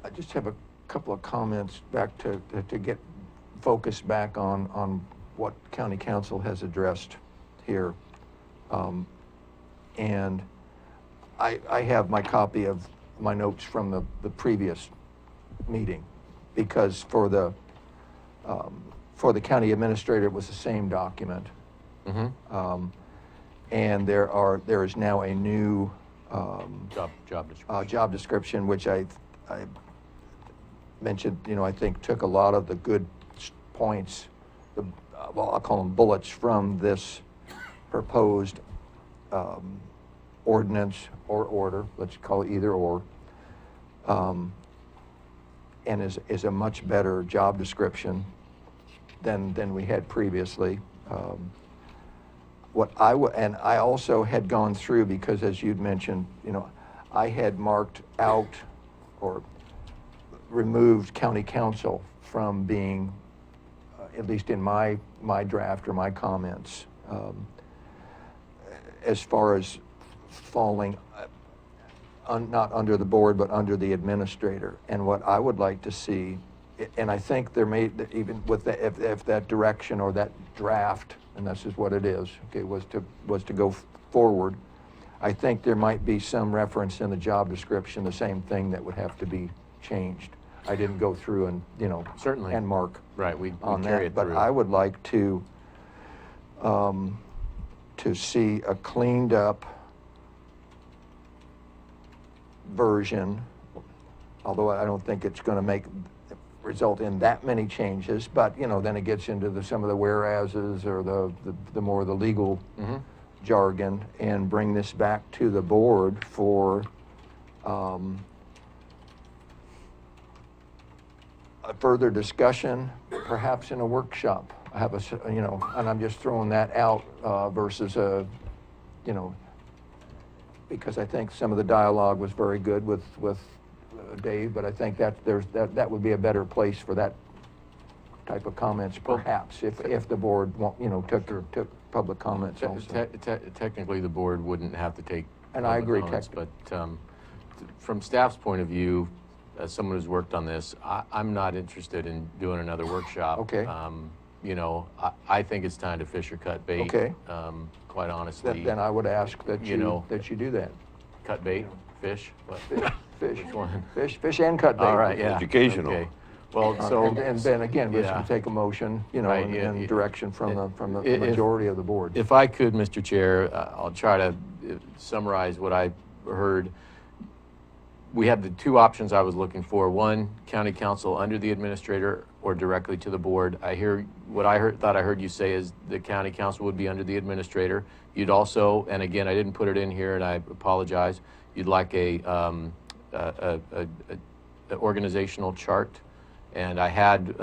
[SPEAKER 1] I just have a couple of comments back to get focus back on what County Council has addressed here. And I have my copy of my notes from the previous meeting, because for the county administrator, it was the same document.
[SPEAKER 5] Mm-hmm.
[SPEAKER 1] And there is now a new
[SPEAKER 5] Job description.
[SPEAKER 1] job description, which I mentioned, I think took a lot of the good points, well, I'll call them bullets, from this proposed ordinance or order, let's call it either or, and is a much better job description than we had previously. And I also had gone through, because as you'd mentioned, I had marked out or removed county council from being, at least in my draft or my comments, as far as falling not under the board but under the administrator. And what I would like to see, and I think there may, even with if that direction or that draft, and this is what it is, okay, was to go forward, I think there might be some reference in the job description, the same thing that would have to be changed. I didn't go through and,
[SPEAKER 5] Certainly.
[SPEAKER 1] and mark
[SPEAKER 5] Right, we
[SPEAKER 1] on
[SPEAKER 5] carry
[SPEAKER 1] that,
[SPEAKER 5] it
[SPEAKER 1] but
[SPEAKER 5] through.
[SPEAKER 1] I would like to see a cleaned up version, although I don't think it's going to result in that many changes, but, you know, then it gets into some of the whereases or the more the legal jargon, and bring this back to the board for a further discussion, perhaps in a workshop. You know, and I'm just throwing that out versus you know, because I think some of the dialogue was very good with Dave, but I think that that would be a better place for that type of comments, perhaps, if the board took public comments also.
[SPEAKER 5] Technically, the board wouldn't have to take.
[SPEAKER 1] And I agree,
[SPEAKER 5] comments, but from staff's point of view, as someone who's worked on this, I'm not interested in doing another workshop.
[SPEAKER 1] Okay.
[SPEAKER 5] You know, I think it's time to fish or cut bait.
[SPEAKER 1] Okay.
[SPEAKER 5] Quite honestly.
[SPEAKER 1] Then I would ask that you do that.
[SPEAKER 5] Cut bait, fish, what?
[SPEAKER 1] Fish.
[SPEAKER 5] Which one?
[SPEAKER 1] Fish and cut bait.
[SPEAKER 5] All right, yeah.
[SPEAKER 2] Educational.
[SPEAKER 5] Okay. Well, so.
[SPEAKER 1] And then again, we
[SPEAKER 5] yeah.
[SPEAKER 1] should take a motion, you know,
[SPEAKER 5] Right,
[SPEAKER 1] in direction from the
[SPEAKER 5] if-
[SPEAKER 1] majority of the board.
[SPEAKER 5] If I could, Mr. Chair, I'll try to summarize what I heard. We had the two options I was looking for. One, county council under the administrator or directly to the board. What I thought I heard you say is the county council would be under the administrator. You'd also, and again, I didn't put it in here and I apologize, you'd like a organizational chart. And I had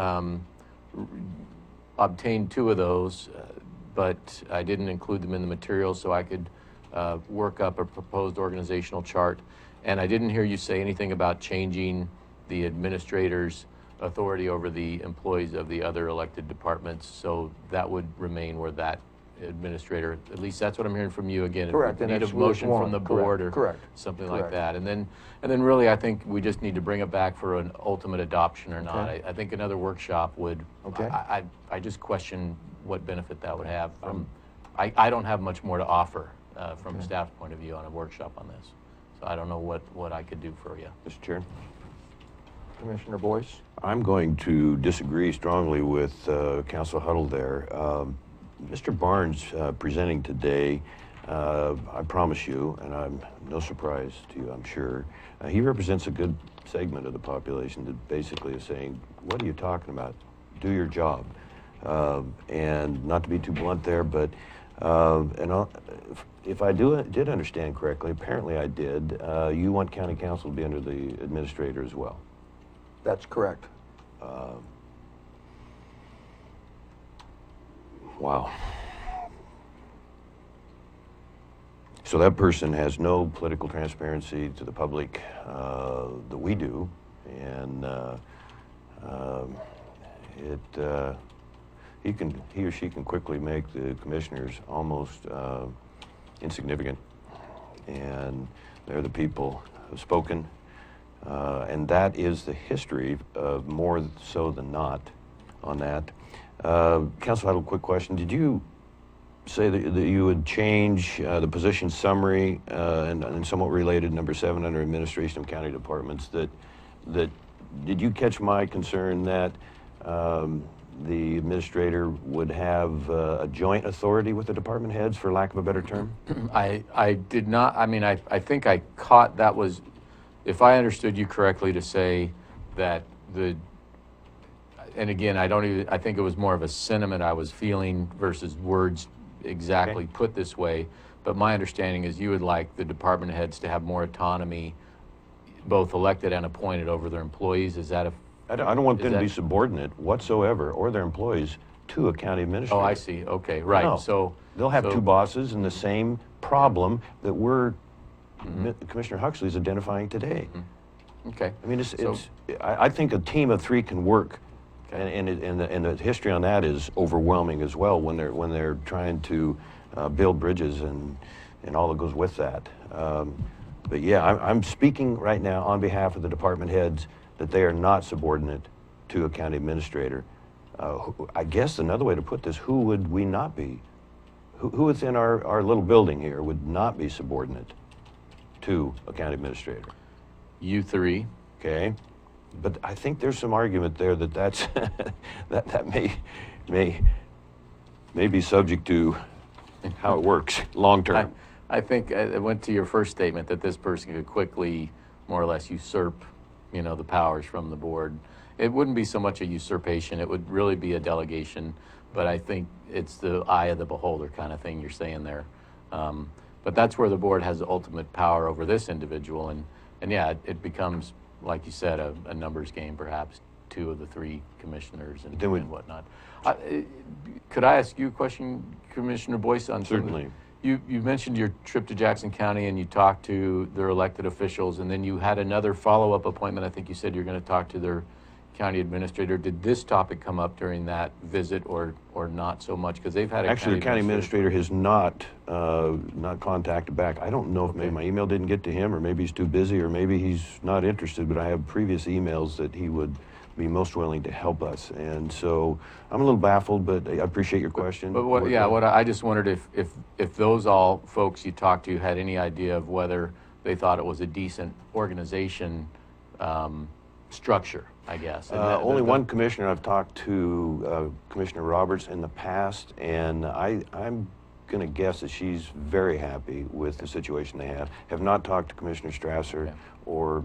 [SPEAKER 5] obtained two of those, but I didn't include them in the materials so I could work up a proposed organizational chart. And I didn't hear you say anything about changing the administrator's authority over the employees of the other elected departments. So that would remain where that administrator, at least that's what I'm hearing from you again.
[SPEAKER 1] Correct.
[SPEAKER 5] If we
[SPEAKER 1] And
[SPEAKER 5] need a
[SPEAKER 1] that's
[SPEAKER 5] motion
[SPEAKER 1] one.
[SPEAKER 5] from the
[SPEAKER 1] Correct.
[SPEAKER 5] board or
[SPEAKER 1] Correct.
[SPEAKER 5] something
[SPEAKER 1] Correct.
[SPEAKER 5] like that. And then really I think we just need to bring it back for an ultimate adoption or not.
[SPEAKER 1] Okay.
[SPEAKER 5] I think another workshop would,
[SPEAKER 1] Okay.
[SPEAKER 5] I just question what benefit that would have. I don't have much more to offer from staff's point of view on a workshop on this. So I don't know what I could do for you.
[SPEAKER 2] Mr. Chair,
[SPEAKER 1] Commissioner Boyce?
[SPEAKER 2] I'm going to disagree strongly with Council Huddle there. Mr. Barnes presenting today, I promise you, and I'm no surprise to you, I'm sure, he represents a good segment of the population that basically is saying, what are you talking about? Do your job. And not to be too blunt there, but if I did understand correctly, apparently I did, you want county council to be under the administrator as well.
[SPEAKER 1] That's correct.
[SPEAKER 2] Wow. So that person has no political transparency to the public that we do, and he or she can quickly make the commissioners almost insignificant, and they're the people who've spoken, and that is the history of more so than not on that. Council, I have a quick question. Did you say that you would change the position summary and somewhat related number 7 under administration of county departments? That did you catch my concern that the administrator would have a joint authority with the department heads, for lack of a better term?
[SPEAKER 5] I did not, I mean, I think I caught that was, if I understood you correctly, to say that and again, I think it was more of a sentiment I was feeling versus words exactly put this way, but my understanding is you would like the department heads to have more autonomy, both elected and appointed, over their employees. Is that
[SPEAKER 2] I don't want them to be subordinate whatsoever, or their employees, to a county administrator.
[SPEAKER 5] Oh, I see. Okay, right.
[SPEAKER 2] No.
[SPEAKER 5] So
[SPEAKER 2] they'll have two bosses and the same problem that Commissioner Huxley's identifying today.
[SPEAKER 5] Okay.
[SPEAKER 2] I mean, I think a team of 3 can work,
[SPEAKER 5] Okay.
[SPEAKER 2] and the history on that is overwhelming as well when they're trying to build bridges and all that goes with that. But yeah, I'm speaking right now on behalf of the department heads that they are not subordinate to a county administrator. I guess another way to put this, who would we not be? Who within our little building here would not be subordinate to a county administrator?
[SPEAKER 5] You 3.
[SPEAKER 2] Okay, but I think there's some argument there that's that may be subject to how it works long term.
[SPEAKER 5] I think I went to your first statement that this person could quickly more or less usurp, the powers from the board. It wouldn't be so much a usurpation, it would really be a delegation, but I think it's the eye of the beholder kind of thing you're saying there. But that's where the board has the ultimate power over this individual, and yeah, it becomes, like you said, a numbers game, perhaps, 2 of the 3 commissioners and whatnot. Could I ask you a question, Commissioner Boyce? On
[SPEAKER 2] Certainly.
[SPEAKER 5] You mentioned your trip to Jackson County and you talked to their elected officials, and then you had another follow-up appointment. I think you said you're going to talk to their county administrator. Did this topic come up during that visit, or not so much? Because they've had a
[SPEAKER 2] Actually, the county administrator has not contacted back. I don't know if maybe my email didn't get to him, or maybe he's too busy, or maybe he's not interested, but I have previous emails that he would be most willing to help us. And so I'm a little baffled, but I appreciate your question.
[SPEAKER 5] But what I just wondered if those all folks you talked to had any idea of whether they thought it was a decent organization structure, I guess. And
[SPEAKER 2] Only one commissioner I've talked to, Commissioner Roberts, in the past, and I'm going to guess that she's very happy with the situation they have. Have not talked to Commissioner Strasser or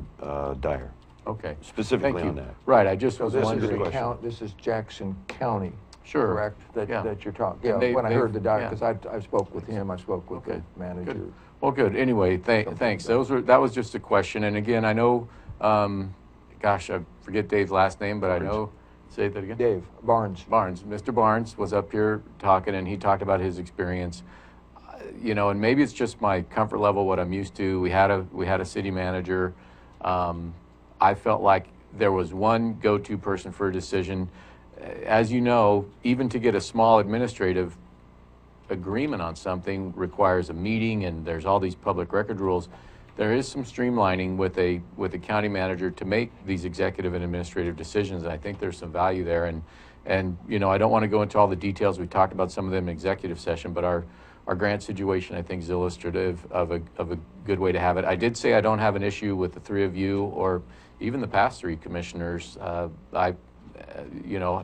[SPEAKER 2] Dyer.
[SPEAKER 5] Okay.
[SPEAKER 2] Specifically
[SPEAKER 5] Thank you.
[SPEAKER 2] on that.
[SPEAKER 5] Right, I just
[SPEAKER 1] So
[SPEAKER 5] was
[SPEAKER 1] this
[SPEAKER 5] wondering.
[SPEAKER 1] this is Jackson County,
[SPEAKER 5] Sure.
[SPEAKER 1] correct?
[SPEAKER 5] Yeah.
[SPEAKER 1] That you're talking.
[SPEAKER 5] And
[SPEAKER 1] Yeah, when I heard the
[SPEAKER 5] yeah.
[SPEAKER 1] because I spoke with him, I spoke with the manager.
[SPEAKER 5] Good. Well, good. Anyway, thanks. That was just a question. And again, I know, gosh, I forget Dave's last name, but I know, say that again?
[SPEAKER 1] Dave Barnes.
[SPEAKER 5] Mr. Barnes was up here talking, and he talked about his experience. And maybe it's just my comfort level, what I'm used to. We had a city manager. I felt like there was one go-to person for a decision. As you know, even to get a small administrative agreement on something requires a meeting, and there's all these public record rules. There is some streamlining with a county manager to make these executive and administrative decisions, and I think there's some value there. And I don't want to go into all the details. We talked about some of them in executive session, but our grant situation, I think, is illustrative of a good way to have it. I did say I don't have an issue with the 3 of you, or even the past 3 commissioners. I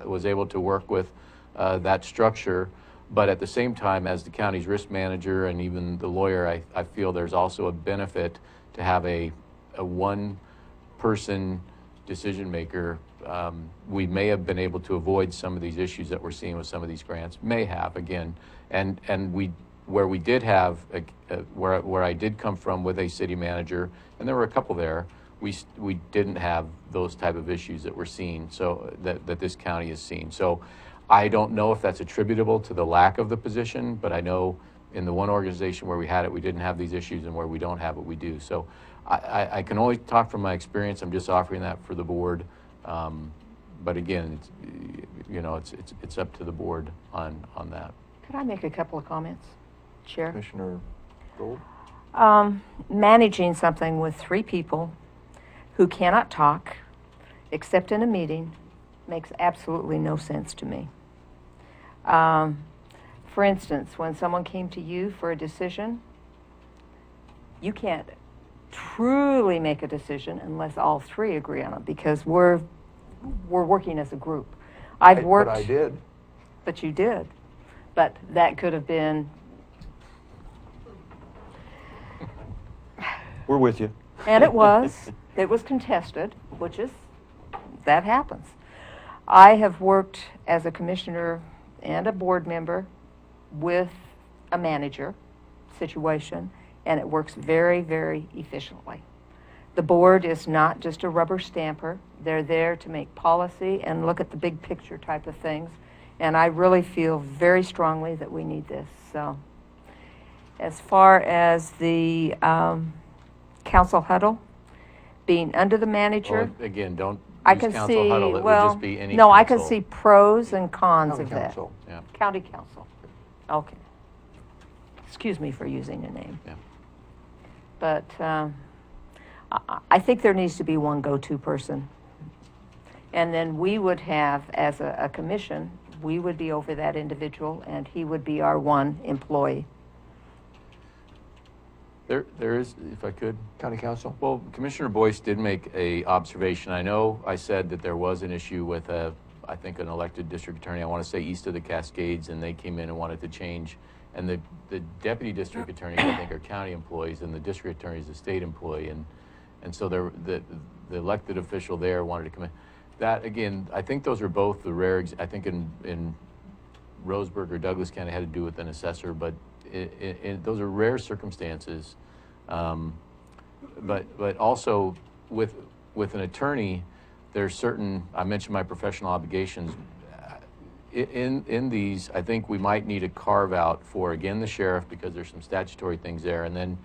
[SPEAKER 5] was able to work with that structure, but at the same time, as the county's risk manager and even the lawyer, I feel there's also a benefit to have a one-person decision maker. We may have been able to avoid some of these issues that we're seeing with some of these grants. May have, again, and where we did have where I did come from with a city manager, and there were a couple there. We didn't have those type of issues that we're seeing, so that this county is seeing. So I don't know if that's attributable to the lack of the position, but I know in the one organization where we had it, we didn't have these issues, and where we don't have it, we do. So I can only talk from my experience. I'm just offering that for the board. But again, it's up to the board on that.
[SPEAKER 4] Could I make a couple of comments, Chair?
[SPEAKER 1] Commissioner Gold.
[SPEAKER 4] Managing something with 3 people who cannot talk except in a meeting makes absolutely no sense to me. For instance, when someone came to you for a decision, you can't truly make a decision unless all 3 agree on it, because we're working as a group. I've worked.
[SPEAKER 1] But I did.
[SPEAKER 4] But you did. But that could have been.
[SPEAKER 2] We're with you.
[SPEAKER 4] And it was contested, that happens. I have worked as a commissioner and a board member with a manager situation, and it works very, very efficiently. The board is not just a rubber stamper. They're there to make policy and look at the big picture type of things, and I really feel very strongly that we need this. So, as far as the council huddle, being under the manager,
[SPEAKER 5] Well, again, don't
[SPEAKER 4] I
[SPEAKER 5] use
[SPEAKER 4] can
[SPEAKER 5] council
[SPEAKER 4] see,
[SPEAKER 5] huddle. It would
[SPEAKER 4] well,
[SPEAKER 5] just be any
[SPEAKER 4] no, I can
[SPEAKER 5] council.
[SPEAKER 4] see pros and cons
[SPEAKER 1] County
[SPEAKER 4] of that.
[SPEAKER 1] council.
[SPEAKER 5] Yeah.
[SPEAKER 4] County council. Okay. Excuse me for using a name.
[SPEAKER 5] Yeah.
[SPEAKER 4] But I think there needs to be one go-to person. And then we would have, as a commission, we would be over that individual, and he would be our one employee.
[SPEAKER 5] There is, if I could.
[SPEAKER 1] County council.
[SPEAKER 5] Well, Commissioner Boyce did make a observation. I know I said that there was an issue with I think an elected district attorney, I want to say east of the Cascades, and they came in and wanted to change. And the deputy district attorneys, I think, are county employees, and the district attorney is a state employee. And so the elected official there wanted to come in. That, again, I think those are both the rare, I think in Roseburg or Douglas County had to do with an assessor, but those are rare circumstances. But also with an attorney, there's certain, I mentioned my professional obligations. In these, I think we might need a carve out for, again, the sheriff, because there's some statutory things there. And then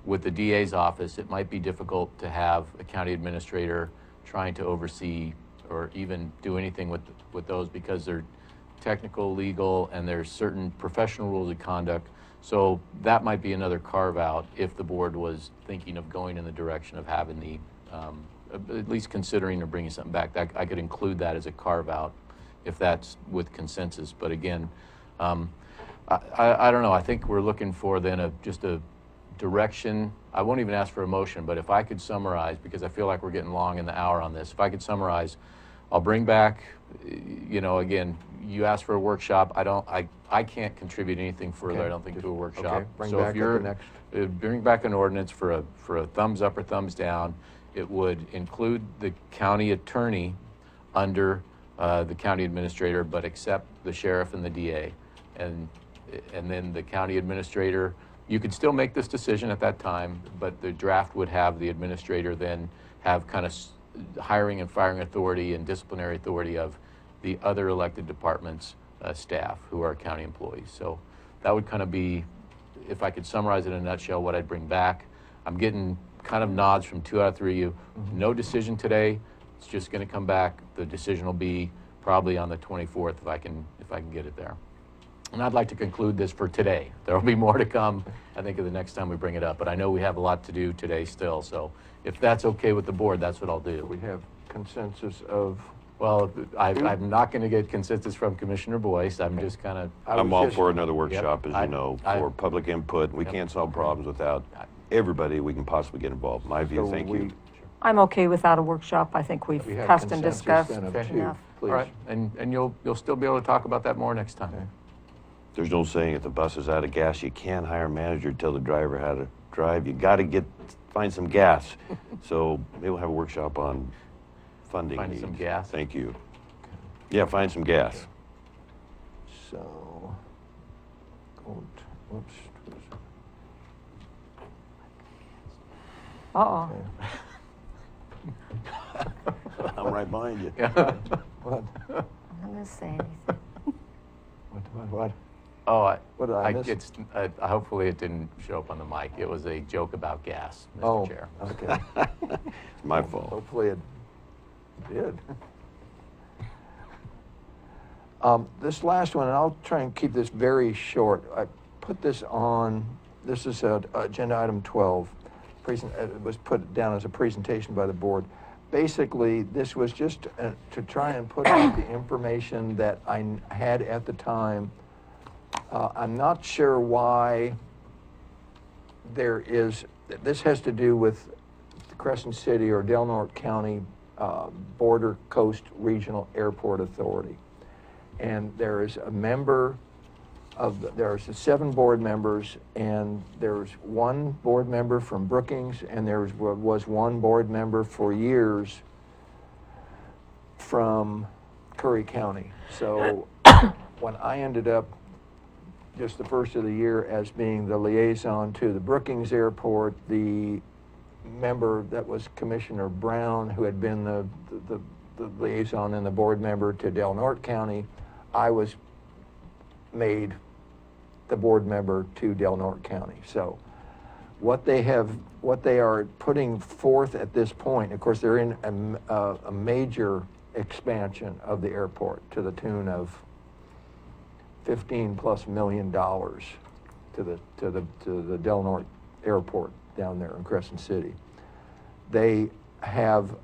[SPEAKER 5] with the DA's office, it might be difficult to have a county administrator trying to oversee or even do anything with those, because they're technical, legal, and there's certain professional rules of conduct. So that might be another carve out if the board was thinking of going in the direction of having the, at least considering or bringing something back. I could include that as a carve out if that's with consensus. But again, I don't know. I think we're looking for then just a direction. I won't even ask for a motion, but if I could summarize, because I feel like we're getting long in the hour on this, if I could summarize, I'll bring back, again, you asked for a workshop. I can't contribute anything further,
[SPEAKER 1] Okay.
[SPEAKER 5] I don't think, to a workshop.
[SPEAKER 1] Okay, bring
[SPEAKER 5] So
[SPEAKER 1] back
[SPEAKER 5] if
[SPEAKER 1] at
[SPEAKER 5] you're,
[SPEAKER 1] the next-
[SPEAKER 5] bring back an ordinance for a thumbs up or thumbs down. It would include the county attorney under the county administrator, but accept the sheriff and the DA. And then the county administrator, you could still make this decision at that time, but the draft would have the administrator then have kind of hiring and firing authority and disciplinary authority of the other elected departments' staff who are county employees. So that would kind of be, if I could summarize it in a nutshell, what I'd bring back. I'm getting kind of nods from 2 out of 3 of you. No decision today. It's just going to come back. The decision will be probably on the 24th if I can get it there. And I'd like to conclude this for today. There will be more to come, I think, the next time we bring it up. But I know we have a lot to do today still. So if that's okay with the board, that's what I'll do.
[SPEAKER 1] We have consensus of,
[SPEAKER 5] Well, I'm not going to get consensus from Commissioner Boyce. I'm just kind of,
[SPEAKER 2] I'm all for another workshop,
[SPEAKER 5] Yep.
[SPEAKER 2] as you know, for public input. We
[SPEAKER 5] Yep.
[SPEAKER 2] can't solve problems without everybody we can possibly get involved. My view,
[SPEAKER 1] so
[SPEAKER 2] thank you.
[SPEAKER 4] I'm okay without a workshop. I think we've
[SPEAKER 1] we have
[SPEAKER 4] passed and
[SPEAKER 1] consensus
[SPEAKER 4] discussed
[SPEAKER 1] then of
[SPEAKER 5] Okay.
[SPEAKER 1] 2,
[SPEAKER 4] enough.
[SPEAKER 1] please.
[SPEAKER 5] all right. And you'll still be able to talk about that more next time.
[SPEAKER 1] Okay.
[SPEAKER 2] There's no saying if the bus is out of gas, you can't hire a manager to tell the driver how to drive. You got to find some gas. So maybe we'll have a workshop on funding
[SPEAKER 5] Find
[SPEAKER 2] needs.
[SPEAKER 5] some gas.
[SPEAKER 2] Thank you. Yeah, find some gas.
[SPEAKER 1] So, whoops.
[SPEAKER 4] Uh-oh.
[SPEAKER 1] Okay.
[SPEAKER 2] I'm right behind you.
[SPEAKER 5] Yeah.
[SPEAKER 1] What?
[SPEAKER 4] I'm not going to say anything.
[SPEAKER 1] What?
[SPEAKER 5] Oh,
[SPEAKER 1] What did I miss?
[SPEAKER 5] hopefully it didn't show up on the mic. It was a joke about gas, Mr.
[SPEAKER 1] Oh,
[SPEAKER 5] Chair.
[SPEAKER 1] okay.
[SPEAKER 2] It's my fault.
[SPEAKER 1] Hopefully it did. This last one, and I'll try and keep this very short. I put this on, this is agenda item 12. It was put down as a presentation by the board. Basically, this was just to try and put out the information that I had at the time. I'm not sure why this has to do with the Crescent City or Del Norte County Border Coast Regional Airport Authority. And there is a member there's 7 board members, and there's 1 board member from Brookings, and there was 1 board member for years from Curry County. So when I ended up just the first of the year as being the liaison to the Brookings Airport, the member that was Commissioner Brown, who had been the liaison and the board member to Del Norte County, I was made the board member to Del Norte County. So what they are putting forth at this point, of course, they're in a major expansion of the airport to the tune of $15+ million to the Del Norte Airport down there in Crescent City. They have,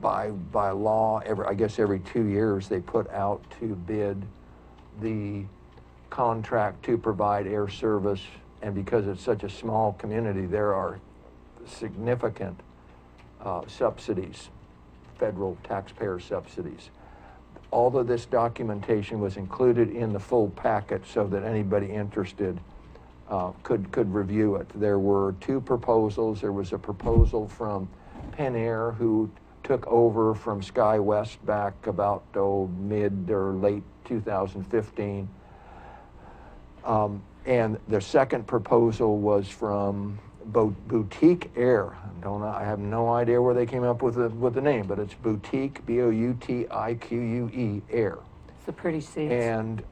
[SPEAKER 1] by law, every 2 years, they put out to bid the contract to provide air service, and because it's such a small community, there are significant subsidies, federal taxpayer subsidies. All of this documentation was included in the full packet so that anybody interested could review it. There were 2 proposals. There was a proposal from Penn Air, who took over from SkyWest back about mid or late 2015. And the second proposal was from Boutique Air. I have no idea where they came up with the name, but it's Boutique, Boutiquue Air.
[SPEAKER 4] It's a pretty seat.
[SPEAKER 1] And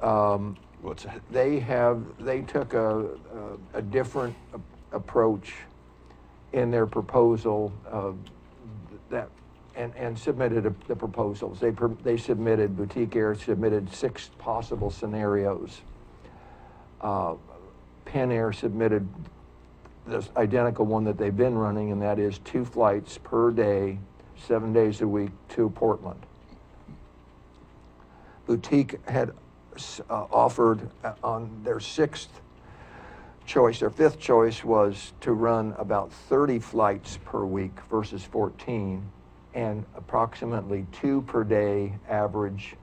[SPEAKER 2] What's that?
[SPEAKER 1] they took a different approach in their proposal and submitted the proposals. They submitted, Boutique Air submitted 6 possible scenarios. Penn Air submitted this identical one that they've been running, and that is 2 flights per day, 7 days a week to Portland. Boutique had offered on their 6th choice, their 5th choice was to run about 30 flights per week versus 14, and approximately 2 per day average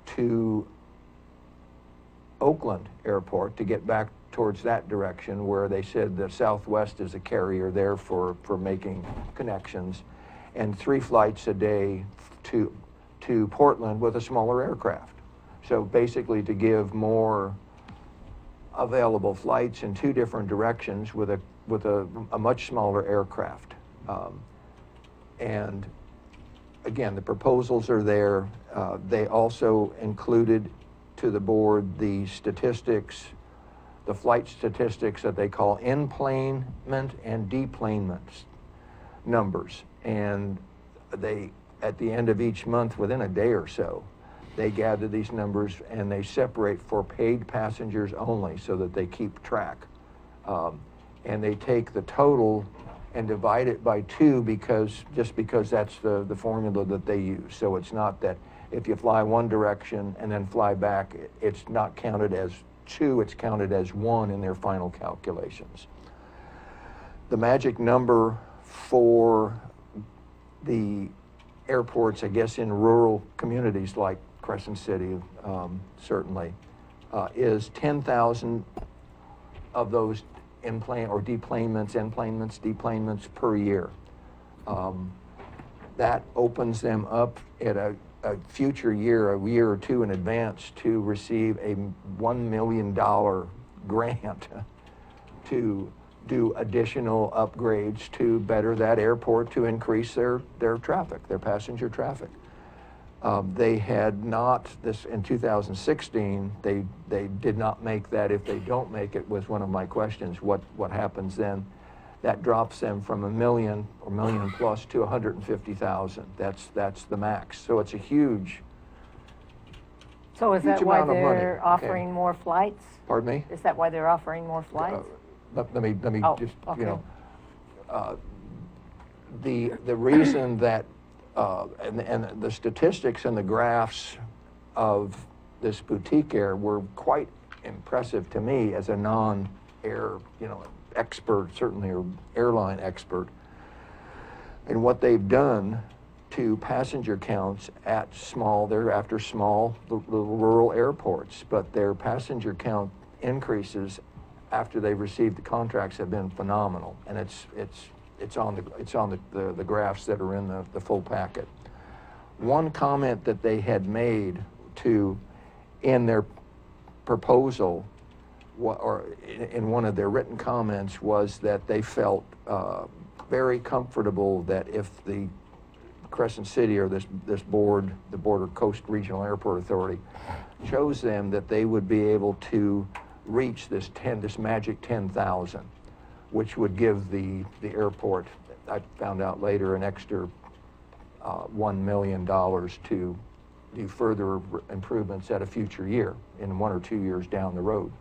[SPEAKER 1] to Oakland Airport to get back towards that direction, where they said that Southwest is a carrier there for making connections, and 3 flights a day to Portland with a smaller aircraft. So basically to give more available flights in 2 different directions with a much smaller aircraft. And again, the proposals are there. They also included to the board the statistics, the flight statistics that they call enplanement and deplanement numbers. And they, at the end of each month, within a day or so, they gather these numbers and they separate for paid passengers only so that they keep track. And they take the total and divide it by 2 because that's the formula that they use. So it's not that if you fly one direction and then fly back, it's not counted as 2, it's counted as 1 in their final calculations. The magic number for the airports, I guess, in rural communities like Crescent City, certainly, is 10,000 of those deplanements per year. That opens them up at a future year, a year or 2 in advance, to receive a $1 million grant to do additional upgrades to better that airport, to increase their traffic, their passenger traffic. They had not, this in 2016, they did not make that. If they don't make it, was one of my questions, what happens then? That drops them from $1 million or $1 million plus to 150,000. That's the max. So it's a huge.
[SPEAKER 4] So is
[SPEAKER 1] Huge
[SPEAKER 4] that why
[SPEAKER 1] amount of money.
[SPEAKER 4] they're offering more flights?
[SPEAKER 1] Pardon me?
[SPEAKER 4] Is that why they're offering more flights?
[SPEAKER 1] Let me
[SPEAKER 4] Oh,
[SPEAKER 1] just,
[SPEAKER 4] okay.
[SPEAKER 1] The reason that, and the statistics and the graphs of this Boutique Air were quite impressive to me as a non-air, expert, certainly, or airline expert. And what they've done to passenger counts at they're after small, little rural airports, but their passenger count increases after they've received the contracts have been phenomenal, and it's on the graphs that are in the full packet. One comment that they had made in their proposal, or in one of their written comments, was that they felt very comfortable that if the Crescent City or this board, the Border Coast Regional Airport Authority, chose them, that they would be able to reach this magic 10,000, which would give the airport, I found out later, an extra $1 million to do further improvements at a future year, in 1 or 2 years down the road.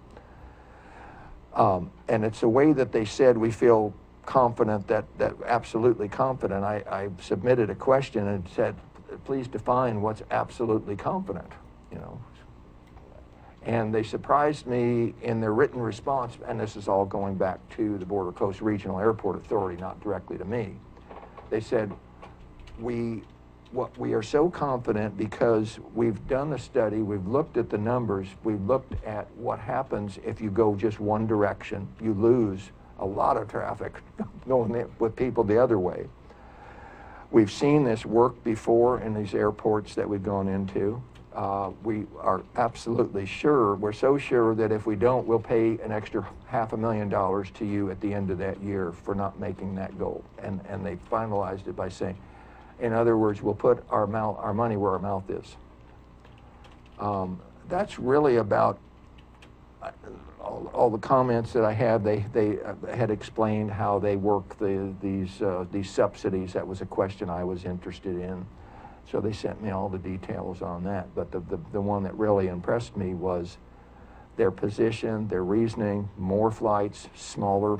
[SPEAKER 1] And it's a way that they said, we feel confident, that absolutely confident. I submitted a question and said, please define what's absolutely confident, And they surprised me in their written response, and this is all going back to the Border Coast Regional Airport Authority, not directly to me. They said, we are so confident because we've done the study, we've looked at the numbers, we've looked at what happens if you go just one direction. You lose a lot of traffic going with people the other way. We've seen this work before in these airports that we've gone into. We are absolutely sure, we're so sure that if we don't, we'll pay an extra $500,000 to you at the end of that year for not making that goal. And they finalized it by saying, in other words, we'll put our money where our mouth is. That's really about all the comments that I had. They had explained how they work these subsidies. That was a question I was interested in. So they sent me all the details on that. But the one that really impressed me was their position, their reasoning, more flights, smaller,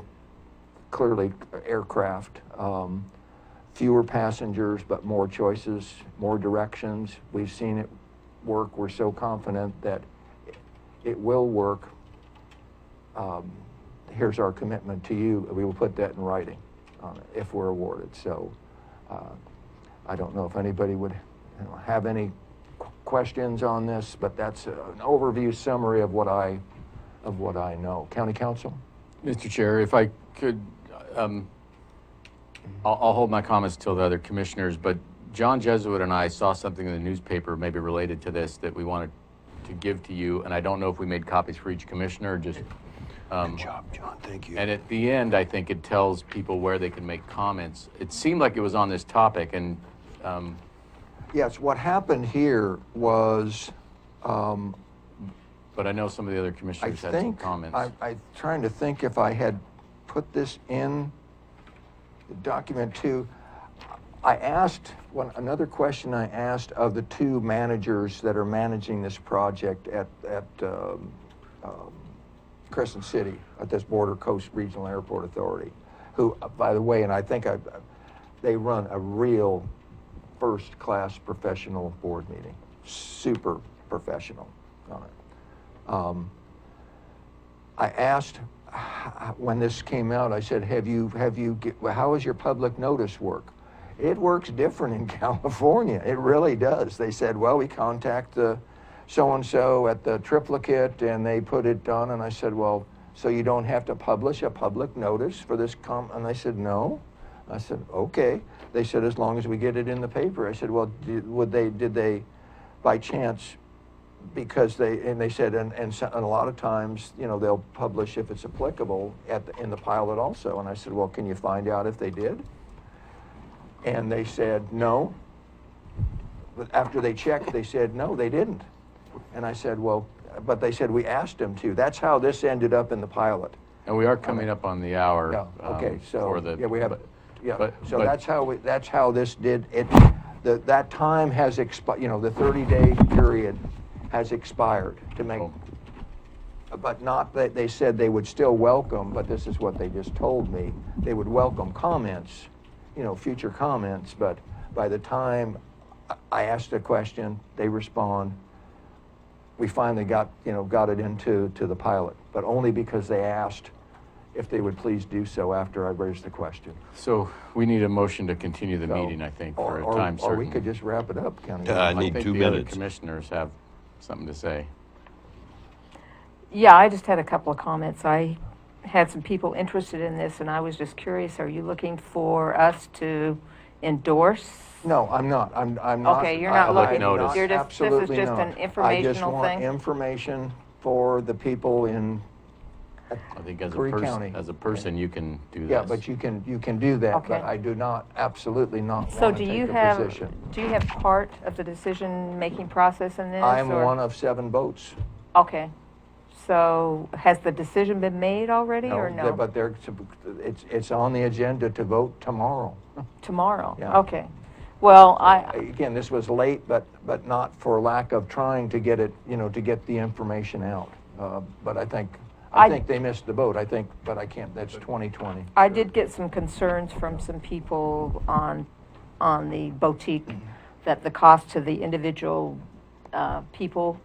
[SPEAKER 1] clearly aircraft, fewer passengers, but more choices, more directions. We've seen it work. We're so confident that it will work. Here's our commitment to you. We will put that in writing if we're awarded. So I don't know if anybody would have any questions on this, but that's an overview summary of what I know. County Council?
[SPEAKER 5] Mr. Chair, if I could, I'll hold my comments till the other commissioners, but John Jesuit and I saw something in the newspaper maybe related to this that we wanted to give to you, and I don't know if we made copies for each commissioner or just...
[SPEAKER 2] Good job, John, thank you.
[SPEAKER 5] And at the end, I think it tells people where they can make comments. It seemed like it was on this topic, and...
[SPEAKER 1] Yes, what happened here was...
[SPEAKER 5] but I know some of the other commissioners had some comments.
[SPEAKER 1] I'm trying to think if I had put this in the document too. I asked, another question I asked of the two managers that are managing this project at Crescent City, at this Border Coast Regional Airport Authority, who, by the way, and I think they run a real first-class professional board meeting, super professional on it. I asked when this came out, I said, how does your public notice work? It works different in California. It really does. They said, well, we contact the so-and-so at the triplicate and they put it on. And I said, well, so you don't have to publish a public notice for this and they said, no. I said, okay. They said, as long as we get it in the paper. I said, well, did they by chance, because they said, and a lot of times, you know, they'll publish if it's applicable in the pilot also. And I said, well, can you find out if they did? And they said, no. But after they checked, they said, no, they didn't. And I said, well, but they said, we asked them to. That's how this ended up in that pilot.
[SPEAKER 5] And we are coming up on the hour.
[SPEAKER 1] Yeah, okay, so,
[SPEAKER 5] for the,
[SPEAKER 1] yeah, we have, so
[SPEAKER 5] but-
[SPEAKER 1] that's how this did it. That time has expired, you know, the 30-day period has expired to make, but not that they said they would still welcome, but this is what they just told me. They would welcome comments, you know, future comments, but by the time I asked a question, they respond, we finally got it into the pilot, but only because they asked if they would please do so after I raised the question.
[SPEAKER 5] So we need a motion to continue the meeting, I think, for a time certain.
[SPEAKER 1] Or we could just wrap it up, County.
[SPEAKER 2] I need 2
[SPEAKER 5] think the other
[SPEAKER 2] minutes.
[SPEAKER 5] commissioners have something to say.
[SPEAKER 4] Yeah, I just had a couple of comments. I had some people interested in this, and I was just curious, are you looking for us to endorse?
[SPEAKER 1] No, I'm not. I'm not.
[SPEAKER 4] Okay, you're not
[SPEAKER 5] looking-
[SPEAKER 1] not,
[SPEAKER 4] you're just- this is
[SPEAKER 1] absolutely
[SPEAKER 4] just
[SPEAKER 1] not.
[SPEAKER 4] an informational
[SPEAKER 1] I just want
[SPEAKER 4] thing?
[SPEAKER 1] information for the people in
[SPEAKER 5] I think as
[SPEAKER 1] Curry County.
[SPEAKER 5] a person, you can do this.
[SPEAKER 1] Yeah, but you can do that,
[SPEAKER 4] Okay.
[SPEAKER 1] but I do not, absolutely not
[SPEAKER 4] So
[SPEAKER 1] want
[SPEAKER 4] do
[SPEAKER 1] to
[SPEAKER 4] you
[SPEAKER 1] take a
[SPEAKER 4] have,
[SPEAKER 1] position.
[SPEAKER 4] do you have part of the decision-making process in this?
[SPEAKER 1] I'm
[SPEAKER 4] or-
[SPEAKER 1] one of 7 votes.
[SPEAKER 4] Okay. So has the decision been made already, or no?
[SPEAKER 1] But it's on the agenda to vote tomorrow.
[SPEAKER 4] Tomorrow?
[SPEAKER 1] Yeah.
[SPEAKER 4] Okay. Well,
[SPEAKER 1] Again, this was late, but not for lack of trying to get it, you know, to get the information out. But I think they missed the boat. But I can't, that's 2020.
[SPEAKER 4] I did get some concerns from some people on the boutique that the cost to the individual people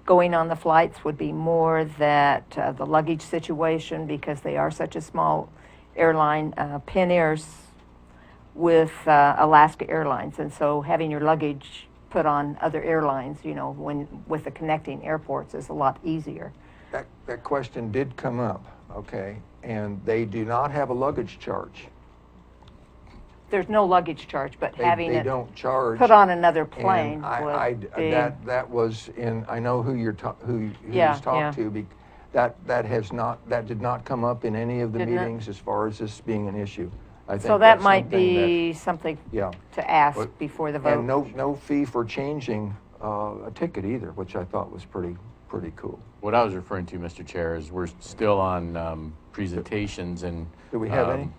[SPEAKER 4] going on the flights would be more that the luggage situation, because they are such a small airline, Penn Air's with Alaska Airlines, and so having your luggage put on other airlines, you know, with the connecting airports is a lot easier.
[SPEAKER 1] that question did come up, okay? And they do not have a luggage charge.
[SPEAKER 4] There's no luggage charge, but having
[SPEAKER 1] They
[SPEAKER 4] it
[SPEAKER 1] don't charge.
[SPEAKER 4] put on another plane
[SPEAKER 1] And I,
[SPEAKER 4] would be.
[SPEAKER 1] that was in, I know who you're, who
[SPEAKER 4] Yeah,
[SPEAKER 1] you've talked
[SPEAKER 4] yeah.
[SPEAKER 1] to. That did not come up in any of the
[SPEAKER 4] Did not?
[SPEAKER 1] meetings as far as this being an issue. I think
[SPEAKER 4] So that
[SPEAKER 1] that's
[SPEAKER 4] might
[SPEAKER 1] something that-
[SPEAKER 4] be something
[SPEAKER 1] Yeah.
[SPEAKER 4] to ask
[SPEAKER 1] But-
[SPEAKER 4] before the vote.
[SPEAKER 1] And no fee for changing a ticket either, which I thought was pretty cool.
[SPEAKER 5] What I was referring to, Mr. Chair, is we're still on presentations and.
[SPEAKER 1] Do we have any?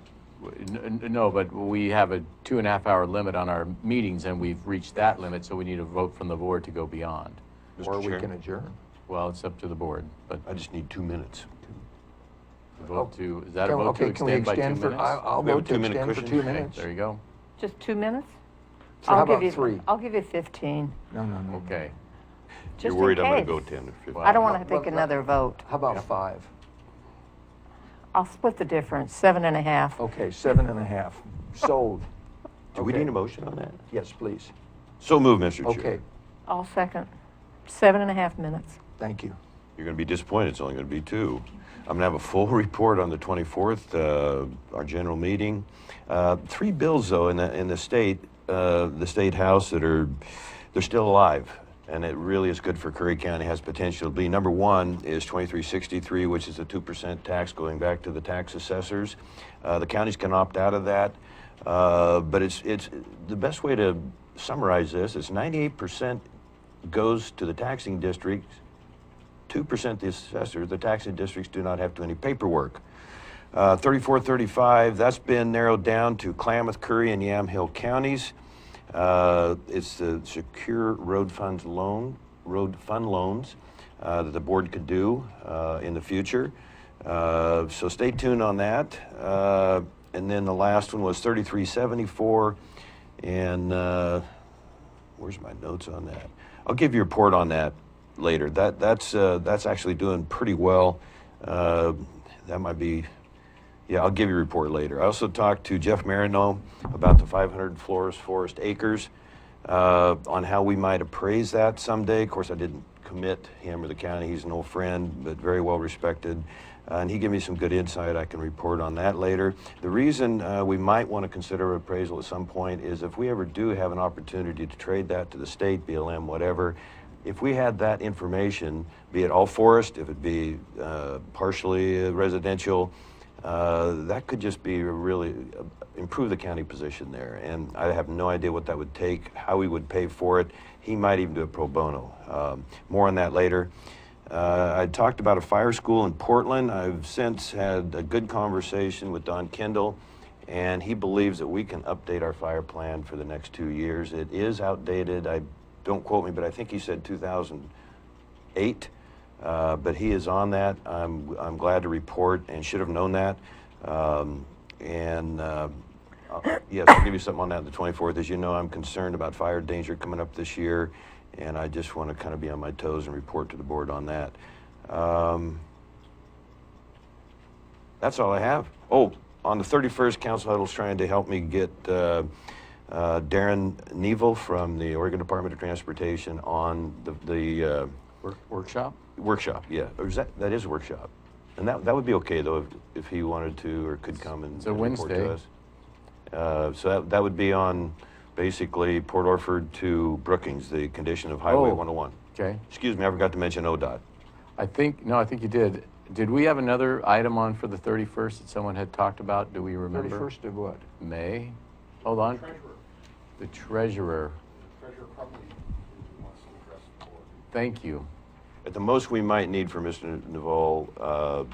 [SPEAKER 5] No, but we have a 2.5-hour limit on our meetings, and we've reached that limit, so we need a vote from the board to go beyond.
[SPEAKER 2] Mr.
[SPEAKER 1] Or we
[SPEAKER 2] Chair?
[SPEAKER 1] can adjourn.
[SPEAKER 5] Well, it's up to the board, but
[SPEAKER 2] I just need 2 minutes.
[SPEAKER 5] vote to, is that a
[SPEAKER 1] Can-
[SPEAKER 5] vote to
[SPEAKER 1] okay, can we
[SPEAKER 5] extend by 2
[SPEAKER 1] extend for-
[SPEAKER 5] minutes?
[SPEAKER 1] I'll
[SPEAKER 2] We have a
[SPEAKER 1] vote to
[SPEAKER 2] 2-minute
[SPEAKER 1] extend for
[SPEAKER 2] cushion?
[SPEAKER 1] 2
[SPEAKER 2] Okay,
[SPEAKER 1] minutes.
[SPEAKER 5] There you go.
[SPEAKER 4] Just 2 minutes?
[SPEAKER 1] So how
[SPEAKER 4] I'll give
[SPEAKER 1] about
[SPEAKER 4] you-
[SPEAKER 1] 3?
[SPEAKER 4] I'll give you 15,
[SPEAKER 1] No.
[SPEAKER 5] Okay.
[SPEAKER 4] just
[SPEAKER 2] You're
[SPEAKER 4] in
[SPEAKER 2] worried I'm going
[SPEAKER 4] case.
[SPEAKER 2] to go 10 or 15?
[SPEAKER 4] I don't want to
[SPEAKER 1] Well,
[SPEAKER 4] take another vote.
[SPEAKER 1] How about 5?
[SPEAKER 4] I'll split the difference, 7.5.
[SPEAKER 1] Okay, 7.5. Sold.
[SPEAKER 2] Do we
[SPEAKER 1] Okay.
[SPEAKER 2] need a motion on that?
[SPEAKER 1] Yes, please.
[SPEAKER 2] So move, Mr. Chair.
[SPEAKER 1] Okay,
[SPEAKER 4] I'll second. 7.5 minutes.
[SPEAKER 1] thank you.
[SPEAKER 2] You're going to be disappointed. It's only going to be 2. I'm going to have a full report on the 24th, our general meeting. 3 bills, though, in the state house they're still alive, and it really is good for Curry County. Has potential to be. Number 1 is 2363, which is a 2% tax going back to the tax assessors. The counties can opt out of that, but it's the best way to summarize this is 98% goes to the taxing districts. 2% the assessors. The taxing districts do not have to do any paperwork. 3435, that's been narrowed down to Klamath, Curry, and Yamhill counties. It's the secure road fund loans that the board could do in the future. So stay tuned on that. And then the last one was 3374, and where's my notes on that? I'll give you a report on that later. That's actually doing pretty well. That might be, yeah, I'll give you a report later. I also talked to Jeff Marino about the 500 forest acres, on how we might appraise that someday. Of course, I didn't commit him or the county. He's an old friend, but very well respected. And he gave me some good insight. I can report on that later. The reason we might want to consider appraisal at some point is if we ever do have an opportunity to trade that to the state, BLM, whatever, if we had that information, be it all forest, if it be partially residential, that could just be really improve the county position there. And I have no idea what that would take, how we would pay for it. He might even do it pro bono. More on that later. I talked about a fire school in Portland. I've since had a good conversation with Don Kendall, and he believes that we can update our fire plan for the next 2 years. It is outdated. Don't quote me, but I think he said 2008. But he is on that. I'm glad to report, and should have known that. Yes, I'll give you something on that on the 24th. As you know, I'm concerned about fire danger coming up this year, and I just want to kind of be on my toes and report to the board on that. That's all I have. Oh, on the 31st, Council Huddle's trying to help me get Darren Neville from the Oregon Department of Transportation on the
[SPEAKER 5] Workshop?
[SPEAKER 2] workshop. Yeah, or is that is a workshop, and that would be okay though if he wanted to or could come and
[SPEAKER 5] It's a
[SPEAKER 2] report
[SPEAKER 5] Wednesday.
[SPEAKER 2] to us. So that would be on basically Port Orford to Brookings, the condition of Highway
[SPEAKER 5] Oh.
[SPEAKER 2] 101.
[SPEAKER 5] Okay.
[SPEAKER 2] Excuse me, I forgot to mention ODOT.
[SPEAKER 5] I think you did. Did we have another item on for the 31st that someone had talked about? Do we remember?
[SPEAKER 1] 31st of what?
[SPEAKER 5] May? Hold on. The treasurer. Thank you.
[SPEAKER 2] At the most, we might need for Mr. Naval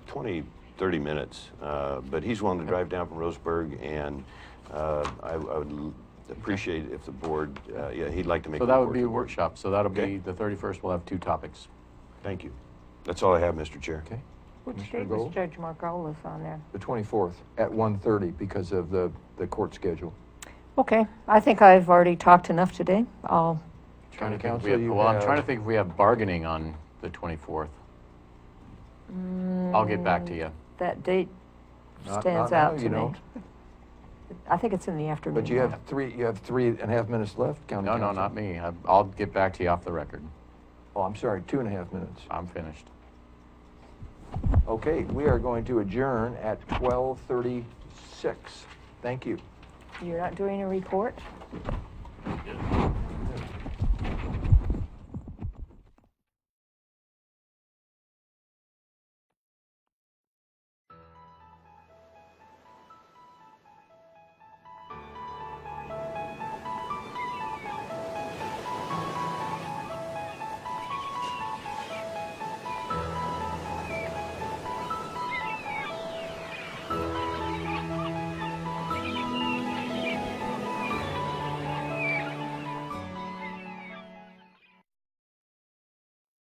[SPEAKER 2] 20, 30 minutes, but he's willing to drive down from Roseburg, and I would appreciate if the board, he'd like to make
[SPEAKER 5] So
[SPEAKER 2] a
[SPEAKER 5] that would
[SPEAKER 2] report
[SPEAKER 5] be
[SPEAKER 2] to
[SPEAKER 5] a
[SPEAKER 2] the board.
[SPEAKER 5] workshop. So that'll
[SPEAKER 2] Okay.
[SPEAKER 5] be the 31st. We'll have 2 topics.
[SPEAKER 2] Thank you. That's all I have, Mr. Chair.
[SPEAKER 5] Okay.
[SPEAKER 4] Which
[SPEAKER 1] Commissioner
[SPEAKER 4] date was
[SPEAKER 1] Gold?
[SPEAKER 4] Judge Margolis on there?
[SPEAKER 1] The 24th at 1:30 because of the court schedule.
[SPEAKER 4] Okay, I think I've already talked enough today. I'll,
[SPEAKER 5] Trying to think if
[SPEAKER 1] Council,
[SPEAKER 5] we have,
[SPEAKER 1] you
[SPEAKER 5] well, I'm
[SPEAKER 1] have-
[SPEAKER 5] trying to think if we have bargaining on the 24th. I'll get back to you.
[SPEAKER 4] that date
[SPEAKER 1] Not
[SPEAKER 4] stands
[SPEAKER 1] now,
[SPEAKER 4] out
[SPEAKER 1] you
[SPEAKER 4] to me.
[SPEAKER 1] don't.
[SPEAKER 4] I think it's in the afternoon.
[SPEAKER 1] But you have 3.5 minutes left, County
[SPEAKER 5] No,
[SPEAKER 1] Council.
[SPEAKER 5] not me. I'll get back to you off the record.
[SPEAKER 1] Oh, I'm sorry, 2.5 minutes.
[SPEAKER 5] I'm finished.
[SPEAKER 1] Okay, we are going to adjourn at 12:36. Thank you.
[SPEAKER 4] You're not doing a report?
[SPEAKER 5] Yeah.